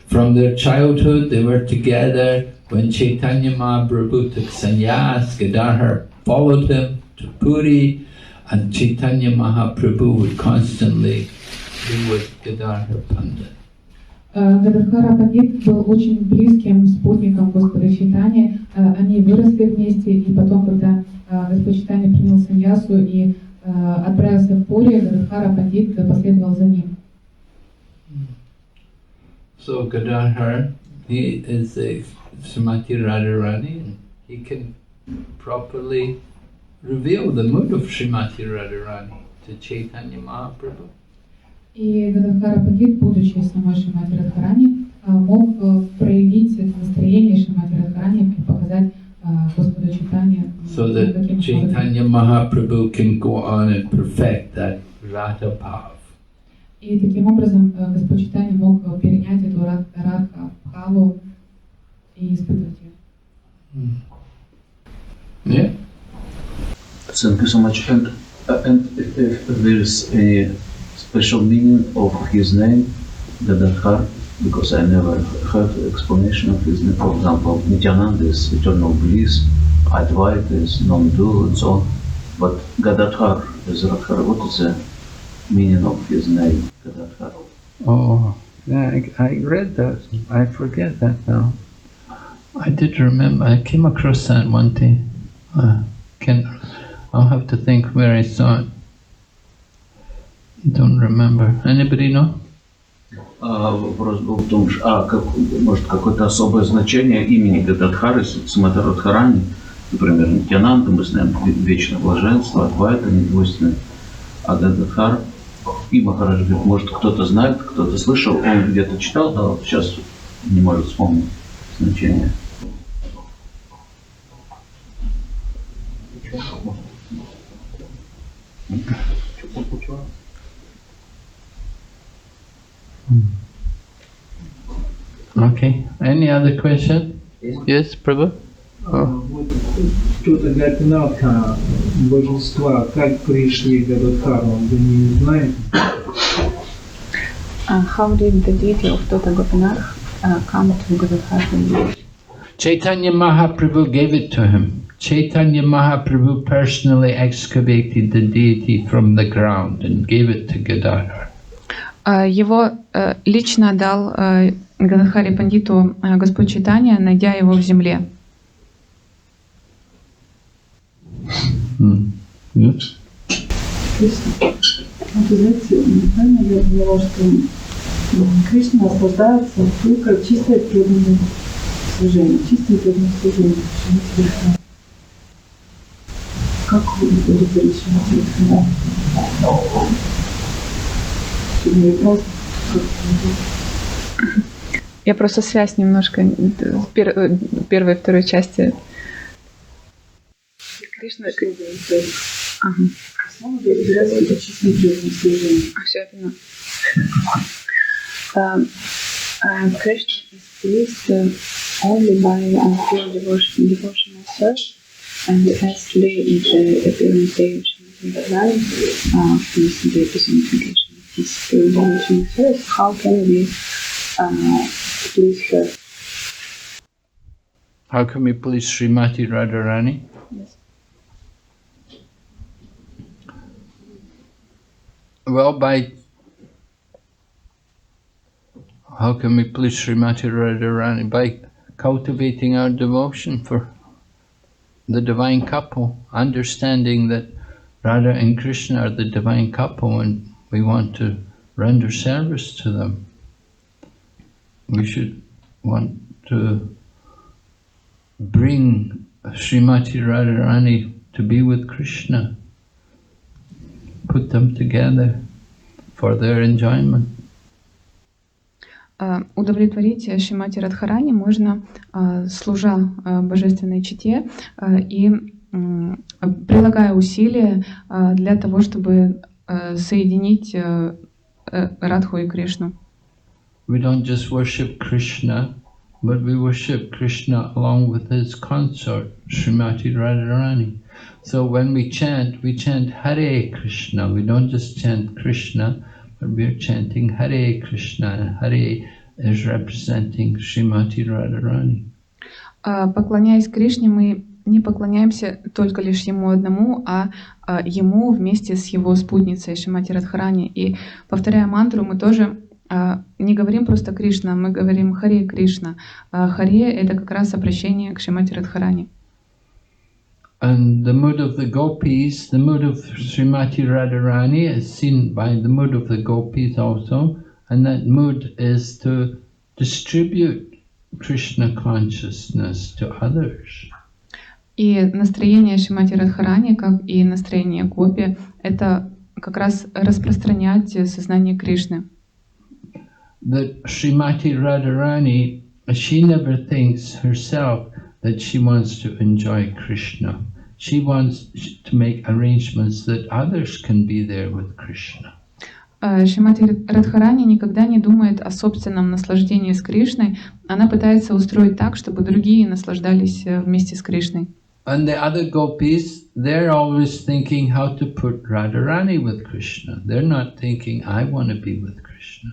From their childhood they were together. When Chaitanya Mahaprabhu took sannyas, Gadadhar followed him to Puri, and Chaitanya Mahaprabhu would constantly be with Gadadhar Pandit. Гададхара Пандит был очень близким спутником Господа Чайтаньи. Они выросли вместе, и потом, когда Господь Чайтанья принял саньясу и отправился в Пури, Гададхара Пандит последовал за ним. So Gadadhar, he is a Srimati Radharani, and he can properly reveal the mood of Srimati Radharani to Chaitanya Mahaprabhu. И Гададхара Пандит, будучи самой Шримати Радхарани, мог проявить это настроение Шримати Радхарани и показать Господу Чайтанье. So that Chaitanya Mahaprabhu can go on and perfect that Radha Bhav. И таким образом Господь Чайтанья мог перенять эту Радха Бхаву и испытывать ее. Yeah. Thank you so much. And if there is a special meaning of his name, Gadadhar, because I never heard explanation of his name. For example, Nityananda is eternal bliss, Advaita is non-dual, and so on. But Gadadhar is Radhara. What is the meaning of his name, Gadadhar? Oh, yeah, I read that. I forget that now. I did remember. I came across that one day. I'll have to think where I saw it. Don't remember. Anybody know? Вопрос был в том, может какое-то особое значение имени Гададхары, Самата Радхарани, например, Нитянанда, мы знаем вечное блаженство, Адвайта, недвойственное, а Гададхар и Махарадж говорит, может кто-то знает, кто-то слышал, он где-то читал, да, вот сейчас не может вспомнить значение. Okay. Any other question? Yes, Prabhu? Вот кто-то Гапинатха, божества, как пришли к Гададхару, вы не знаете? How did the deity of Tota Gopinath come to Gadadhar? Chaitanya Mahaprabhu gave it to him. Chaitanya Mahaprabhu personally excavated the deity from the ground and gave it to Gadadhar. Его лично дал Гададхари Пандиту Господь Чайтанья, найдя его в земле. Yes. Вы знаете, неправильно я поняла, что Кришна наслаждается только чистое преданное служение. Чистое преданное служение. Как вы будете решать это? Я просто связь немножко первой и второй части. Кришна ага. Все это. Krishna is pleased only by pure devotional search, and as today in the appearing stage in the life is the personification of his pure devotional search. How can we please her? How can we please Srimati Radharani? Yes. Well, how can we please Srimati Radharani? By cultivating our devotion for the divine couple, understanding that Radha and Krishna are the divine couple and we want to render service to them. We should want to bring Srimati Radharani to be with Krishna, put them together for their enjoyment. Удовлетворить Шримати Радхарани можно, служа божественной чите и прилагая усилия для того, чтобы соединить Радху и Кришну. We don't just worship Krishna, but we worship Krishna along with his consort, Srimati Radharani. So when we chant Hare Krishna. We don't just chant Krishna, but we are chanting Hare Krishna, and Hare is representing Srimati Radharani. Поклоняясь Кришне, мы не поклоняемся только лишь Ему одному, а Ему вместе с Его спутницей Шримати Радхарани. И повторяя мантру, мы тоже не говорим просто Кришна, мы говорим Харе Кришна. Харе — это как раз обращение к Шримати Радхарани. And the mood of the gopis, the mood of Srimati Radharani is seen by the mood of the gopis also, and that mood is to distribute Krishna consciousness to others. И настроение Шримати Радхарани, как и настроение гопи, это как раз распространять сознание Кришны. That Srimati Radharani, she never thinks herself that she wants to enjoy Krishna. She wants to make arrangements that others can be there with Krishna. Шримати Радхарани никогда не думает о собственном наслаждении с Кришной. Она пытается устроить так, чтобы другие наслаждались вместе с Кришной. And the other gopis, they're always thinking how to put Radharani with Krishna. They're not thinking, I want to be with Krishna.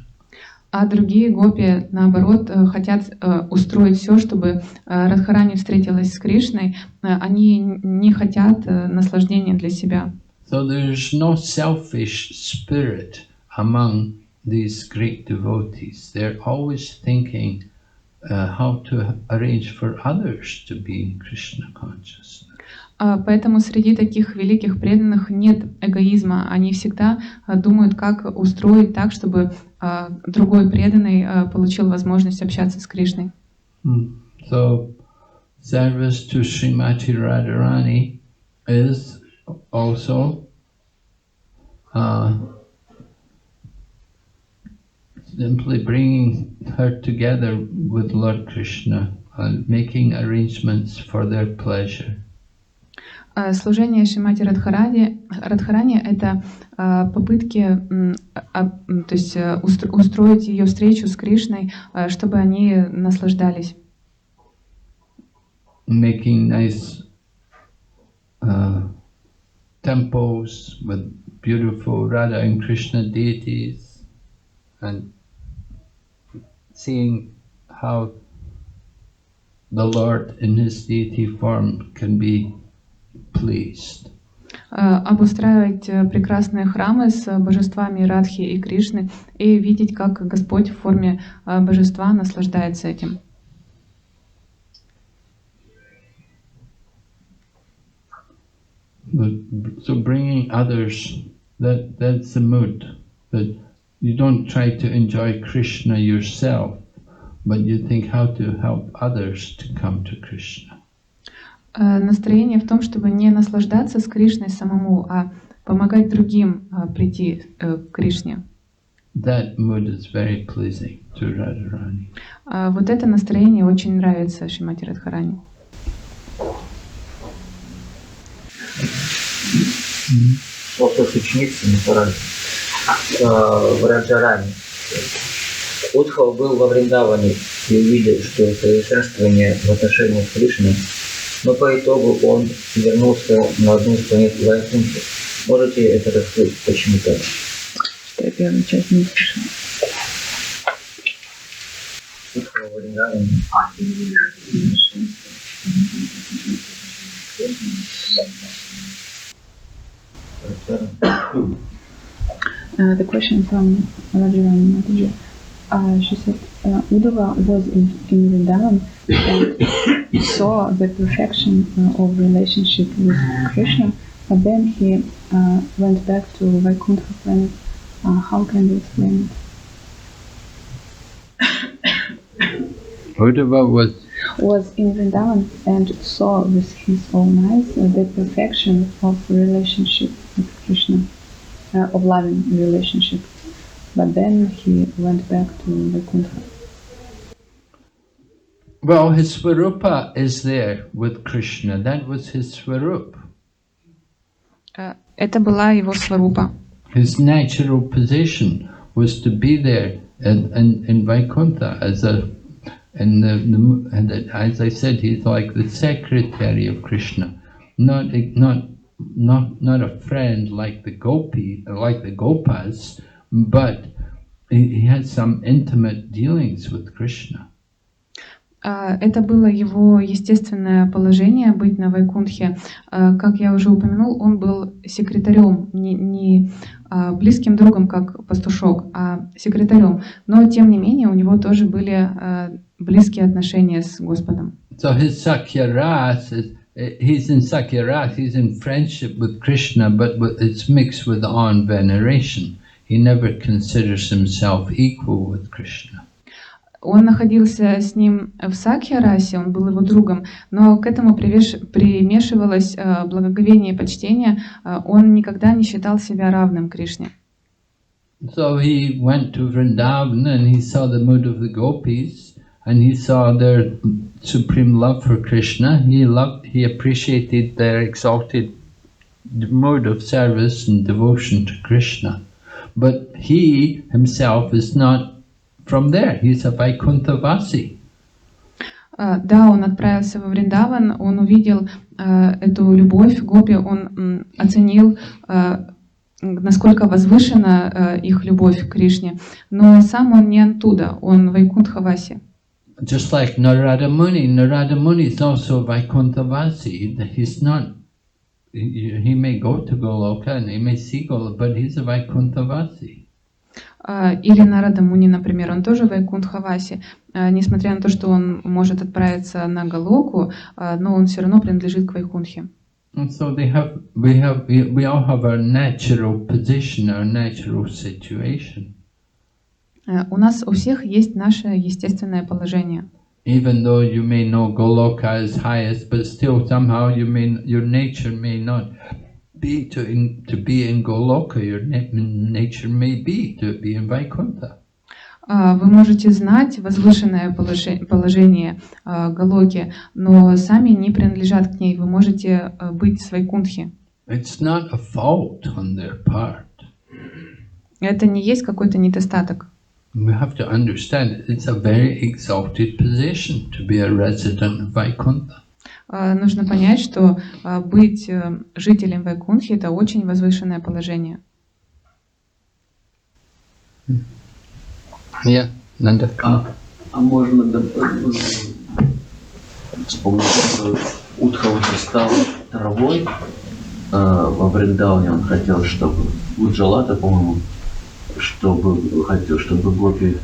А другие гопи, наоборот, хотят устроить все, чтобы Радхарани встретилась с Кришной. Они не хотят наслаждения для себя. So there's no selfish spirit among these great devotees. They're always thinking how to arrange for others to be in Krishna consciousness. Поэтому среди таких великих преданных нет эгоизма. Они всегда думают, как устроить так, чтобы другой преданный получил возможность общаться с Кришной. So, service to Srimati Radharani is also simply bringing her together with Lord Krishna and making arrangements for their pleasure. Служение Шримати Радхарани — это попытки то есть, устроить ее встречу с Кришной, чтобы они наслаждались. Making nice temples with beautiful Radha and Krishna deities, and seeing how the Lord in his deity form can be pleased. Обустраивать прекрасные храмы с божествами Радхи и Кришны и видеть, как Господь в форме божества наслаждается этим. So bringing others, that's the mood. That you don't try to enjoy Krishna yourself, but you think how to help others to come to Krishna. Настроение в том, чтобы не наслаждаться с Кришной самому, а помогать другим прийти к Кришне. That mood is very pleasing to Radharani. Вот это настроение очень нравится Шримати Радхарани. Вопрос ученицы Махараджи в Раджаране. Удхав был во Вриндаване и увидел, что совершенствование в отношениях с Кришной, но по итогу он вернулся на одну из планет Вайкунхи. Можете это раскрыть, почему так? Что я первую часть не слышала. Удхав во Вриндаване. The question from Radharani Mataji. She said Uddhava was in Vrindavan and saw the perfection of relationship with Krishna, but then he went back to Vaikuntha planet. How can you explain it? Uddhava was in Vrindavan and saw with his own eyes the perfection of relationship with Krishna, of loving relationship. But then he went back to Vaikuntha. Well, his Swarupa is there with Krishna. That was his Swarup. Это была его сварупа. His natural position was to be there in Vaikuntha as as I said, he's like the secretary of Krishna, not a friend like the Gopas, but he had some intimate dealings with Krishna. Это было его естественное положение быть на Вайкунтхе. Как я уже упомянул, он был секретарем, не близким другом, как пастушок, а секретарем. Но тем не менее у него тоже были близкие отношения с Господом. So his Sakyaras, he's in Sakyaras, he's in friendship with Krishna, but it's mixed with awe and veneration. He never considers himself equal with Krishna. Он находился с ним в Сакья-расе, он был его другом, но к этому примешивалось благоговение и почтение. Он никогда не считал себя равным Кришне. So he went to Vrindavan and he saw the mood of the gopis and he saw their supreme love for Krishna. He appreciated their exalted mode of service and devotion to Krishna. But he himself is not from there, he's a Vaikunthavasi. Да, он отправился во Вриндаван, он увидел эту любовь гопи, он оценил, насколько возвышена их любовь к Кришне, но сам он не оттуда, он Вайкунтхаваси. Just like Narada Muni is also Vaikunthavasi. He's not, he may go to Goloka and he may see Goloka, but he's a Vaikunthavasi. Или Нарада Муни, например, он тоже Вайкунтхаваси, несмотря на то, что он может отправиться на Галоку, но он все равно принадлежит к Вайкунтхе. So we all have our natural position, our natural situation. У нас у всех есть наше естественное положение. Even though you may know Goloka is highest, but still somehow your nature may not be to be in Goloka, your nature may be to be in Vaikuntha. Вы можете знать возвышенное положение Галоки, но сами не принадлежат к ней. Вы можете быть в Вайкунтхе. It's not a fault on their part. Это не есть какой-то недостаток. We have to understand it's a very exalted position to be a resident of Vaikuntha. Нужно понять, что быть жителем Вайкунтхи — это очень возвышенное положение. Yeah, Nanda. А можно вспомнить, что Удхава стал травой во Вриндаване. Он хотел, чтобы Уджалата, по-моему, хотел, чтобы гопи,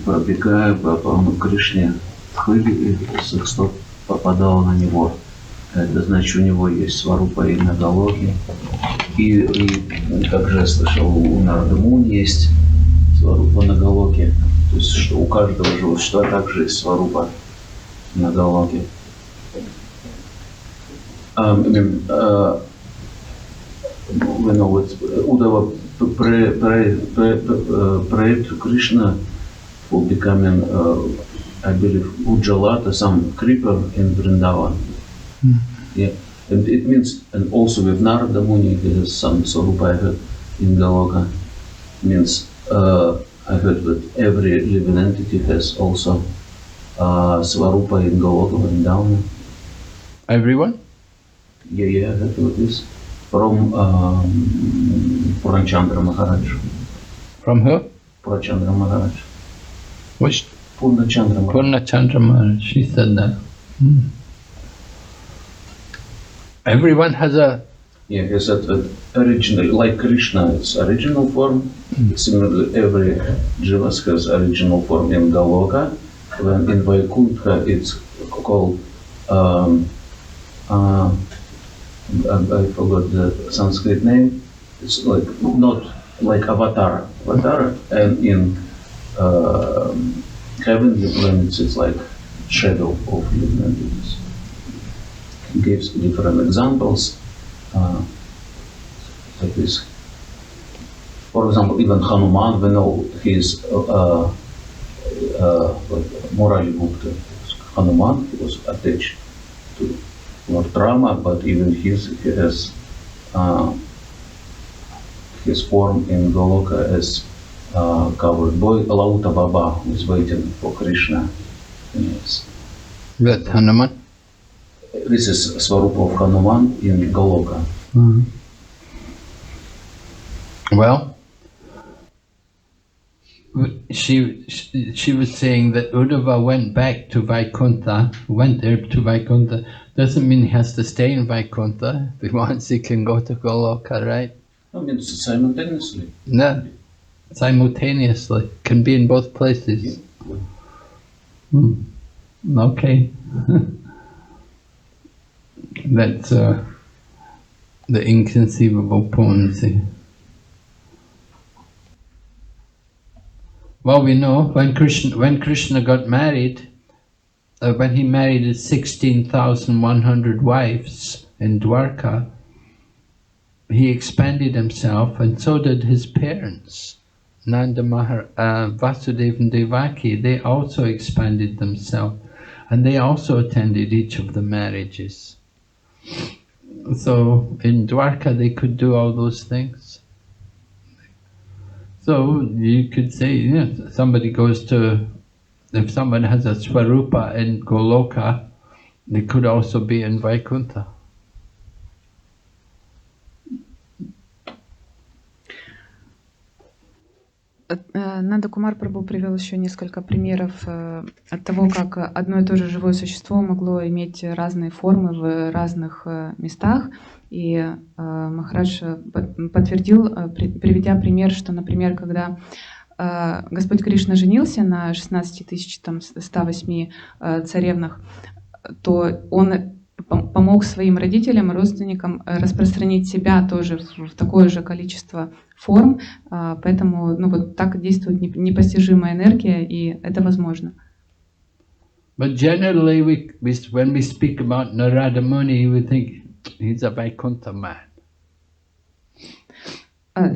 пробегая по Кришне, хыли с их стоп попадало на него. Это значит, у него есть сварупа и нагалоги. И также я слышал, у Нардамуни есть сварупа нагалоги. То есть, что у каждого живого существа также есть сварупа нагалоги. We know what Uddhava prayed to Krishna for becoming, I believe, Ujjalata, some creeper in Vrindavan. Yeah, and it means, and also with Narada Muni, he has some Swarupa, I heard, in Galoka. Means, I heard that every living entity has also Swarupa in Galoka, Vrindavan. Everyone? Yeah, I heard about this. From Purnachandra Maharaj. From who? Purnachandra Maharaj. Which? Purnachandra Maharaj. Purnachandra Maharaj, she said that. Everyone has a... Yeah, he said that original, like Krishna, it's original form. Similarly, every Jivas has original form in Galoka. When in Vaikuntha it's called, I forgot the Sanskrit name. It's like not like Avatar, and in heavenly planets it's like shadow of living entities. He gives different examples like this. For example, even Hanuman, we know he is like morally Gupta. Hanuman, he was attached to Lord Rama, but even he has his form in Goloka as covered boy. Lauta Baba, who is waiting for Krishna. Yes. That Hanuman? This is Swarupa of Hanuman in Goloka. Well, she was saying that Uddhava went back to Vaikuntha, went there to Vaikuntha. Doesn't mean he has to stay in Vaikuntha. If he wants, he can go to Goloka, right? I mean, simultaneously. No, simultaneously. Can be in both places. Okay. That's the inconceivable potency. Well, we know when Krishna got married, when he married his 16,100 wives in Dwarka, he expanded himself, and so did his parents. Nanda Vasudeva and Devaki, they also expanded themselves, and they also attended each of the marriages. So in Dwarka they could do all those things. So you could say, somebody goes to, if someone has a Swarupa in Goloka, they could also be in Vaikuntha. Нанда Кумар Прабху привел еще несколько примеров от того, как одно и то же живое существо могло иметь разные формы в разных местах. И Махарадж подтвердил, приведя пример, что, например, когда Господь Кришна женился на 16 108 царевнах, то он помог своим родителям и родственникам распространить себя тоже в такое же количество форм, поэтому вот так действует непостижимая энергия, и это возможно. But generally, when we speak about Narada Muni, we think he's a Vaikuntha man.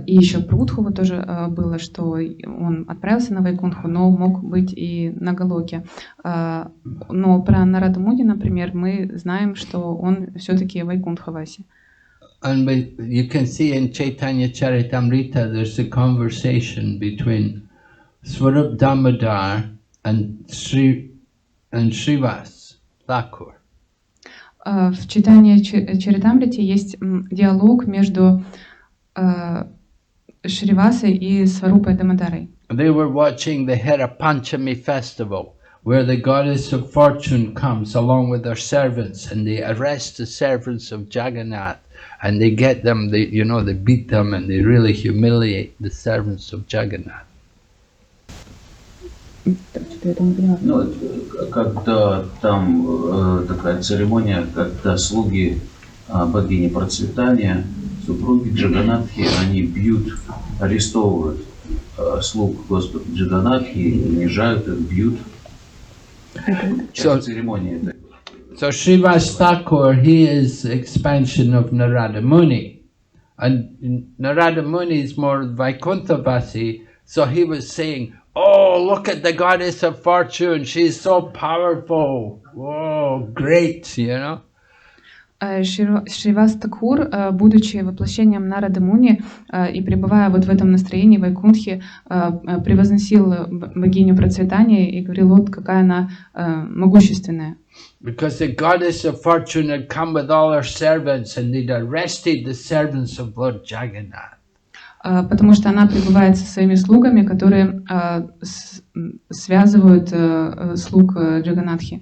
И еще про Удхову тоже было, что он отправился на Вайкунтху, но мог быть и на Галоке. Но про Нараду Муни, например, мы знаем, что он все-таки Вайкунтхаваси. And you can see in Chaitanya Charitamrita there's a conversation between Swarup Damodar and Srivas Thakur. В читании Чаритамрите есть диалог между Шривасой и Сварупой Дамодарой. They were watching the Hera Panchami festival, where the goddess of fortune comes along with her servants, and they arrest the servants of Jagannath, and they get them, they beat them, and they really humiliate the servants of Jagannath. Ну, когда там такая церемония, когда слуги богини процветания, супруги Джаганатхи, они бьют, арестовывают слуг Господа Джаганатхи, унижают их, бьют. Церемония этой. So Srivas Thakur, he is expansion of Narada Muni, and Narada Muni is more Vaikunthavasi, so he was saying, oh, look at the goddess of fortune, she's so powerful, whoa, great, you know. Шривас Такур, будучи воплощением Нарады Муни и пребывая вот в этом настроении Вайкунтхи, превозносил богиню процветания и говорил, вот какая она могущественная. Because the goddess of fortune had come with all her servants and they'd arrested the servants of Lord Jagannath. Потому что она пребывает со своими слугами, которые связывают слуг Джаганатхи.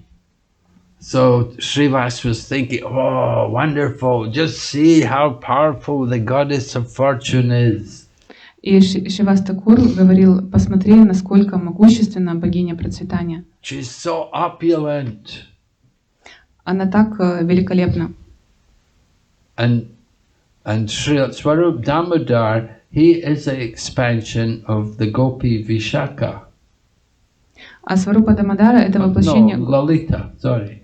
So Srivas was thinking, oh, wonderful, just see how powerful the goddess of fortune is. И Шривас Такур говорил, посмотри, насколько могущественна богиня процветания. She's so opulent. Она так великолепна. And Swarup Damodar, he is an expansion of the Gopi Vishaka. А Сварупа Дамодара это воплощение... No, Lalita, sorry.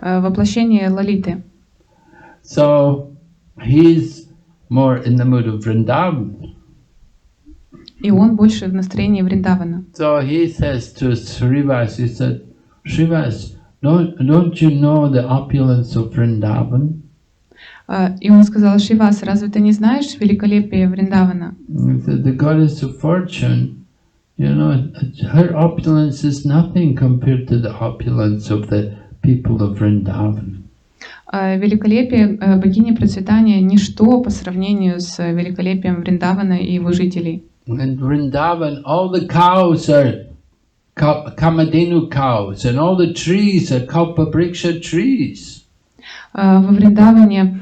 Воплощение Лалиты. So he's more in the mood of Vrindavan. И он больше в настроении Вриндавана. So he says to Srivas, he said, Srivas, don't you know the opulence of Vrindavan? И он сказал, Шривас, разве ты не знаешь великолепие Вриндавана? The goddess of fortune, her opulence is nothing compared to the opulence of the people of Vrindavan. Великолепие богини процветания ничто по сравнению с великолепием Вриндавана и его жителей. In Vrindavan, all the cows are Kamadhenu cows, and all the trees are Kalpabriksha trees. Во Вриндаване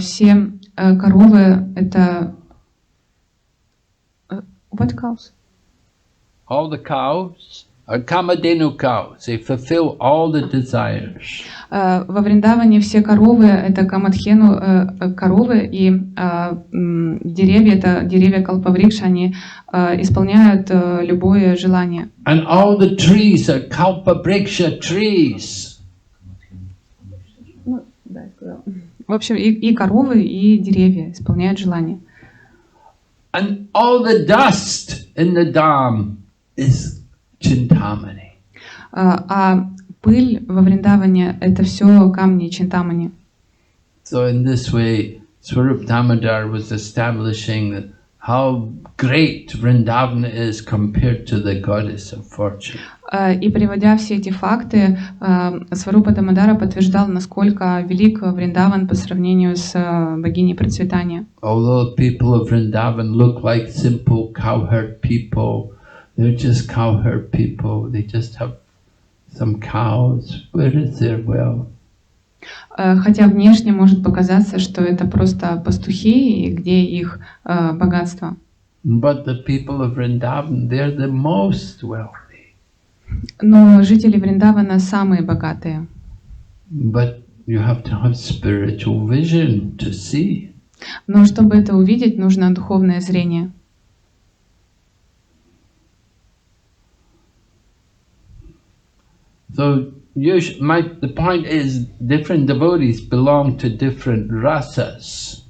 все коровы это what cows? All the cows are Kamadhenu cows. They fulfill all the desires. Во Вриндаване все коровы это Камадхену коровы, и деревья это деревья Калпаврикша, они исполняют любое желание. And all the trees are Kalpabriksha trees. Ну, да, я сказала. В общем, и коровы, и деревья исполняют желание. And all the dust in the dam is Chintamani. А пыль во Вриндаване это все камни Чинтамани. So in this way, Swarup Damodar was establishing that how great Vrindavan is compared to the goddess of fortune. И приводя все эти факты, Сварупа Дамодара подтверждал, насколько велик Вриндаван по сравнению с богиней процветания. Although people of Vrindavan look like simple cowherd people, they're just cowherd people. They just have some cows. Where is their wealth? Хотя внешне может показаться, что это просто пастухи, и где их богатство. But the people of Vrindavan, they're the most wealthy. Но жители Вриндавана самые богатые. But you have to have spiritual vision to see. Но чтобы это увидеть, нужно духовное зрение. So the point is, different devotees belong to different rasas,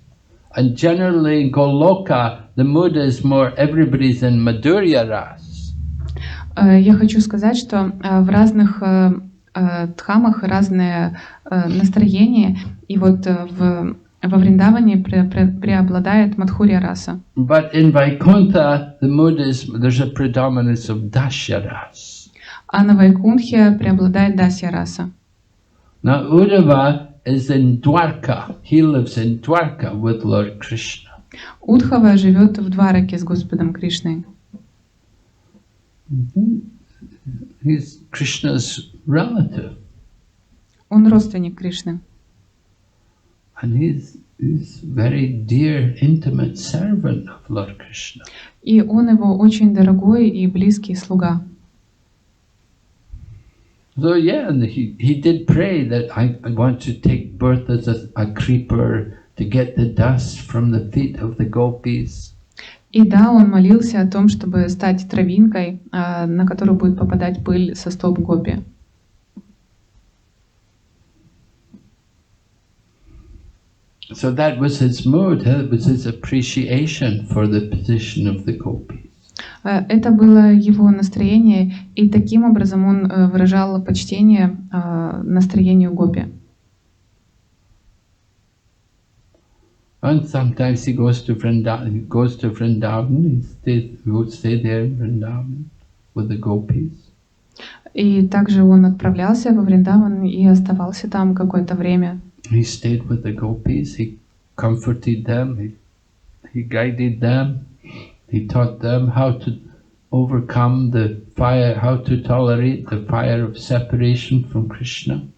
And generally in Goloka, the mood is more, everybody's in Madhurya ras. Я хочу сказать, что в разных дхамах разные настроения, и вот во Вриндаване преобладает Мадхурья раса. But in Vaikuntha, the mood is, there's a predominance of Dasya ras. А на Вайкунхе преобладает Дасья раса. Now Uddhava is in Dwarka. He lives in Dwarka with Lord Krishna. Удхава живет в Двараке с Господом Кришной. He's Krishna's relative. Он родственник Кришны. And he's very dear, intimate servant of Lord Krishna. И он его очень дорогой и близкий слуга. So yeah, and he did pray that I want to take birth as a creeper to get the dust from the feet of the gopis. И да, он молился о том, чтобы стать травинкой, на которую будет попадать пыль со стоп гопи. So that was his mood, it was his appreciation for the position of the gopis. Это было его настроение, и таким образом он выражал почтение настроению гопи. And sometimes he goes to Vrindavan, he would stay there in Vrindavan with the gopis. И также он отправлялся во Вриндаван и оставался там какое-то время. He stayed with the gopis, he comforted them, he guided them, he taught them how to overcome the fire, how to tolerate the fire of separation from Krishna.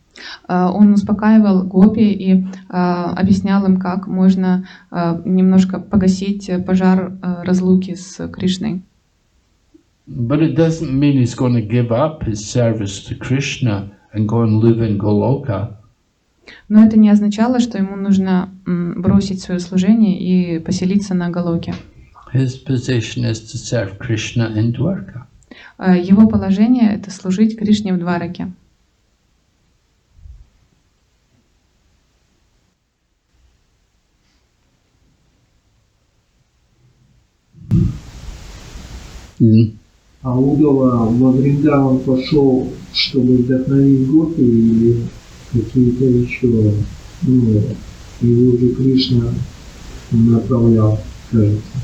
Он успокаивал гопи и объяснял им, как можно немножко погасить пожар разлуки с Кришной. But it doesn't mean he's going to give up his service to Krishna and go and live in Goloka. Но это не означало, что ему нужно бросить свое служение и поселиться на Галоке. His position is to serve Krishna in Dwarka. Его положение — это служить Кришне в Двараке. А Удава во Вриндаван пошел, чтобы вдохновить гопи, или какие-то еще, его уже Кришна направлял, кажется.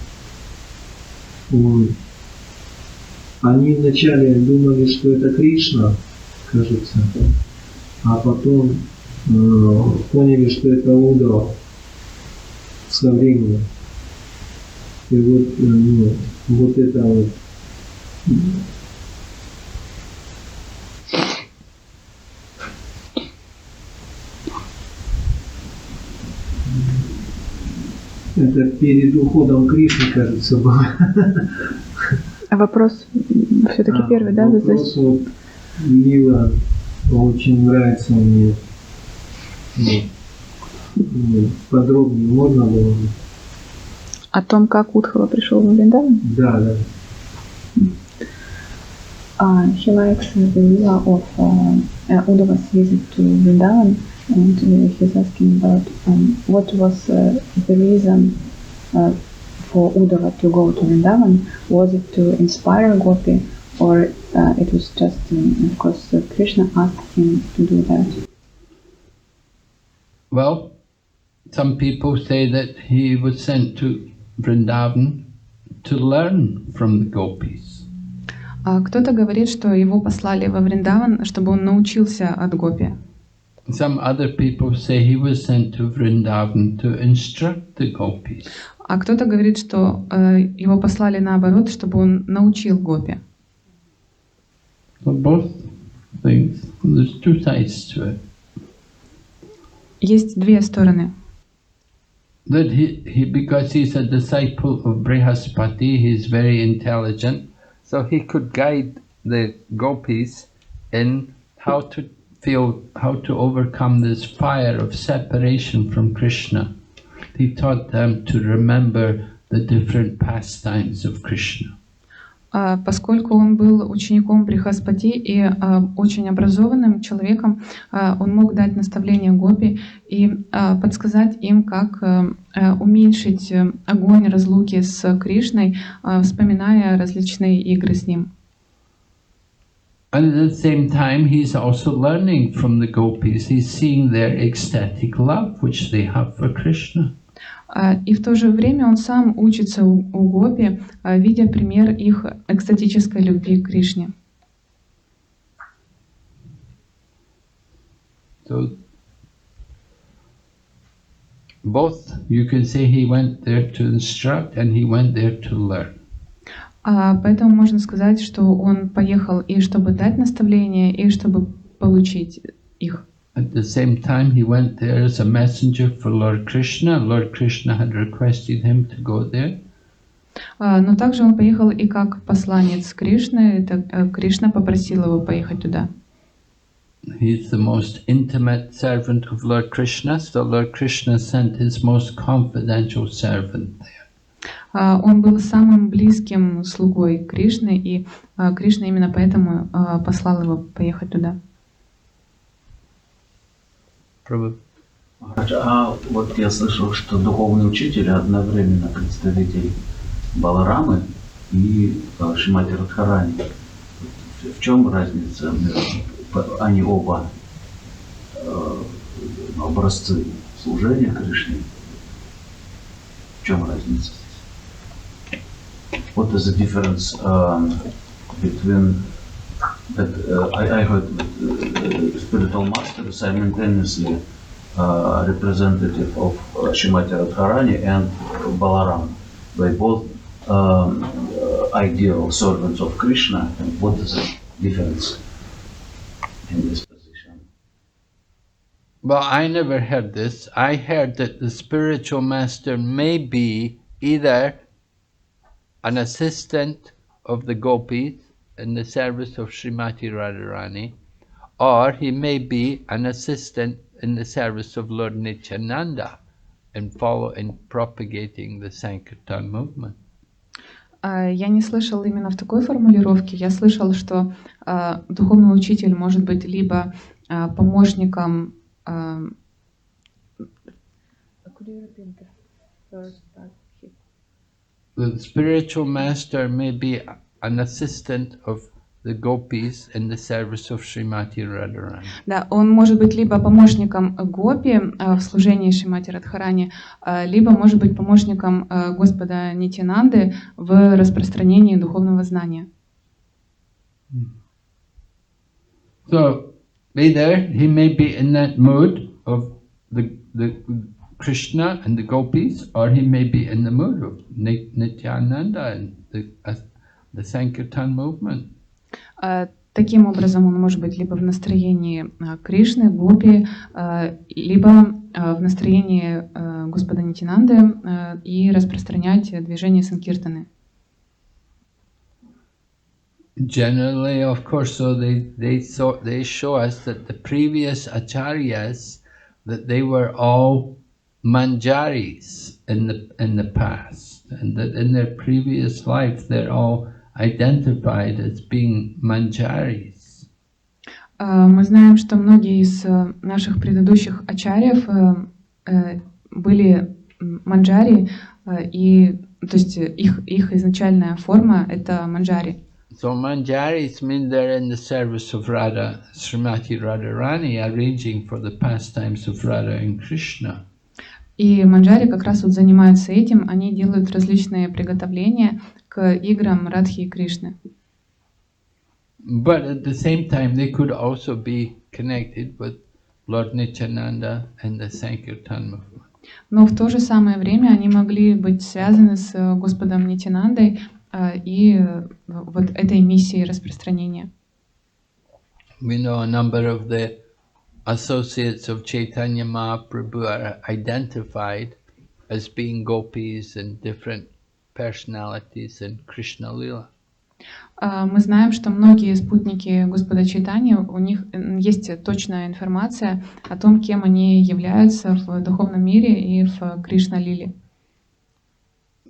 Они вначале думали, что это Кришна, кажется, а потом поняли, что это Удава со временем. И вот это вот. Это перед уходом Кришны, кажется, было. А вопрос все-таки первый, да? Вопрос вот Лила очень нравится мне. Подробнее можно было? О том, как Удхава пришел в Вриндаван? Да, да. He likes the Lila of Uddhava's visit to Vrindavan, and he's asking about what was the reason for Uddhava to go to Vrindavan. Was it to inspire Gopi, or it was just, of course, Krishna asked him to do that? Well, some people say that he was sent to Vrindavan to learn from the gopis. Кто-то говорит, что его послали во Вриндаван, чтобы он научился от гопи. Some other people say he was sent to Vrindavan to instruct the gopis. А кто-то говорит, что его послали наоборот, чтобы он научил гопи. So both things. There's two sides to it. Есть две стороны. That because he's a disciple of Brihaspati, he's very intelligent. So he could guide the gopis in how to overcome this fire of separation from Krishna. He taught them to remember the different pastimes of Krishna. Поскольку он был учеником Брихаспати и очень образованным человеком, он мог дать наставления гопи и подсказать им, как уменьшить огонь разлуки с Кришной, вспоминая различные игры с ним. And at the same time, he's also learning from the gopis. He's seeing their ecstatic love, which they have for Krishna. И в то же время он сам учится у гопи, видя пример их экстатической любви к Кришне. So, both, you can say he went there to instruct and he went there to learn. Поэтому можно сказать, что он поехал и чтобы дать наставления, и чтобы получить их. At the same time, he went there as a messenger for Lord Krishna. Lord Krishna had requested him to go there. Но также он поехал и как посланец Кришны. Кришна попросил его поехать туда. He is the most intimate servant of Lord Krishna, so Lord Krishna sent his most confidential servant there. Он был самым близким слугой Кришны, и Кришна именно поэтому послал его поехать туда. А вот я слышал, что духовный учитель одновременно представитель Баларамы и Шримати Радхарани. В чем разница? Они оба образцы служения Кришне. В чем разница? What is the difference between that I heard spiritual master simultaneously representative of Shrimati Radharani and Balaram. They both ideal servants of Krishna. And what is the difference in this position? Well, I never heard this. I heard that the spiritual master may be either an assistant of the gopis in the service of Srimati Radharani, or he may be an assistant in the service of Lord Nityananda in propagating the Sankirtan movement. Я не слышал именно в такой формулировке. Я слышал, что духовный учитель может быть либо помощником. The spiritual master may be an assistant of the gopis in the service of Srimati Radharani. Да, он может быть либо помощником гопи в служении Шримати Радхарани, либо может быть помощником Господа Нитянанды в распространении духовного знания. So either he may be in that mood of the Krishna and the gopis, or he may be in the mood of Nityananda and the Sankirtan movement. Таким образом, он может быть либо в настроении Кришны, гопи, либо в настроении Господа Нитянанды и распространять движение Санкиртаны. Generally, of course, so they show us that the previous acharyas, that they were all manjaris in the past, and that in their previous life they're all identified as being manjaris. Мы знаем, что многие из наших предыдущих ачарьев были манджари, и то есть их изначальная форма это манджари. So manjaris mean they're in the service of Radha, Srimati Radharani, arranging for the pastimes of Radha and Krishna. И манджари как раз вот занимаются этим, они делают различные приготовления к играм Радхи и Кришны. But at the same time, they could also be connected with Lord Nityananda and the Sankirtan movement. Но в то же самое время они могли быть связаны с Господом Нитянандой и вот этой миссией распространения. We know a number of the associates of Chaitanya Mahaprabhu are identified as being gopis and different personalities in Krishna Lila. Мы знаем, что многие спутники Господа Чайтаньи, у них есть точная информация о том, кем они являются в духовном мире и в Кришна-лиле.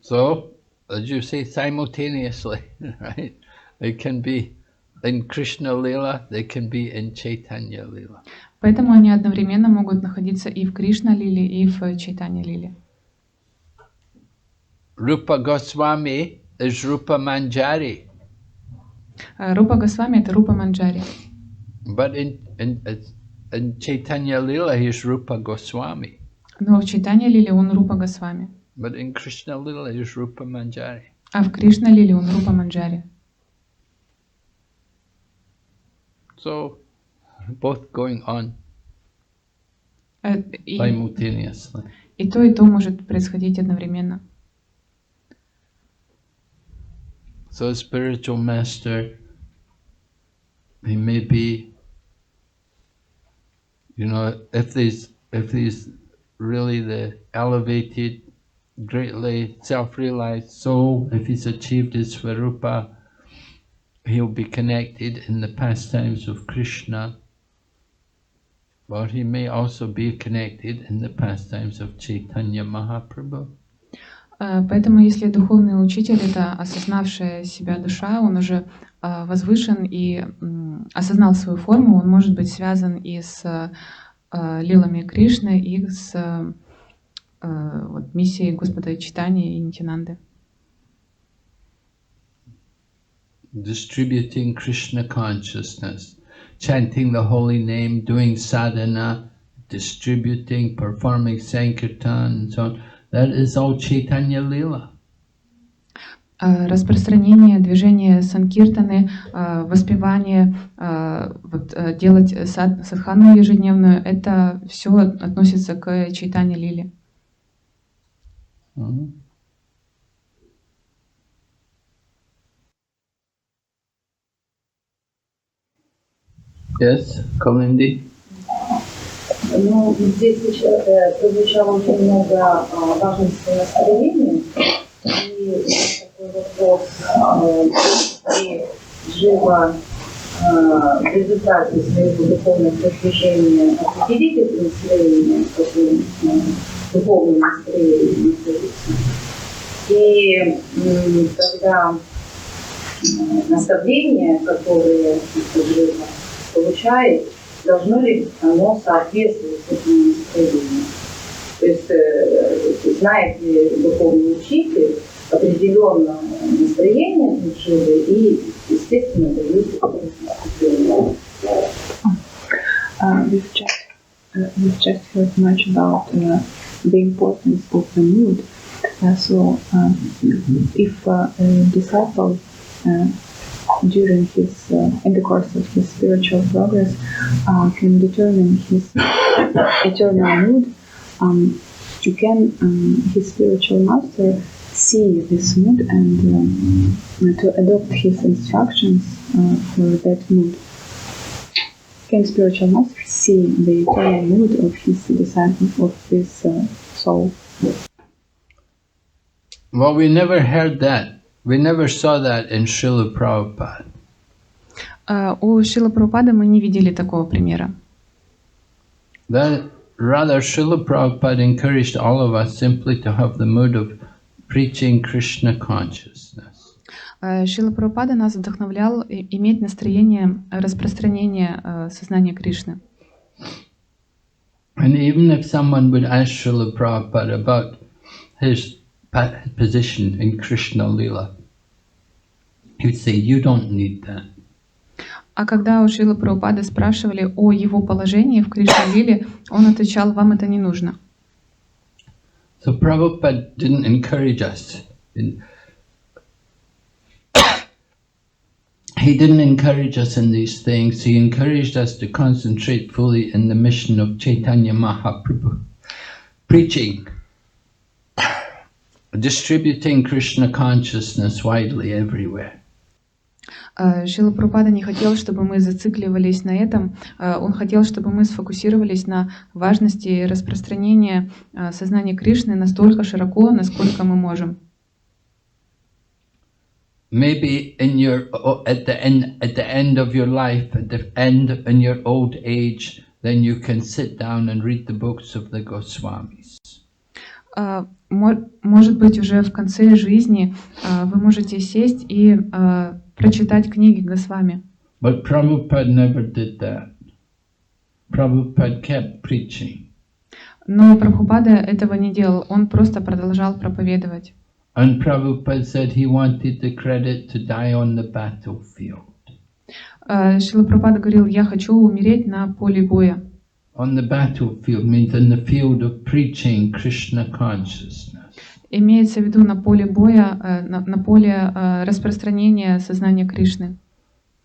So, as you say, simultaneously, right? They can be in Krishna Lila, they can be in Chaitanya Lila. Поэтому они одновременно могут находиться и в Кришна-лиле, и в Чайтанья-лиле. Rupa Goswami is Rupa Manjari. Рупа Госвами — это Рупа Манджари. But in Chaitanya Lila, he is Rupa Goswami. Но в Чайтанья-лиле он Рупа Госвами. But in Krishna Lila, he is Rupa Manjari. А в Кришна-лиле он Рупа Манджари. So, both going on simultaneously. И то может происходить одновременно. So a spiritual master, he may be, if he's really the elevated, greatly self-realized soul, if he's achieved his Swarupa, he'll be connected in the pastimes of Krishna, but he may also be connected in the pastimes of Chaitanya Mahaprabhu. Поэтому, если духовный учитель — это осознавшая себя душа, он уже возвышен и осознал свою форму, он может быть связан и с лилами Кришны, и с миссией Господа Чайтаньи и Нитянанды. Distributing Krishna consciousness, chanting the holy name, doing sadhana, distributing, performing sankirtan, and so on. That is all Chaitanya Lila. Распространение, движение санкиртаны, воспевание, делать садхану ежедневную — это все относится к Чайтанья Лиле. Yes, Kalindi? Ну, здесь прозвучало очень много важности настроения. И такой вопрос, и живо в результате своего духовного продвижения определить это настроение, в каком духовном настроении находится. И когда наставления, которые живо получает, должно ли оно соответствовать этому настроению. То есть знает ли духовный учитель определенное настроение души и, естественно, дает это настроение. We've just heard much about the importance of the mood. If a disciple during his in the course of his spiritual progress can determine his eternal mood, can his spiritual master see this mood and to adopt his instructions for that mood. Can spiritual master see the eternal mood of his disciple, of his soul? Well, we never heard that. We never saw that in Srila Prabhupada. У Шрилы Прабхупады мы не видели такого примера. That rather, Srila Prabhupada encouraged all of us simply to have the mood of preaching Krishna consciousness. Шрила Прабхупада нас вдохновлял иметь настроение распространения сознания Кришны. And even if someone would ask Srila Prabhupada about his position in Krishna Lila, he'd say, you don't need that. А когда у Шрилы Прабхупады спрашивали о его положении в Кришна-лиле, он отвечал: вам это не нужно. So Prabhupada didn't encourage us. He didn't encourage us in these things. He encouraged us to concentrate fully in the mission of Chaitanya Mahaprabhu, preaching, distributing Krishna consciousness widely everywhere. Шрила Прабхупада не хотел, чтобы мы зацикливались на этом. Он хотел, чтобы мы сфокусировались на важности распространения сознания Кришны настолько широко, насколько мы можем. Maybe at the end of your life, at the end in your old age, then you can sit down and read the books of the Goswamis. Может быть, уже в конце жизни вы можете сесть и прочитать книги Госвами. But Prabhupada never did that. Prabhupada kept preaching. Но Прабхупада этого не делал, он просто продолжал проповедовать. And Prabhupada said he wanted the credit to die on the battlefield. Шрила Прабхупада говорил: я хочу умереть на поле боя. On the battlefield means in the field of preaching Krishna consciousness. Имеется в виду на поле боя, на поле распространения сознания Кришны.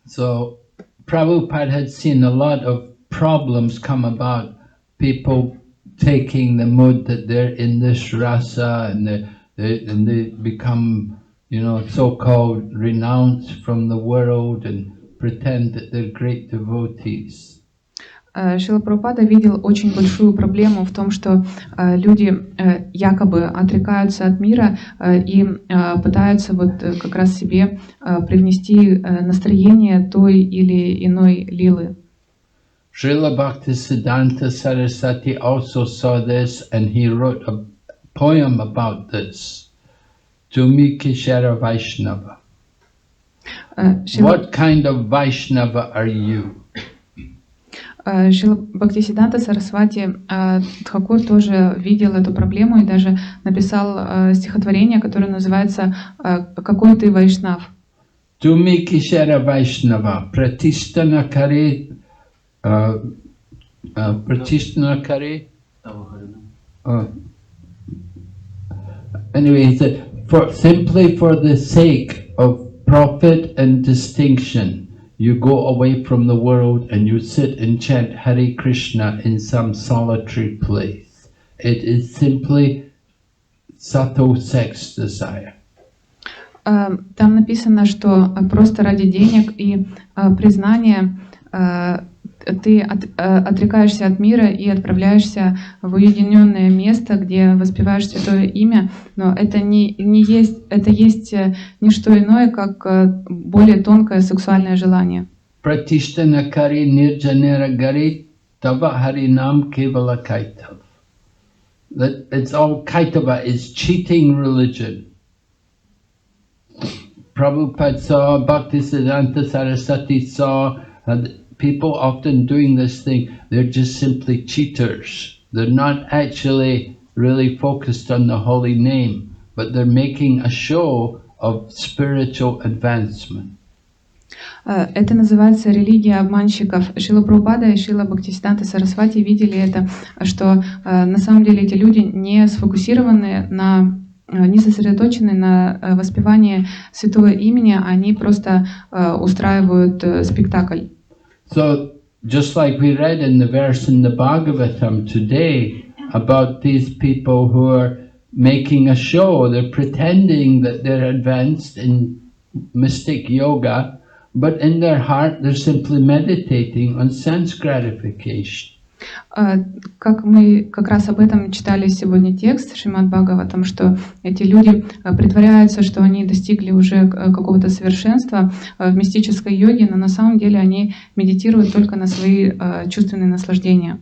So Prabhupada had seen a lot of problems come about, people taking the mood that they're in this rasa and they become, so-called renounced from the world and pretend that they're great devotees. Шрила Прабхупада видел очень большую проблему в том, что люди якобы отрекаются от мира и пытаются вот как раз себе привнести настроение той или иной лилы. Srila Bhaktisiddhanta Saraswati also saw this and he wrote a poem about this. Tumi Kishara Vaishnava. What kind of Vaishnava are you? Шрила Бхактисиддханта Сарасвати Тхакур тоже видел эту проблему и даже написал стихотворение, которое называется «Какой ты вайшнав?». Tumi Kishara Vaishnava Pratishtana Kare Anyway, he said, simply for the sake of profit and distinction, you go away from the world and you sit and chant Hare Krishna in some solitary place. It is simply subtle sex desire. Там написано, что просто ради денег и признания ты отрекаешься от мира и отправляешься в уединенное место, где воспеваешь святое имя, но это есть не что иное, как более тонкое сексуальное желание. Pratishtana kari nirjanera gari tava harinam kevala kaitav. That it's all kaitava, is cheating religion. Prabhupada saw, Bhaktisiddhanta Saraswati saw, people often doing this thing, they're just simply cheaters. They're not actually really focused on the holy name, but they're making a show of spiritual advancement. Это называется религия обманщиков. Шрила Прабхупада и Шрила Бхактисиддханта Сарасвати видели это, что на самом деле эти люди не сфокусированы не сосредоточены на воспевании святого имени, они просто устраивают спектакль. So, just like we read in the verse in the Bhagavatam today about these people who are making a show, they're pretending that they're advanced in mystic yoga, but in their heart they're simply meditating on sense gratification. Как мы как раз об этом читали сегодня текст Шримад Бхагаватам, что эти люди притворяются, что они достигли уже какого-то совершенства в мистической йоге, но на самом деле они медитируют только на свои чувственные наслаждения.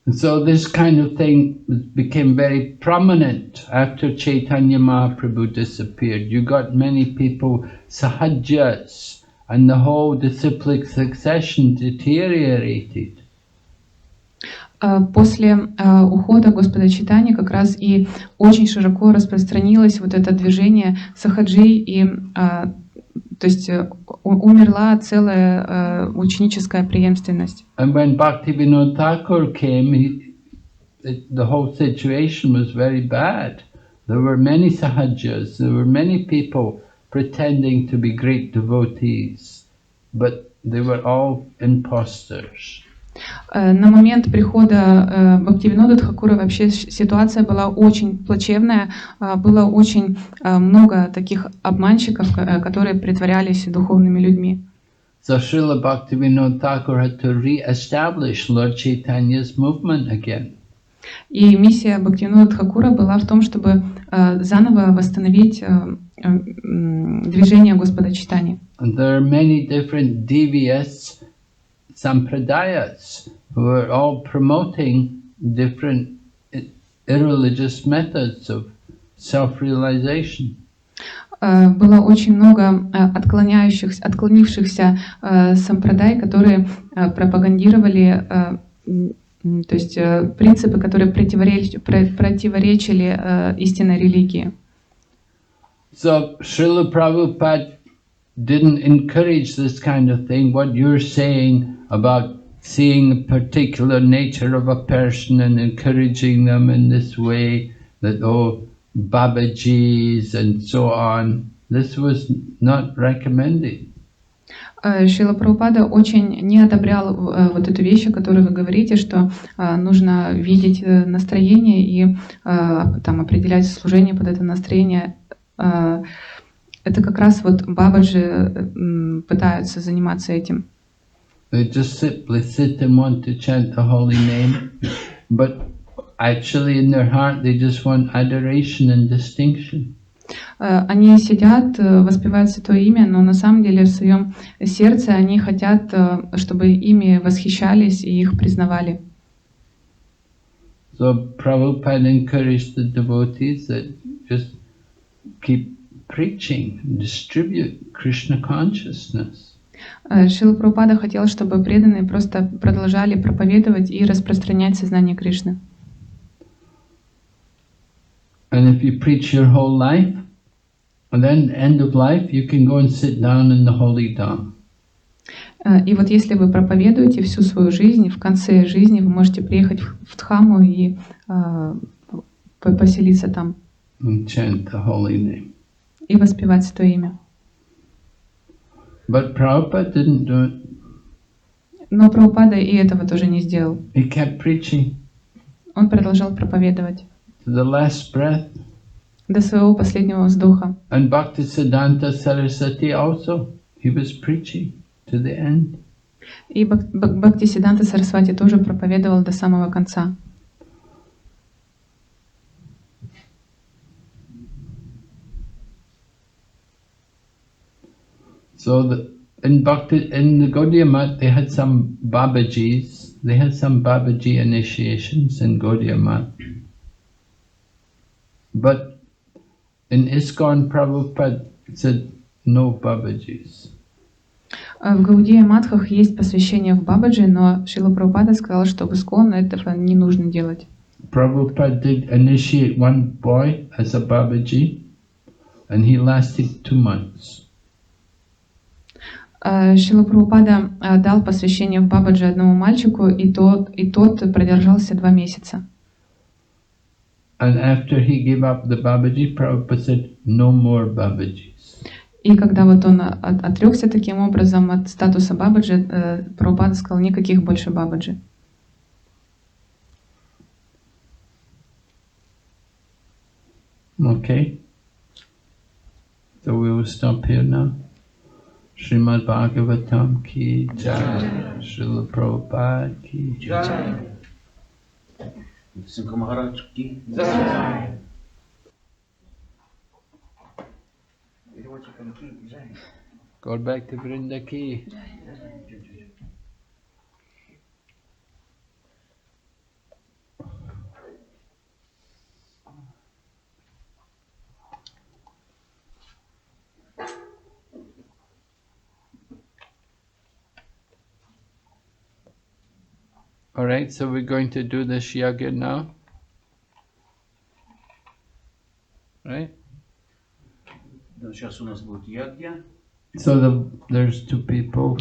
So this kind of thing became very prominent after Chaitanya Mahaprabhu disappeared. You got many people, sahajas, and the whole disciplic succession deteriorated. После ухода Господа Чайтаньи как раз и очень широко распространилось вот это движение сахаджи, и то есть умерла целая ученическая преемственность. And when Bhaktivinoda Thakur came, the whole situation was very bad. There were many sahajas, there were many people pretending to be great devotees, but they were all imposters. На момент прихода Бхактивинода Тхакура вообще ситуация была очень плачевная, было очень много таких обманщиков, которые притворялись духовными людьми. So Srila Bhaktivinoda Thakur had to re-establish Lord Chaitanya's movement again. И миссия Бхактивинода Тхакура была в том, чтобы заново восстановить движение Господа Чайтаньи. And there are many different devious sampradayas who are all promoting different irreligious methods of self-realization. Было очень много отклонившихся сампрадай, которые пропагандировали, то есть принципы, которые противоречили истинной религии. So Srila Prabhupada didn't encourage this kind of thing. What you're saying about seeing a particular nature of a person and encouraging them in this way, that Babajis and so on, this was not recommended. Шрила Прабхупада очень не одобрял вот эту вещь, о которой вы говорите, что нужно видеть настроение и там определять служение под это настроение. Это как раз вот бабаджи пытаются заниматься этим. They just simply sit and want to chant the holy name, but actually in their heart they just want adoration and distinction. Они сидят, воспевают Святое Имя, но на самом деле в своем сердце они хотят, чтобы ими восхищались и их признавали. So Prabhupada encouraged the devotees that just keep preaching, distribute Krishna consciousness. Шрила Прабхупада хотел, чтобы преданные просто продолжали проповедовать и распространять сознание Кришны. And if you preach your whole life, and then end of life, you can go and sit down in the holy dham. И вот если вы проповедуете всю свою жизнь, в конце жизни вы можете приехать в Дхаму и поселиться там. And chant the holy name. И воспевать Святое Имя. But Prabhupada didn't do it. Но Прабхупада и этого тоже не сделал. He kept preaching. Он продолжал проповедовать. To the last breath. До своего последнего вздоха. And Bhaktisiddhanta Saraswati also, he was preaching to the end. И Бхактисиддханта Сарасвати тоже проповедовал до самого конца. So in the Gaudiya Math, they had some Babajis. They had some Babaji initiations in Gaudiya Math. But in ISKCON, Prabhupada said no Babajis. В Гаудия Матхах есть посвящение в Бабаджи, но Шрила Прабхупада сказал, что в Искон этого не нужно делать. Prabhupada did initiate one boy as a Babaji, and he lasted 2 months. Шрила Прабхупада дал посвящение в Бабаджи одному мальчику, и тот продержался 2 месяца. And after he gave up the Babaji, Prabhupada said, no more Babajis. И когда вот он отрекся таким образом от статуса Бабаджи, Прабхупада сказал, никаких больше Бабаджи. Okay. So we will stop here now. Srimad Bhagavatam ki jai, Srila Prabhupada ki jai. Синка Махарадж ки. Go back to Vrinda ki. All right, so we're going to do this yaga now. Right? Сейчас у нас будет ягья. So there's 2 people